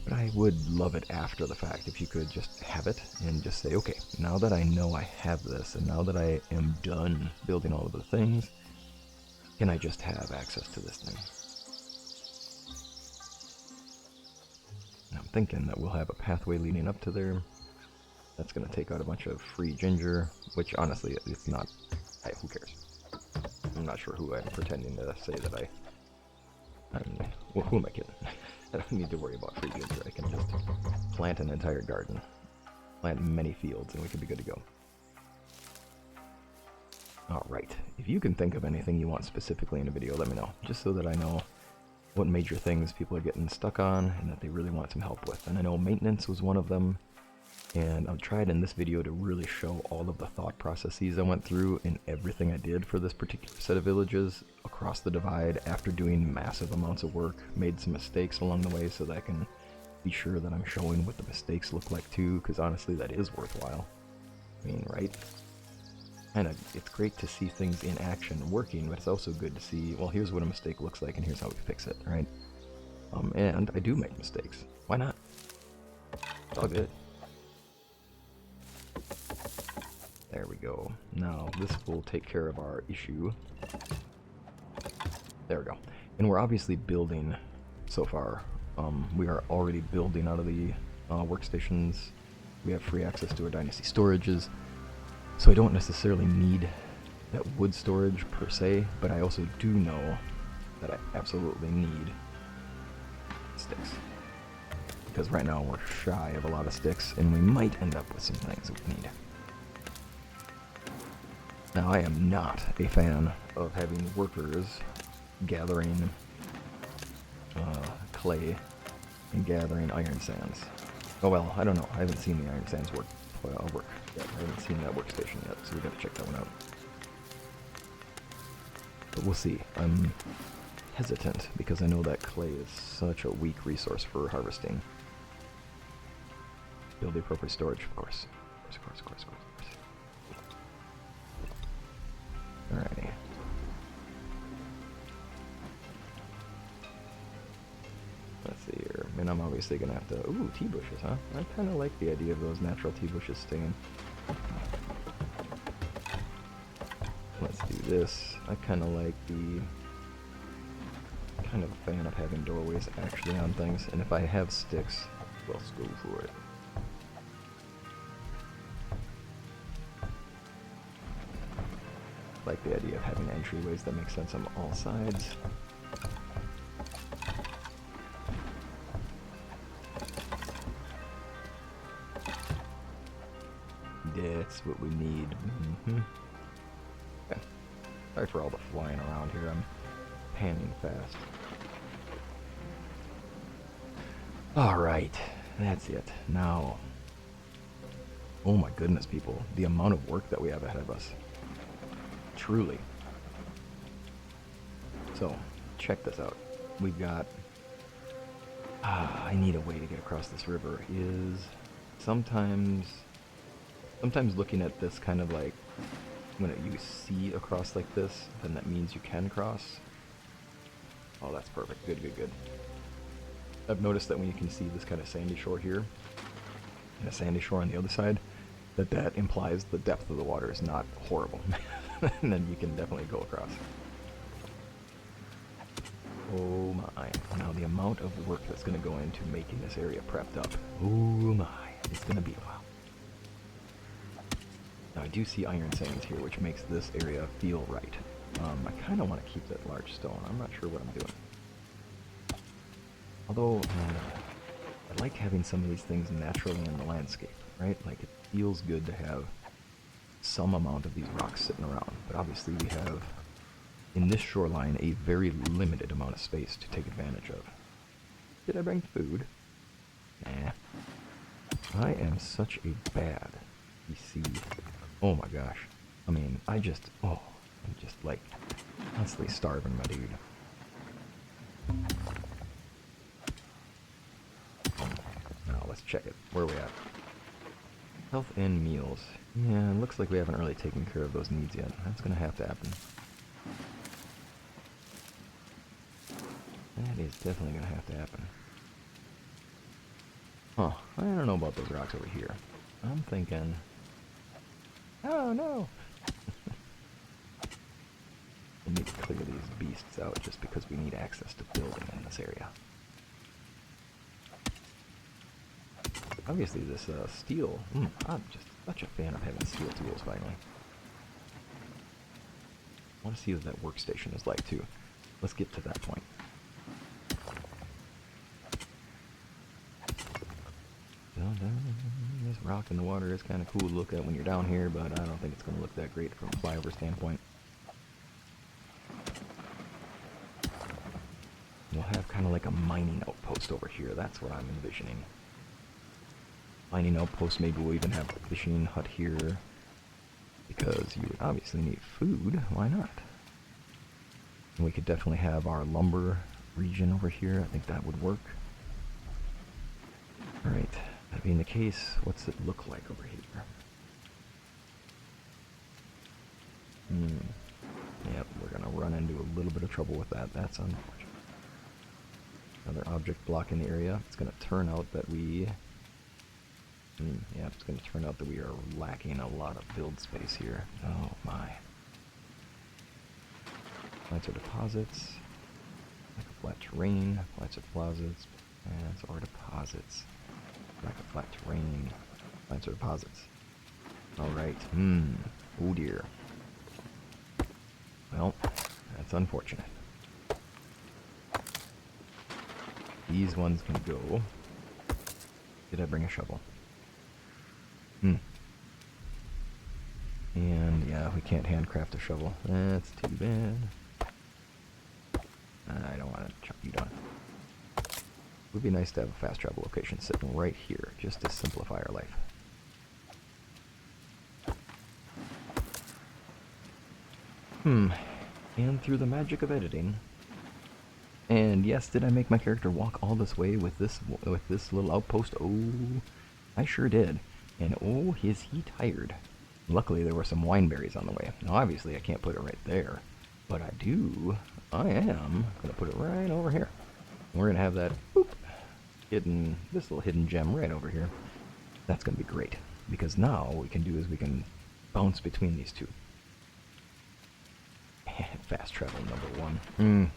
But I would love it after the fact if you could just have it and just say, okay, now that I know I have this, and now that I am done building all of the things, can I just have access to this thing? And I'm thinking that we'll have a pathway leading up to there. That's going to take out a bunch of free ginger, which honestly, it's not, hey, who cares? I'm not sure who I'm pretending to say that well, who am I kidding? I don't need to worry about free ginger. I can just plant an entire garden, plant many fields, and we could be good to go. Alright, if you can think of anything you want specifically in a video, let me know, just so that I know what major things people are getting stuck on and that they really want some help with. And I know maintenance was one of them, and I've tried in this video to really show all of the thought processes I went through in everything I did for this particular set of villages across the divide after doing massive amounts of work, made some mistakes along the way so that I can be sure that I'm showing what the mistakes look like too, because honestly that is worthwhile. I mean, right? And it's great to see things in action working, but it's also good to see, well, here's what a mistake looks like and here's how we fix it, right? And I do make mistakes. Why not? It's all good. There we go. Now, this will take care of our issue. There we go. And we're obviously building so far. We are already building out of the workstations. We have free access to our Dynasty storages. So I don't necessarily need that wood storage per se, but I also do know that I absolutely need sticks. Because right now we're shy of a lot of sticks, and we might end up with some things that we need. Now, I am not a fan of having workers gathering clay and gathering iron sands. Oh well, I don't know. I haven't seen the iron sands work yet. I haven't seen that workstation yet, so we gotta check that one out. But we'll see. I'm hesitant because I know that clay is such a weak resource for harvesting. Build the appropriate storage, of course. Of course. Alrighty. Let's see here. I mean, I'm obviously gonna have to... Ooh, tea bushes, huh? I kind of like the idea of those natural tea bushes staying. Let's do this. I kind of like the... kind of a fan of having doorways actually on things. And if I have sticks, let's go for it. Like the idea of having entryways that make sense on all sides. That's what we need. Okay. Sorry for all the flying around here. I'm panning fast. Alright, that's it. Now, oh my goodness, people. The amount of work that we have ahead of us. Truly. So, check this out. We've got... I need a way to get across this river. Is sometimes looking at this kind of like... when you see across like this, then that means you can cross. Oh, that's perfect. Good. I've noticed that when you can see this kind of sandy shore here, and a sandy shore on the other side, that implies the depth of the water is not horrible. And then you can definitely go across. Oh my. Now the amount of work that's going to go into making this area prepped up. Oh my. It's going to be a while. Now I do see iron sands here, which makes this area feel right. I kind of want to keep that large stone. I'm not sure what I'm doing. Although, I like having some of these things naturally in the landscape, right? Like, it feels good to have some amount of these rocks sitting around. But obviously we have, in this shoreline, a very limited amount of space to take advantage of. Did I bring food? Nah. I am such a bad PC. Oh my gosh. I mean, I'm just like constantly starving, my dude. Now let's check it. Where are we at? Health and meals. Yeah, it looks like we haven't really taken care of those needs yet. That's gonna have to happen. That is definitely gonna have to happen. Huh. I don't know about those rocks over here. I'm thinking... Oh no! We need to clear these beasts out just because we need access to building in this area. Obviously this steel, I'm just such a fan of having steel tools finally. I want to see what that workstation is like too. Let's get to that point. This rock in the water is kind of cool to look at when you're down here, but I don't think it's going to look that great from a flyover standpoint. We'll have kind of like a mining outpost over here. That's what I'm envisioning. Mining outpost, maybe we'll even have a fishing hut here. Because you would obviously need food. Why not? And we could definitely have our lumber region over here. I think that would work. Alright. That being the case, what's it look like over here? Yep, we're going to run into a little bit of trouble with that. That's unfortunate. Another object blocking the area. It's going to turn out that we... yeah, it's going to turn out that we are lacking a lot of build space here. Oh my. Flats or deposits. Like a flat terrain. Flats or deposits. Flats or deposits. Like a flat terrain. Flats or deposits. Alright. Oh dear. Well, that's unfortunate. These ones can go. Did I bring a shovel? And yeah, we can't handcraft a shovel. That's too bad. I don't want to chop you down. It would be nice to have a fast travel location sitting right here, just to simplify our life. And through the magic of editing. And yes, did I make my character walk all this way with this little outpost? Oh, I sure did. And oh, is he tired. Luckily, there were some wineberries on the way. Now, obviously, I can't put it right there. But I am going to put it right over here. And we're going to have that, boop, this little hidden gem right over here. That's going to be great. Because now what we can do is we can bounce between these two. Fast travel number one.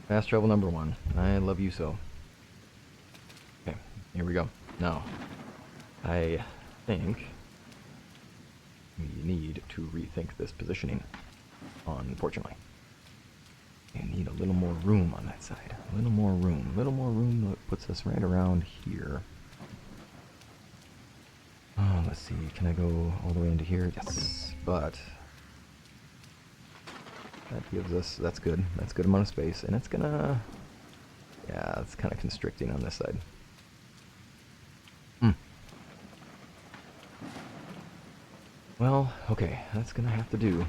Fast travel number one. I love you so. Okay, here we go. Now, I think we need to rethink this positioning, unfortunately. We need a little more room on that side. A little more room. A little more room that puts us right around here. Oh, let's see. Can I go all the way into here? Yes, but that gives us, that's good. That's a good amount of space, and it's gonna, yeah, it's kind of constricting on this side. Well, okay, that's gonna have to do,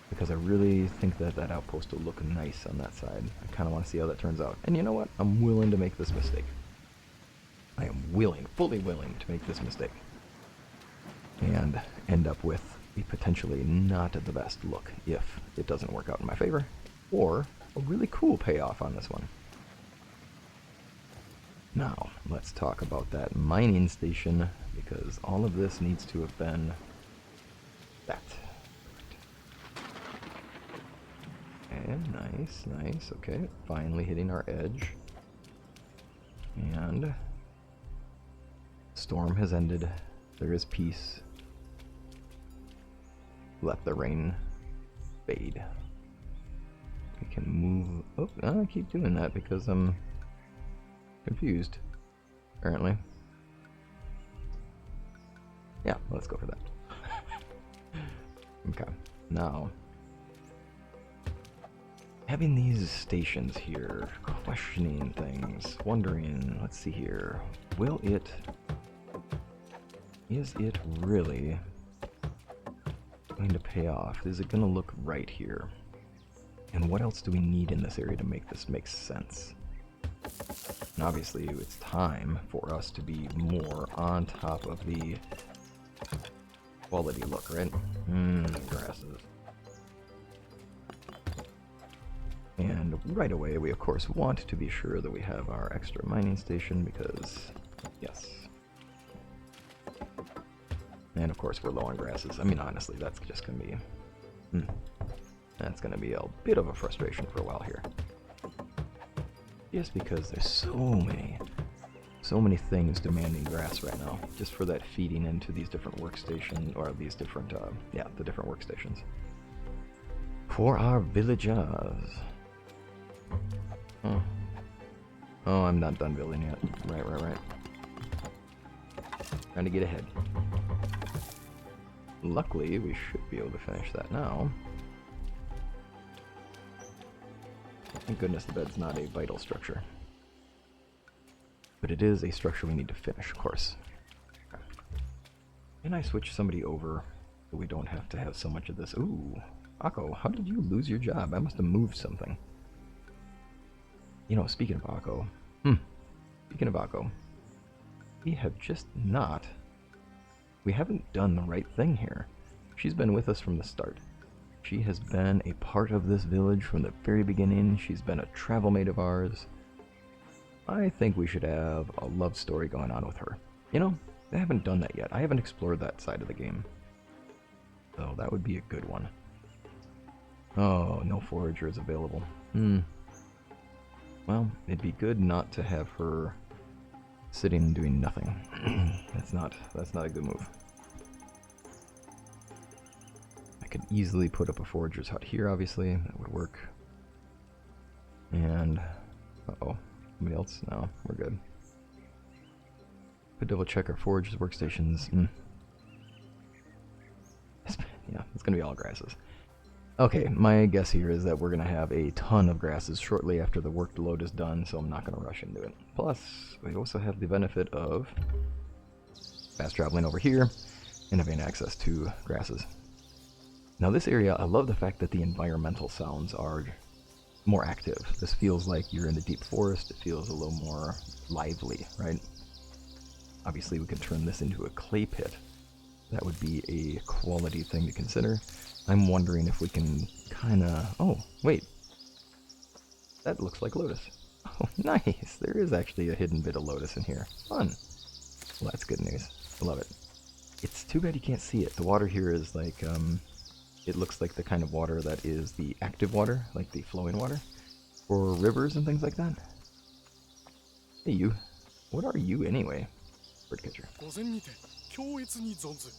because I really think that that outpost will look nice on that side. I kind of want to see how that turns out. And you know what? I'm willing to make this mistake. I am willing, fully willing to make this mistake. And end up with a potentially not the best look if it doesn't work out in my favor, or a really cool payoff on this one. Now, let's talk about that mining station, because all of this needs to have been that. And nice, nice, okay, finally hitting our edge. And storm has ended. There is peace. Let the rain fade. We can move. Oh, I keep doing that because I'm confused, apparently. Yeah, let's go for that. Okay, now, having these stations here, questioning things, wondering, let's see here, is it really going to pay off? Is it going to look right here? And what else do we need in this area to make this make sense? And obviously, it's time for us to be more on top of the quality look, right? Grasses. And right away, we of course want to be sure that we have our extra mining station because, yes. And of course, we're low on grasses. I mean, honestly, that's just going to be... that's going to be a bit of a frustration for a while here. Just because there's so many things demanding grass right now, just for that feeding into these different workstations, or these different, the different workstations. For our villagers. Oh, I'm not done building yet. Right. Trying to get ahead. Luckily, we should be able to finish that now. Thank goodness the bed's not a vital structure. But it is a structure we need to finish, of course. Okay. Can I switch somebody over so we don't have to have so much of this? Ooh, Akko, how did you lose your job? I must have moved something. You know, speaking of Akko, we have just not... We haven't done the right thing here. She's been with us from the start. She has been a part of this village from the very beginning. She's been a travel mate of ours. I think we should have a love story going on with her. You know, I haven't done that yet. I haven't explored that side of the game. So that would be a good one. Oh, no foragers available. Well, it'd be good not to have her sitting and doing nothing. That's not a good move. I could easily put up a forager's hut here, obviously. That would work. And uh-oh. Somebody else? No, we're good. Could double check our forager's workstations. Yeah, it's gonna be all grasses. Okay, my guess here is that we're going to have a ton of grasses shortly after the workload is done, so I'm not going to rush into it. Plus, we also have the benefit of fast traveling over here and having access to grasses. Now this area, I love the fact that the environmental sounds are more active. This feels like you're in the deep forest. It feels a little more lively, right? Obviously, we could turn this into a clay pit. That would be a quality thing to consider. I'm wondering if we can kind of... Oh, wait. That looks like lotus. Oh, nice. There is actually a hidden bit of lotus in here. Fun. Well, that's good news. I love it. It's too bad you can't see it. The water here is like... it looks like the kind of water that is the active water, like the flowing water, for rivers and things like that. Hey, you. What are you anyway? Birdcatcher.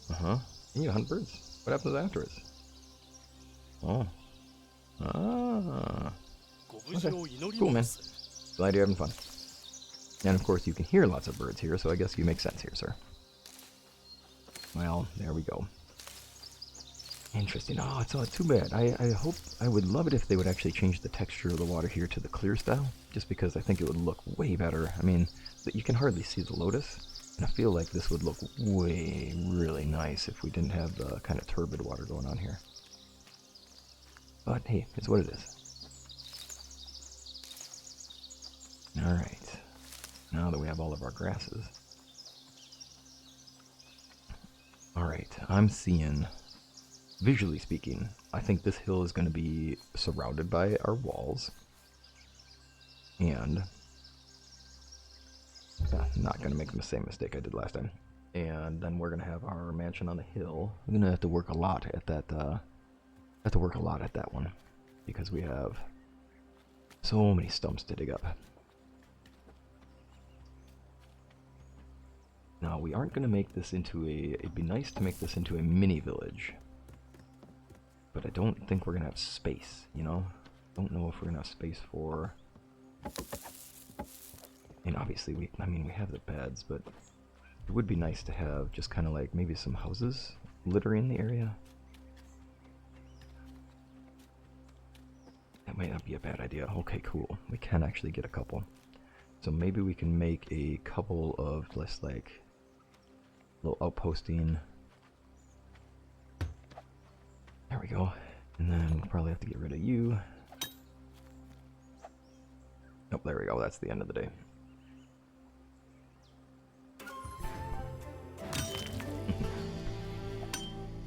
Uh-huh. You hunt birds. What happens afterwards? Oh. Ah. Okay. Cool, man. Glad you're having fun. And of course you can hear lots of birds here, so I guess you make sense here, sir. Well, there we go. Interesting. Oh, it's too bad. I would love it if they would actually change the texture of the water here to the clear style, just because I think it would look way better. I mean, you can hardly see the lotus, and I feel like this would look really nice if we didn't have the kind of turbid water going on here. But hey, it's what it is. Alright. Now that we have all of our grasses. Alright, I'm seeing... Visually speaking, I think this hill is going to be surrounded by our walls. And... not going to make the same mistake I did last time. And then we're going to have our mansion on the hill. We're going to have to work a lot at that, one. Because we have so many stumps to dig up. Now, we aren't going to make this into a... It'd be nice to make this into a mini village. But I don't think we're going to have space, you know? Don't know if we're going to have space for... And obviously, we have the beds, but it would be nice to have just kind of like maybe some houses littering the area. That might not be a bad idea. Okay, cool. We can actually get a couple. So maybe we can make a couple of just like little outposting. There we go. And then we'll probably have to get rid of you. Oh, there we go. That's the end of the day.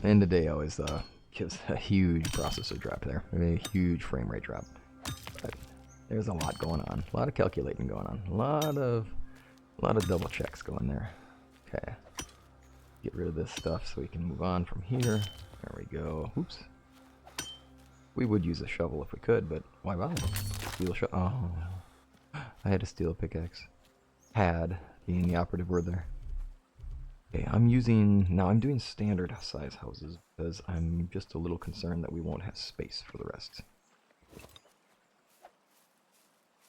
End of the day always gives a huge processor drop there. A huge frame rate drop. But there's a lot going on. A lot of calculating going on. A lot of double checks going there. Okay. Get rid of this stuff so we can move on from here. There we go. Oops. We would use a shovel if we could, but why bother? Steal a shovel. Oh. I had to steal a pickaxe. Had being the operative word there. Okay, I'm doing standard size houses because I'm just a little concerned that we won't have space for the rest.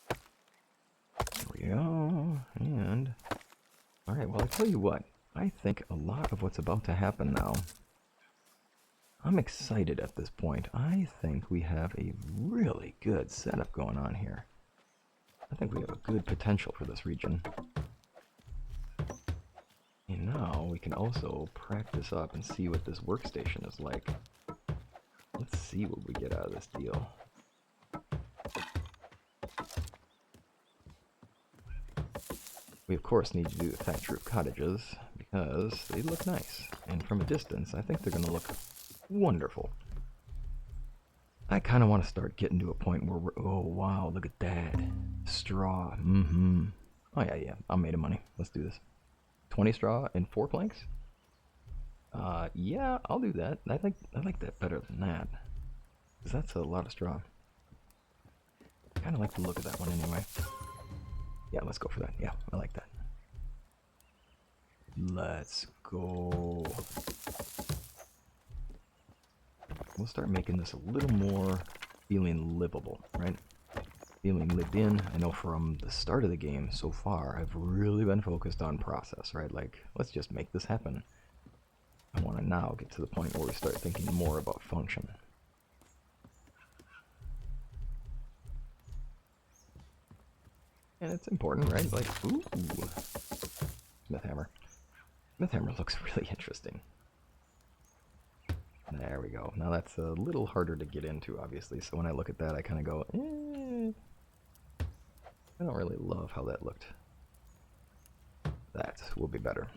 There we go. And alright, well I tell you what, I think a lot of what's about to happen now, I'm excited at this point. I think we have a really good setup going on here. I think we have a good potential for this region. And now we can also practice up and see what this workstation is like. Let's see what we get out of this deal. We of course need to do the thatch roof cottages because they look nice. And from a distance, I think they're going to look wonderful. I kind of want to start getting to a point where we're... Oh, wow, look at that. Straw. Mm-hmm. Oh, yeah. I'm made of money. Let's do this. 20 straw and 4 planks? Yeah, I'll do that. I like that better than that. Because that's a lot of straw. I kind of like the look of that one anyway. Yeah, let's go for that. Yeah, I like that. Let's go. We'll start making this a little more feeling livable, right? Feeling lived in. I know from the start of the game so far, I've really been focused on process, right? Like, let's just make this happen. I want to now get to the point where we start thinking more about function. And it's important, right? Like, ooh, Smith hammer. Smith hammer looks really interesting. There we go. Now that's a little harder to get into, obviously. So when I look at that, I kind of go, I don't really love how that looked. That will be better.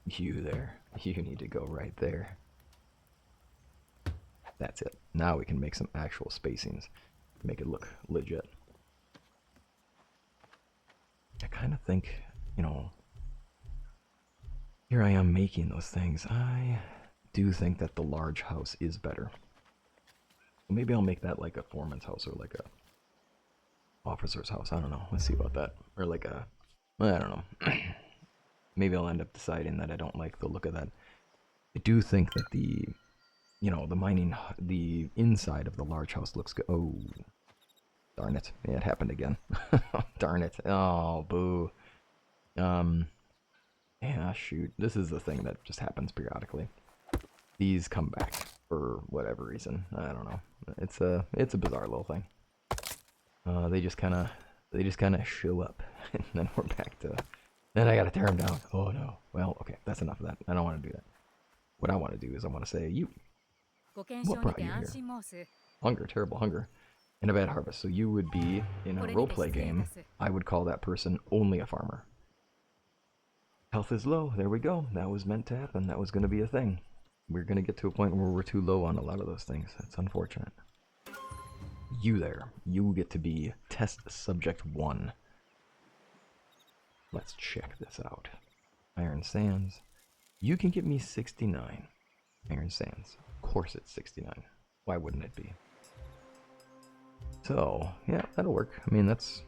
You there. You need to go right there. That's it. Now we can make some actual spacings. Make it look legit. I kind of think, you know, here I am making those things. I do think that the large house is better. Maybe I'll make that like a foreman's house or like a officer's house. I don't know. Let's see about that. Or like a, I don't know. Maybe I'll end up deciding that I don't like the look of that. I do think that the, you know, the inside of the large house looks good. Oh, darn it. Yeah, it happened again. Darn it. Oh, boo. Yeah, shoot. This is the thing that just happens periodically. These come back for whatever reason. I don't know. It's a bizarre little thing. They just kind of show up, and then we're back to. Then I gotta tear them down. Oh no. Well, okay, that's enough of that. I don't want to do that. What I want to do is I want to say, you. What brought you here? Hunger, terrible hunger, and a bad harvest. So you would be in a roleplay game. I would call that person only a farmer. Health is low. There we go. That was meant to happen. That was going to be a thing. We're going to get to a point where we're too low on a lot of those things. That's unfortunate. You there. You get to be test subject 1. Let's check this out. Iron Sands. You can give me 69. Iron Sands. Of course it's 69. Why wouldn't it be? So, yeah, that'll work. I mean, that's...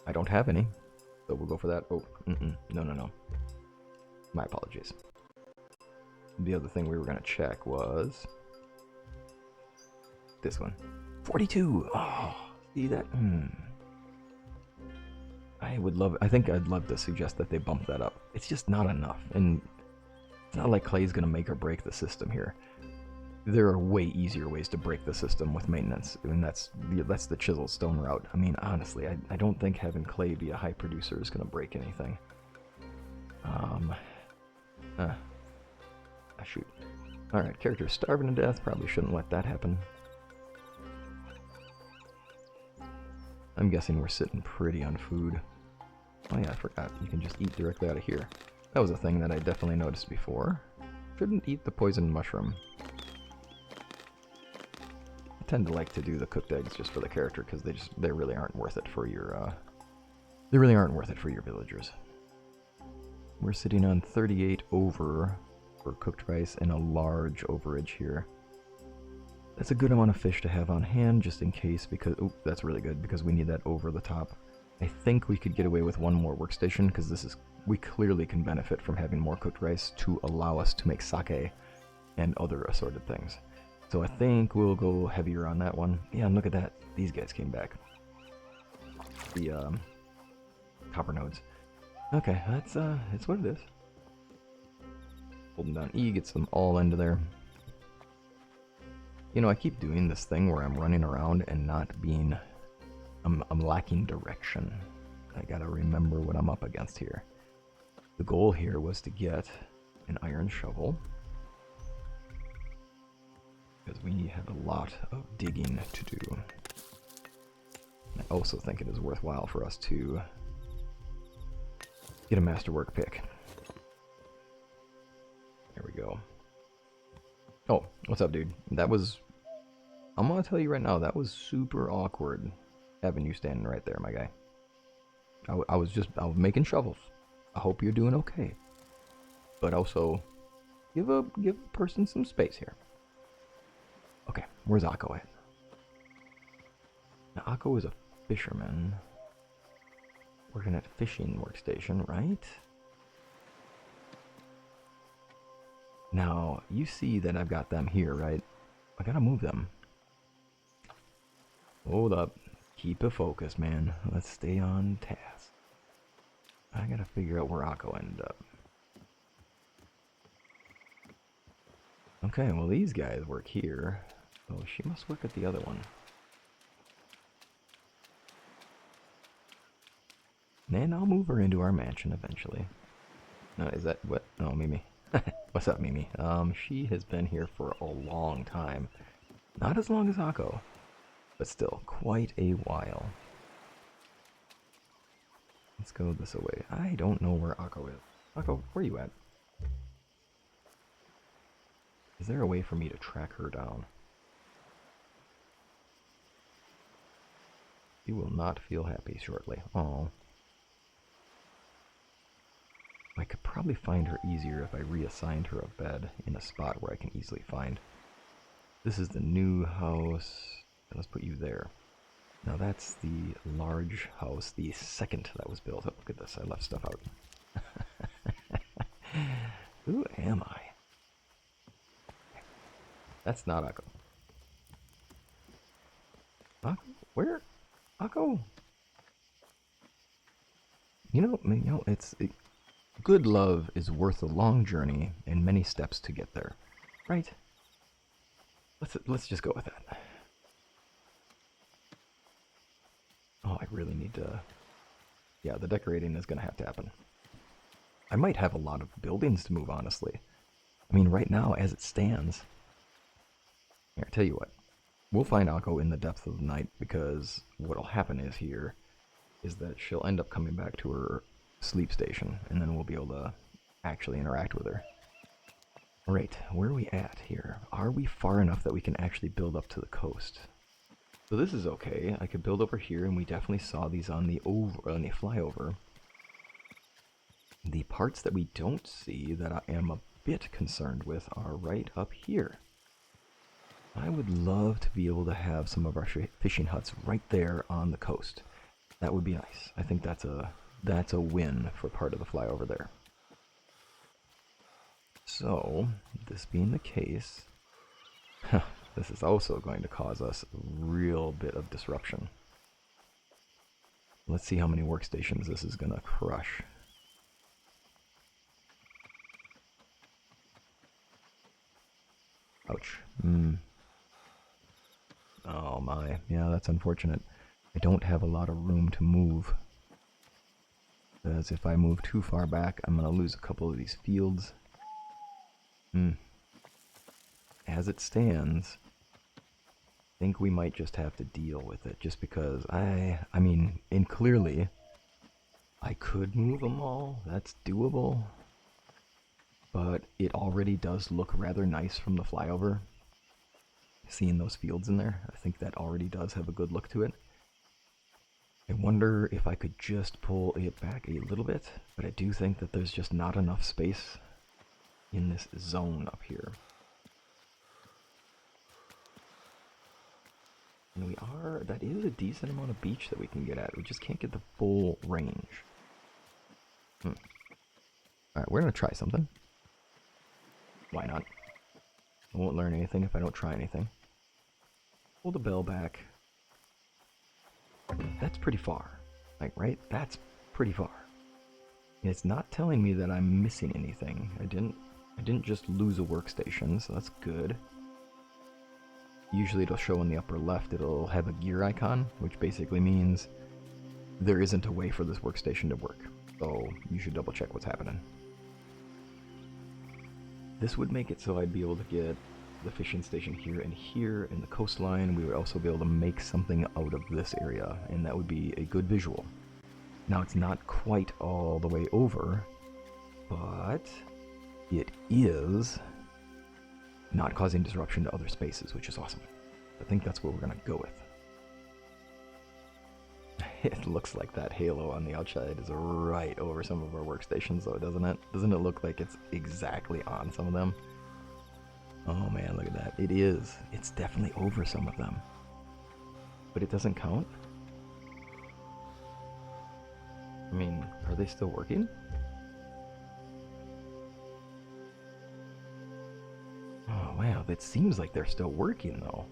I don't have any. So we'll go for that. Oh, no. My apologies. The other thing we were going to check was... this one. 42! Oh, see that? I think I'd love to suggest that they bump that up. It's just not enough. And it's not like Clay's going to make or break the system here. There are way easier ways to break the system with maintenance, and that's the chiseled stone route. I mean, honestly, I don't think having Clay be a high producer is going to break anything. Shoot. Alright, character starving to death. Probably shouldn't let that happen. I'm guessing we're sitting pretty on food. Oh yeah, I forgot. You can just eat directly out of here. That was a thing that I definitely noticed before. Shouldn't eat the poisoned mushroom. I tend to like to do the cooked eggs just for the character because they really aren't worth it for your villagers. We're sitting on 38 over for cooked rice and a large overage here. That's a good amount of fish to have on hand just in case, because that's really good because we need that over the top. I think we could get away with one more workstation because we clearly can benefit from having more cooked rice to allow us to make sake and other assorted things. So I think we'll go heavier on that one. Yeah, and look at that. These guys came back. The copper nodes. Okay, that's what it is. Holding down E gets them all into there. You know, I keep doing this thing where I'm running around and not being... I'm lacking direction. I gotta remember what I'm up against here. The goal here was to get an iron shovel. Because we have a lot of digging to do. I also think it is worthwhile for us to get a masterwork pick. There we go. Oh, what's up, dude? That was... I'm gonna tell you right now, that was super awkward having you standing right there, my guy. I was making shovels. I hope you're doing okay. But also, give a person some space here. Okay, where's Akko at? Now, Akko is a fisherman. Working at fishing workstation, right? Now, you see that I've got them here, right? I gotta move them. Hold up. Keep it focused, man. Let's stay on task. I gotta figure out where Akko ended up. Okay, well these guys work here. So she must work at the other one. And I'll move her into our mansion eventually. No, is that what? Oh, Mimi. What's up, Mimi? She has been here for a long time. Not as long as Akko, but still quite a while. Let's go this way. I don't know where Akko is. Akko, where are you at? Is there a way for me to track her down? She will not feel happy shortly. Oh. I could probably find her easier if I reassigned her a bed in a spot where I can easily find. This is the new house. Let's put you there. Now that's the large house, the second that was built. Oh, look at this. I left stuff out. Who am I? That's not Akko. Akko? Where? Akko? You know, good love is worth a long journey and many steps to get there. Right? Let's just go with that. Oh, I really need to... Yeah, the decorating is going to have to happen. I might have a lot of buildings to move, honestly. I mean, right now, as it stands... Here, tell you what. We'll find Akko in the depth of the night, because what'll happen is that she'll end up coming back to her sleep station, and then we'll be able to actually interact with her. Alright, where are we at here? Are we far enough that we can actually build up to the coast? So this is okay. I could build over here, and we definitely saw these on the flyover. The parts that we don't see that I am a bit concerned with are right up here. I would love to be able to have some of our fishing huts right there on the coast. That would be nice. I think that's a win for part of the flyover there. So, this being the case, this is also going to cause us a real bit of disruption. Let's see how many workstations this is going to crush. Ouch. Oh my. Yeah, that's unfortunate. I don't have a lot of room to move. Because if I move too far back, I'm going to lose a couple of these fields. As it stands, I think we might just have to deal with it, just because I mean, and clearly, I could move them all, that's doable, but it already does look rather nice from the flyover. Seeing those fields in there, I think that already does have a good look to it. I wonder if I could just pull it back a little bit, but I do think that there's just not enough space in this zone up here. And that is a decent amount of beach that we can get at. We just can't get the full range. Alright, we're going to try something. Why not? I won't learn anything if I don't try anything. Pull the bell back. That's pretty far. Like, right? That's pretty far. And it's not telling me that I'm missing anything. I didn't just lose a workstation, so that's good. Usually it'll show in the upper left, it'll have a gear icon, which basically means there isn't a way for this workstation to work. So you should double check what's happening. This would make it so I'd be able to get the fishing station here in the coastline. We would also be able to make something out of this area, and that would be a good visual. Now it's not quite all the way over, but it is not causing disruption to other spaces, which is awesome. I think that's what we're going to go with. It looks like that halo on the outside is right over some of our workstations, though, doesn't it? Doesn't it look like it's exactly on some of them? Oh man, look at that. It is. It's definitely over some of them. But it doesn't count? I mean, are they still working? Oh wow, it seems like they're still working though.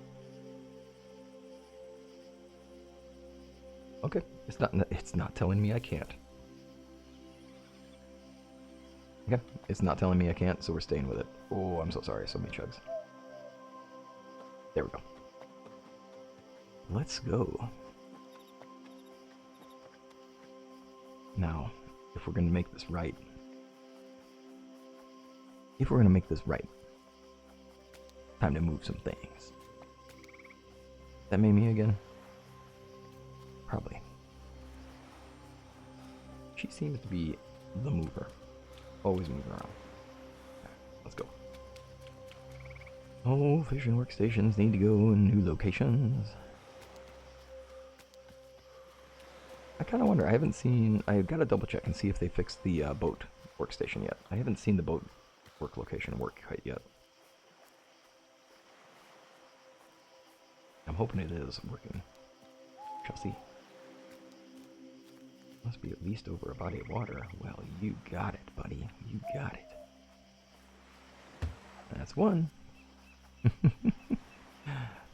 Okay, it's not telling me I can't. Okay, it's not telling me I can't, so we're staying with it. Oh, I'm so sorry, so many chugs. There we go. Let's go. Now, if we're going to make this right, time to move some things. That made me again? Probably. She seems to be the mover. Always moving around. Okay, let's go. Oh, fishing workstations need to go in new locations. I kind of wonder, I've got to double check and see if they fixed the boat workstation yet. I haven't seen the boat work location work quite yet. I'm hoping it is working. Shall see. Must be at least over a body of water. Well, you got it, buddy. You got it. That's one.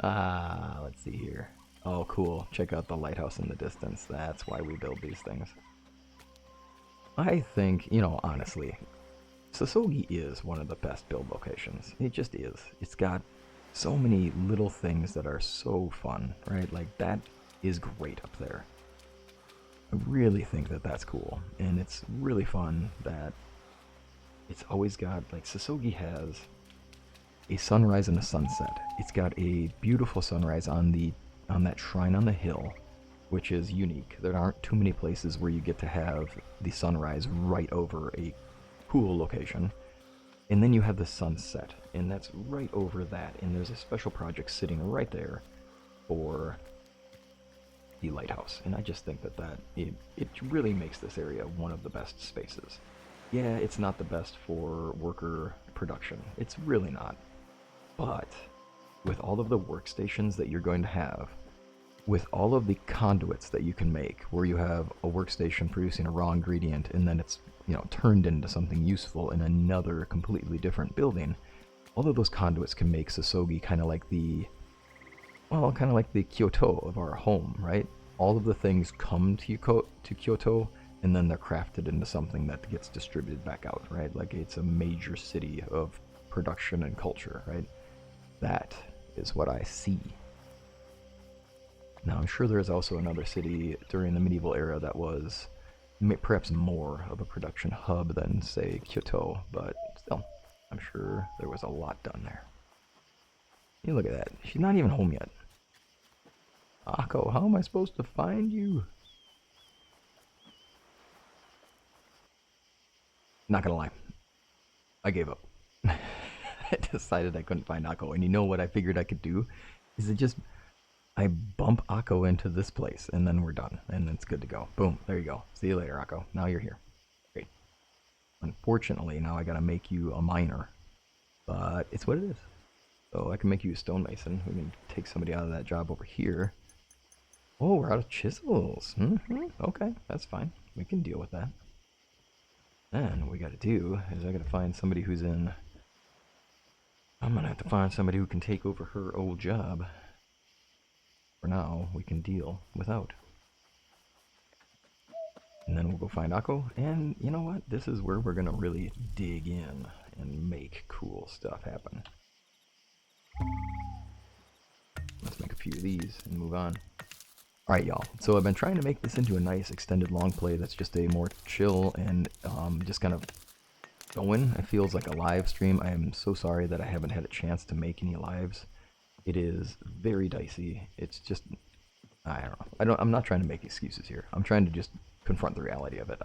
Let's see here. Oh, cool. Check out the lighthouse in the distance. That's why we build these things. I think, you know, honestly, Sosogi is one of the best build locations. It just is. It's got so many little things that are so fun, right? Like, that is great up there. I really think that that's cool. And it's really fun that it's always got, like, Sosogi has a sunrise and a sunset. It's got a beautiful sunrise on that shrine on the hill, which is unique. There aren't too many places where you get to have the sunrise right over a cool location. And then you have the sunset, and that's right over that, and there's a special project sitting right there for the lighthouse. And I just think that it really makes this area one of the best spaces. Yeah, it's not the best for worker production. It's really not. But with all of the workstations that you're going to have, with all of the conduits that you can make, where you have a workstation producing a raw ingredient and then it's, you know, turned into something useful in another completely different building, all of those conduits can make Sosogi kind of like the Kyoto of our home, right? All of the things come to Kyoto, and then they're crafted into something that gets distributed back out, right? Like, it's a major city of production and culture, right? That is what I see. Now, I'm sure there's also another city during the medieval era that was perhaps more of a production hub than, say, Kyoto, but still, I'm sure there was a lot done there. You look at that. She's not even home yet. Akko, how am I supposed to find you? Not gonna lie. I gave up. I decided I couldn't find Akko, and you know what I figured I could do? Is I bump Akko into this place, and then we're done, and it's good to go. Boom, there you go. See you later, Akko. Now you're here. Great. Unfortunately, now I gotta make you a miner, but it's what it is. So I can make you a stonemason. We can take somebody out of that job over here. Oh, we're out of chisels. Okay, that's fine. We can deal with that. Then what we gotta do is I gotta find somebody who's in... I'm gonna have to find somebody who can take over her old job. For now, we can deal without. And then we'll go find Akko, and you know what? This is where we're gonna really dig in and make cool stuff happen. Let's make a few of these and move on. Alright, y'all. So I've been trying to make this into a nice extended long play that's just a more chill and just kind of going. It feels like a live stream. I am so sorry that I haven't had a chance to make any lives. It is very dicey. It's just, I don't know. I'm not trying to make excuses here. I'm trying to just confront the reality of it.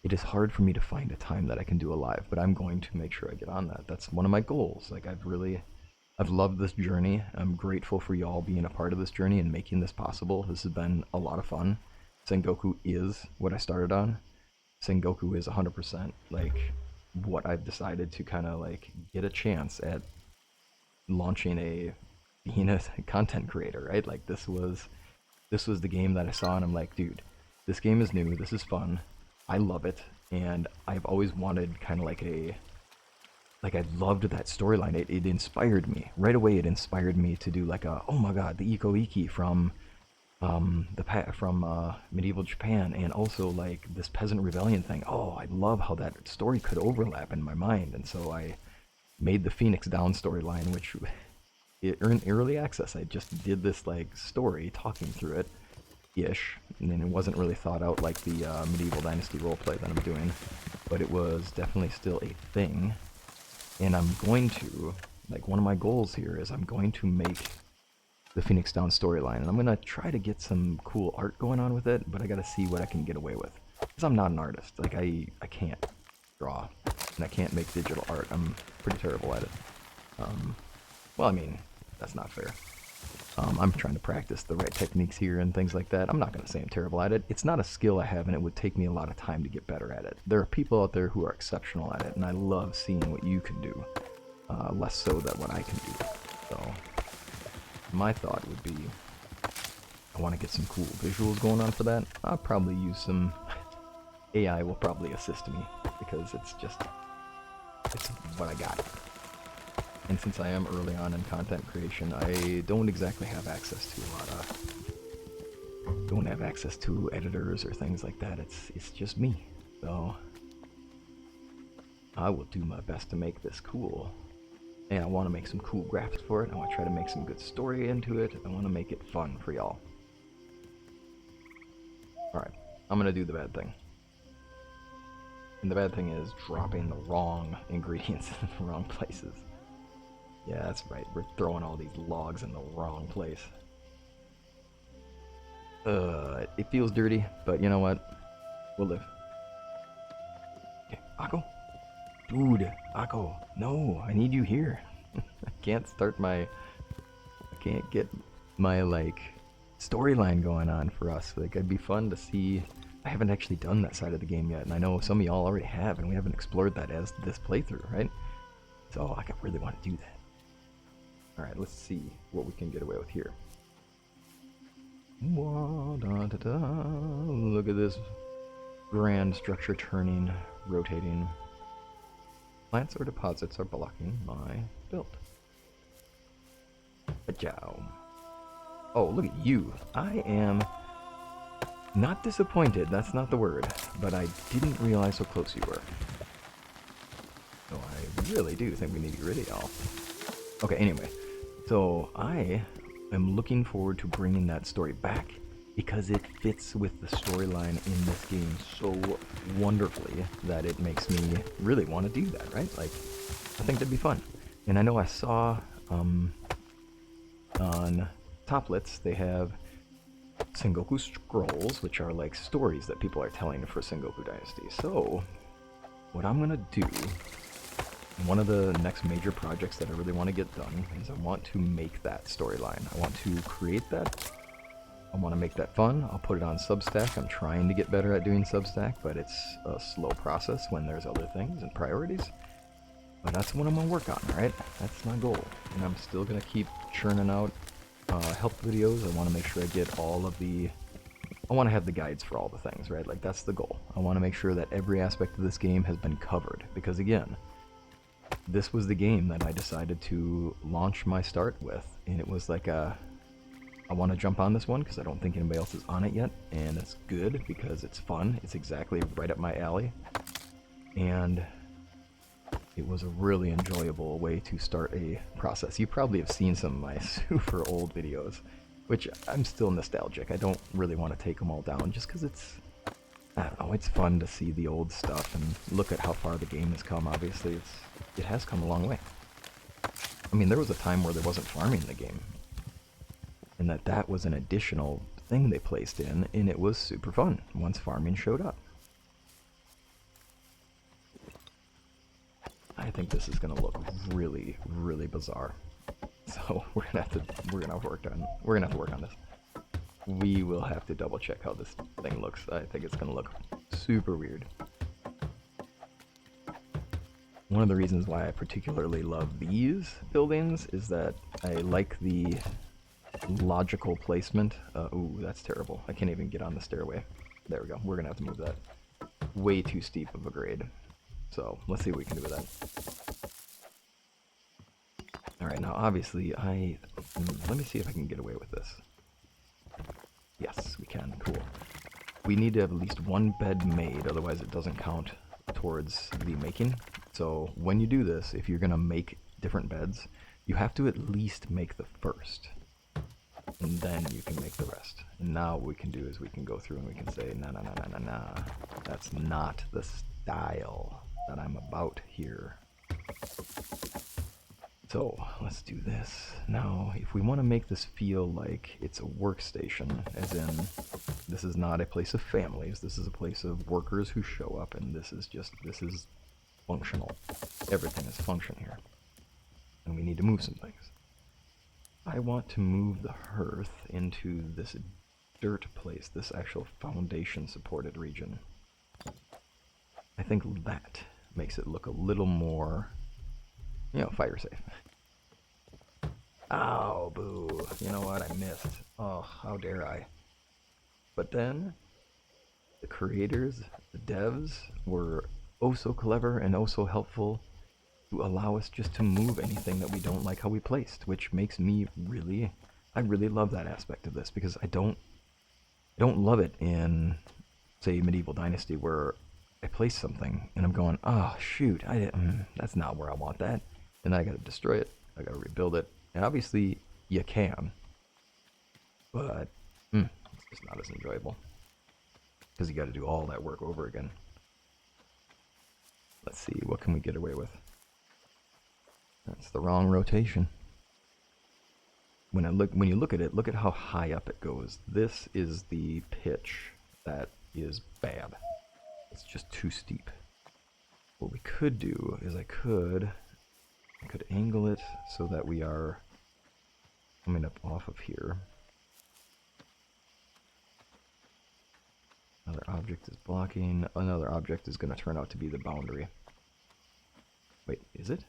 It is hard for me to find a time that I can do a live, but I'm going to make sure I get on that. That's one of my goals. Like, I've loved this journey. I'm grateful for y'all being a part of this journey and making this possible. This has been a lot of fun. Sengoku is what I started on. Sengoku is 100% like what I've decided to kind of like get a chance at launching being a content creator, right? Like, this was the game that I saw and I'm like, dude, this game is new, this is fun, I love it, and I've always wanted kind of like I loved that storyline. It inspired me right away. It inspired me to do like oh my god, the Iko Iki from medieval Japan, and also like this peasant rebellion thing. Oh, I love how that story could overlap in my mind, and so I made the Phoenix Down storyline, which it earned early access. I just did this like story talking through it, ish, and it wasn't really thought out like the medieval dynasty roleplay that I'm doing, but it was definitely still a thing. And I'm going to, like, one of my goals here is I'm going to make the Phoenix Down storyline, and I'm gonna try to get some cool art going on with it, but I gotta see what I can get away with, because I'm not an artist. Like, I can't draw, and I can't make digital art. I'm pretty terrible at it. Well, I mean, that's not fair. I'm trying to practice the right techniques here and things like that. I'm not going to say I'm terrible at it. It's not a skill I have, and it would take me a lot of time to get better at it. There are people out there who are exceptional at it, and I love seeing what you can do, less so than what I can do. So my thought would be, I want to get some cool visuals going on for that. I'll probably use some AI will probably assist me, because it's what I got. And since I am early on in content creation, I don't exactly have access to don't have access to editors or things like that. It's just me. So I will do my best to make this cool. And I want to make some cool graphics for it. I want to try to make some good story into it. I want to make it fun for y'all. Alright, I'm going to do the bad thing. And the bad thing is dropping the wrong ingredients in the wrong places. Yeah, that's right. We're throwing all these logs in the wrong place. It feels dirty, but you know what? We'll live. Okay, Akko? Dude, Akko, no, I need you here. I can't get my, like, storyline going on for us. Like, it'd be fun to see. I haven't actually done that side of the game yet, and I know some of y'all already have, and we haven't explored that as this playthrough, right? So I really want to do that. Alright, let's see what we can get away with here. Look at this grand structure turning, rotating. Plants or deposits are blocking my build. Ciao. Oh, look at you. I am not disappointed, that's not the word, but I didn't realize how close you were. So I really do think we need to get rid of y'all. Okay, anyway. So I am looking forward to bringing that story back, because it fits with the storyline in this game so wonderfully that it makes me really want to do that, right? Like, I think that'd be fun. And I know I saw on Toplets they have Sengoku Scrolls, which are like stories that people are telling for Sengoku Dynasty. So what I'm gonna do, one of the next major projects that I really want to get done, is I want to make that storyline. I want to create that. I want to make that fun. I'll put it on Substack. I'm trying to get better at doing Substack, but it's a slow process when there's other things and priorities. But that's what I'm going to work on, right? That's my goal. And I'm still going to keep churning out help videos. I want to make sure I get all of the... I want to have the guides for all the things, right? Like, that's the goal. I want to make sure that every aspect of this game has been covered. Because, again, this was the game that I decided to launch my start with, and it was like I want to jump on this one because I don't think anybody else is on it yet, and it's good because it's fun. It's exactly right up my alley, and it was a really enjoyable way to start a process. You probably have seen some of my super old videos, which I'm still nostalgic. I don't really want to take them all down just because it's, I don't know, it's fun to see the old stuff and look at how far the game has come. Obviously, it has come a long way. I mean, there was a time where there wasn't farming in the game, and that was an additional thing they placed in, and it was super fun once farming showed up. I think this is gonna look really, really bizarre. So we're gonna have to work on this. We will have to double check how this thing looks. I think it's gonna look super weird. One of the reasons why I particularly love these buildings is that I like the logical placement. Ooh, that's terrible. I can't even get on the stairway. There we go. We're gonna have to move that. Way too steep of a grade. So let's see what we can do with that. Alright, now obviously let me see if I can get away with this. Yes, we can. Cool. We need to have at least one bed made, otherwise it doesn't count towards the making. So when you do this, if you're gonna make different beds, you have to at least make the first. And then you can make the rest. And now what we can do is we can go through and we can say, nah, nah, nah, nah, nah, nah. That's not the style that I'm about here. So let's do this. Now, if we want to make this feel like it's a workstation, as in this is not a place of families, this is a place of workers who show up, and this is functional. Everything is function here. And we need to move some things. I want to move the hearth into this dirt place, this actual foundation supported region. I think that makes it look a little more, fire safe. Ow, boo. You know what? I missed. Oh, how dare I. But then, the creators, the devs, were oh so clever and oh so helpful to allow us just to move anything that we don't like how we placed, which makes me I really love that aspect of this, because I don't love it in, say, Medieval Dynasty, where I place something and I'm going, oh shoot, that's not where I want that, and I gotta destroy it, I gotta rebuild it, and obviously you can, but it's just not as enjoyable, because you gotta do all that work over again. Let's see, what can we get away with? That's the wrong rotation. When you look at it, look at how high up it goes. This is the pitch that is bad. It's just too steep. What we could do is I could angle it so that we are coming up off of here. Another object is blocking. Another object is going to turn out to be the boundary. Wait, is it?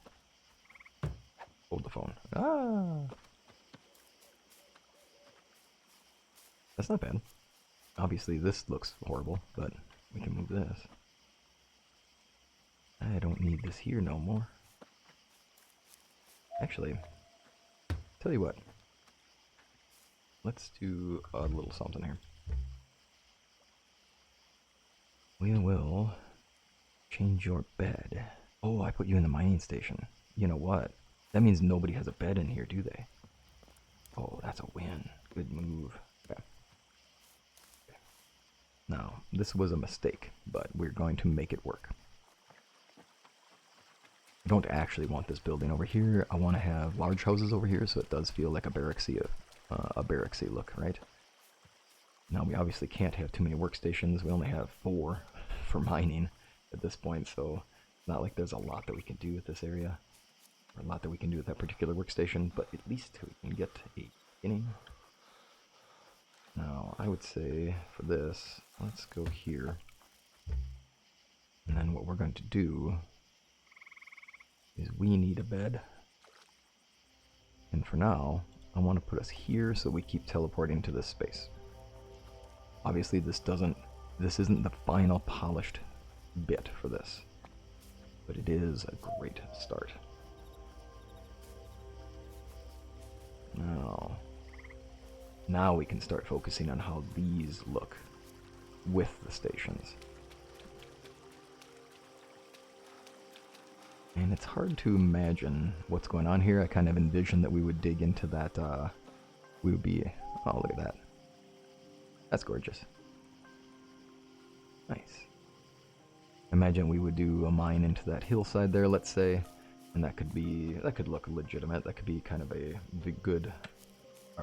Hold the phone. Ah! That's not bad. Obviously this looks horrible, but we can move this. I don't need this here no more. Actually, tell you what. Let's do a little something here. We will change your bed. Oh, I put you in the mining station. You know what? That means nobody has a bed in here, do they? Oh, that's a win. Good move. Okay. Now, this was a mistake, but we're going to make it work. I don't actually want this building over here. I want to have large houses over here, so it does feel like a barracksy look, right? Now, we obviously can't have too many workstations. We only have 4 for mining at this point, so it's not like there's a lot that we can do with this area, or a lot that we can do with that particular workstation, but at least we can get a beginning. Now, I would say for this, let's go here. And then what we're going to do is we need a bed. And for now, I want to put us here so we keep teleporting to this space. Obviously, this isn't the final polished bit for this, but it is a great start. Now we can start focusing on how these look with the stations. And it's hard to imagine what's going on here. I kind of envision that we would dig into that, we would be, oh, look at that. That's gorgeous. Nice. Imagine we would do a mine into that hillside there, let's say, and that could look legitimate. That could be kind of a good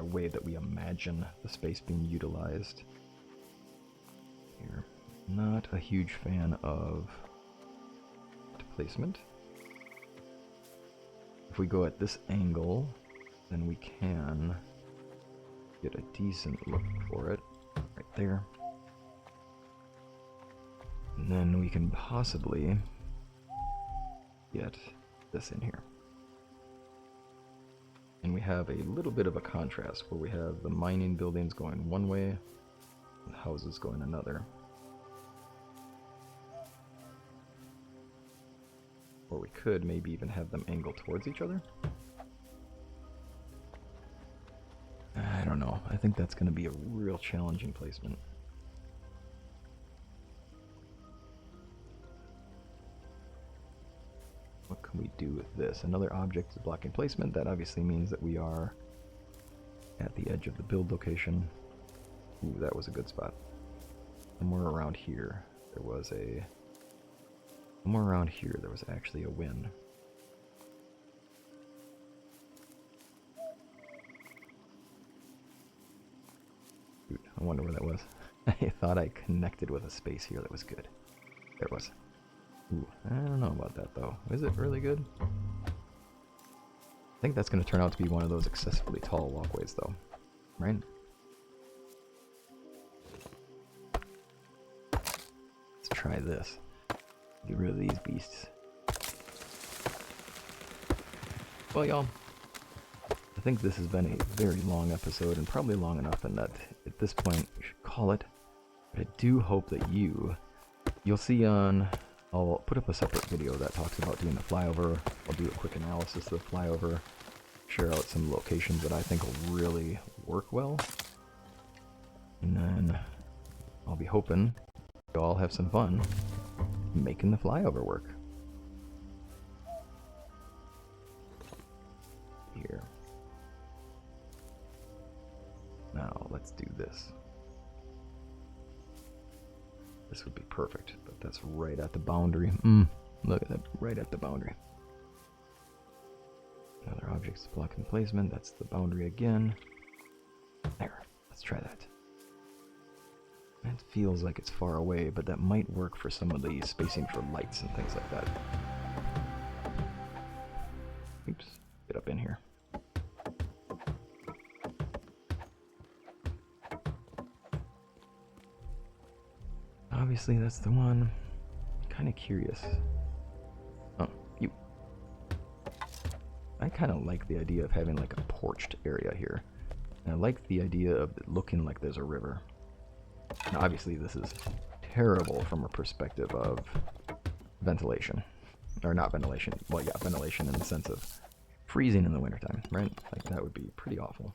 way that we imagine the space being utilized. Here, not a huge fan of placement. If we go at this angle, then we can get a decent look for it right there. And then we can possibly get this in here. And we have a little bit of a contrast where we have the mining buildings going one way and the houses going another. Or we could maybe even have them angle towards each other. I don't know. I think that's going to be a real challenging placement. What can we do with this? Another object is blocking placement. That obviously means that we are at the edge of the build location. Ooh, that was a good spot. Somewhere around here, there was actually a win. Dude, I wonder where that was. I thought I connected with a space here that was good. There it was. Ooh, I don't know about that though. Is it really good? I think that's going to turn out to be one of those excessively tall walkways though, right? Let's try this. Get rid of these beasts. Well, y'all, I think this has been a very long episode, and probably long enough in that at this point we should call it. But I do hope that you'll see on, I'll put up a separate video that talks about doing the flyover. I'll do a quick analysis of the flyover, share out some locations that I think will really work well. And then I'll be hoping you all have some fun making the flyover work. Here. Now let's do this. This would be perfect, but that's right at the boundary. Look at that, right at the boundary. Other objects blocking placement, that's the boundary again. There, let's try that. It feels like it's far away, but that might work for some of the spacing for lights and things like that. Oops, get up in here. Obviously that's the one. Kind of curious. Oh, you. I kind of like the idea of having like a porched area here. And I like the idea of it looking like there's a river. Now, obviously this is terrible from a perspective of ventilation. Or not ventilation. Well, yeah, ventilation in the sense of freezing in the wintertime, right? Like that would be pretty awful.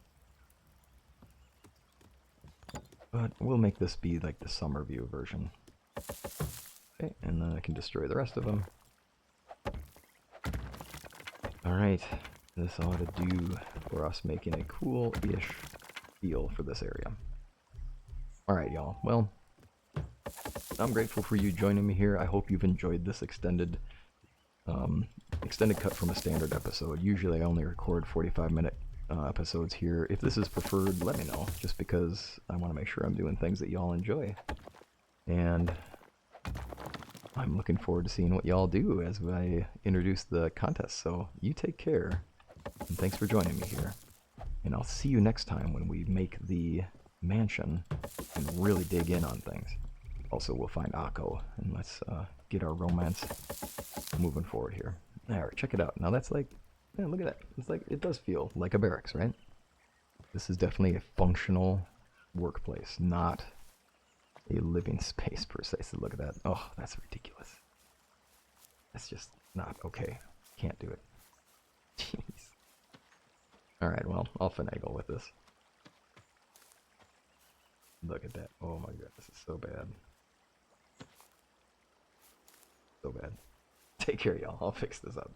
But we'll make this be like the summer view version. Okay, and then I can destroy the rest of them. Alright, this ought to do for us making a cool-ish feel for this area. Alright, y'all. Well, I'm grateful for you joining me here. I hope you've enjoyed this extended cut from a standard episode. Usually I only record 45-minute episodes here. If this is preferred, let me know, just because I want to make sure I'm doing things that y'all enjoy. And I'm looking forward to seeing what y'all do as I introduce the contest. So you take care, and thanks for joining me here. And I'll see you next time when we make the mansion and really dig in on things. Also, we'll find Akko, and let's get our romance moving forward here. There, check it out. Now that's like, man, look at that. It's like, it does feel like a barracks, right? This is definitely a functional workplace, not a living space per se. So look at that. Oh, that's ridiculous. That's just not okay. Can't do it. Jeez. Alright, well, I'll finagle with this. Look at that. Oh my god, this is so bad. So bad. Take care, y'all. I'll fix this up.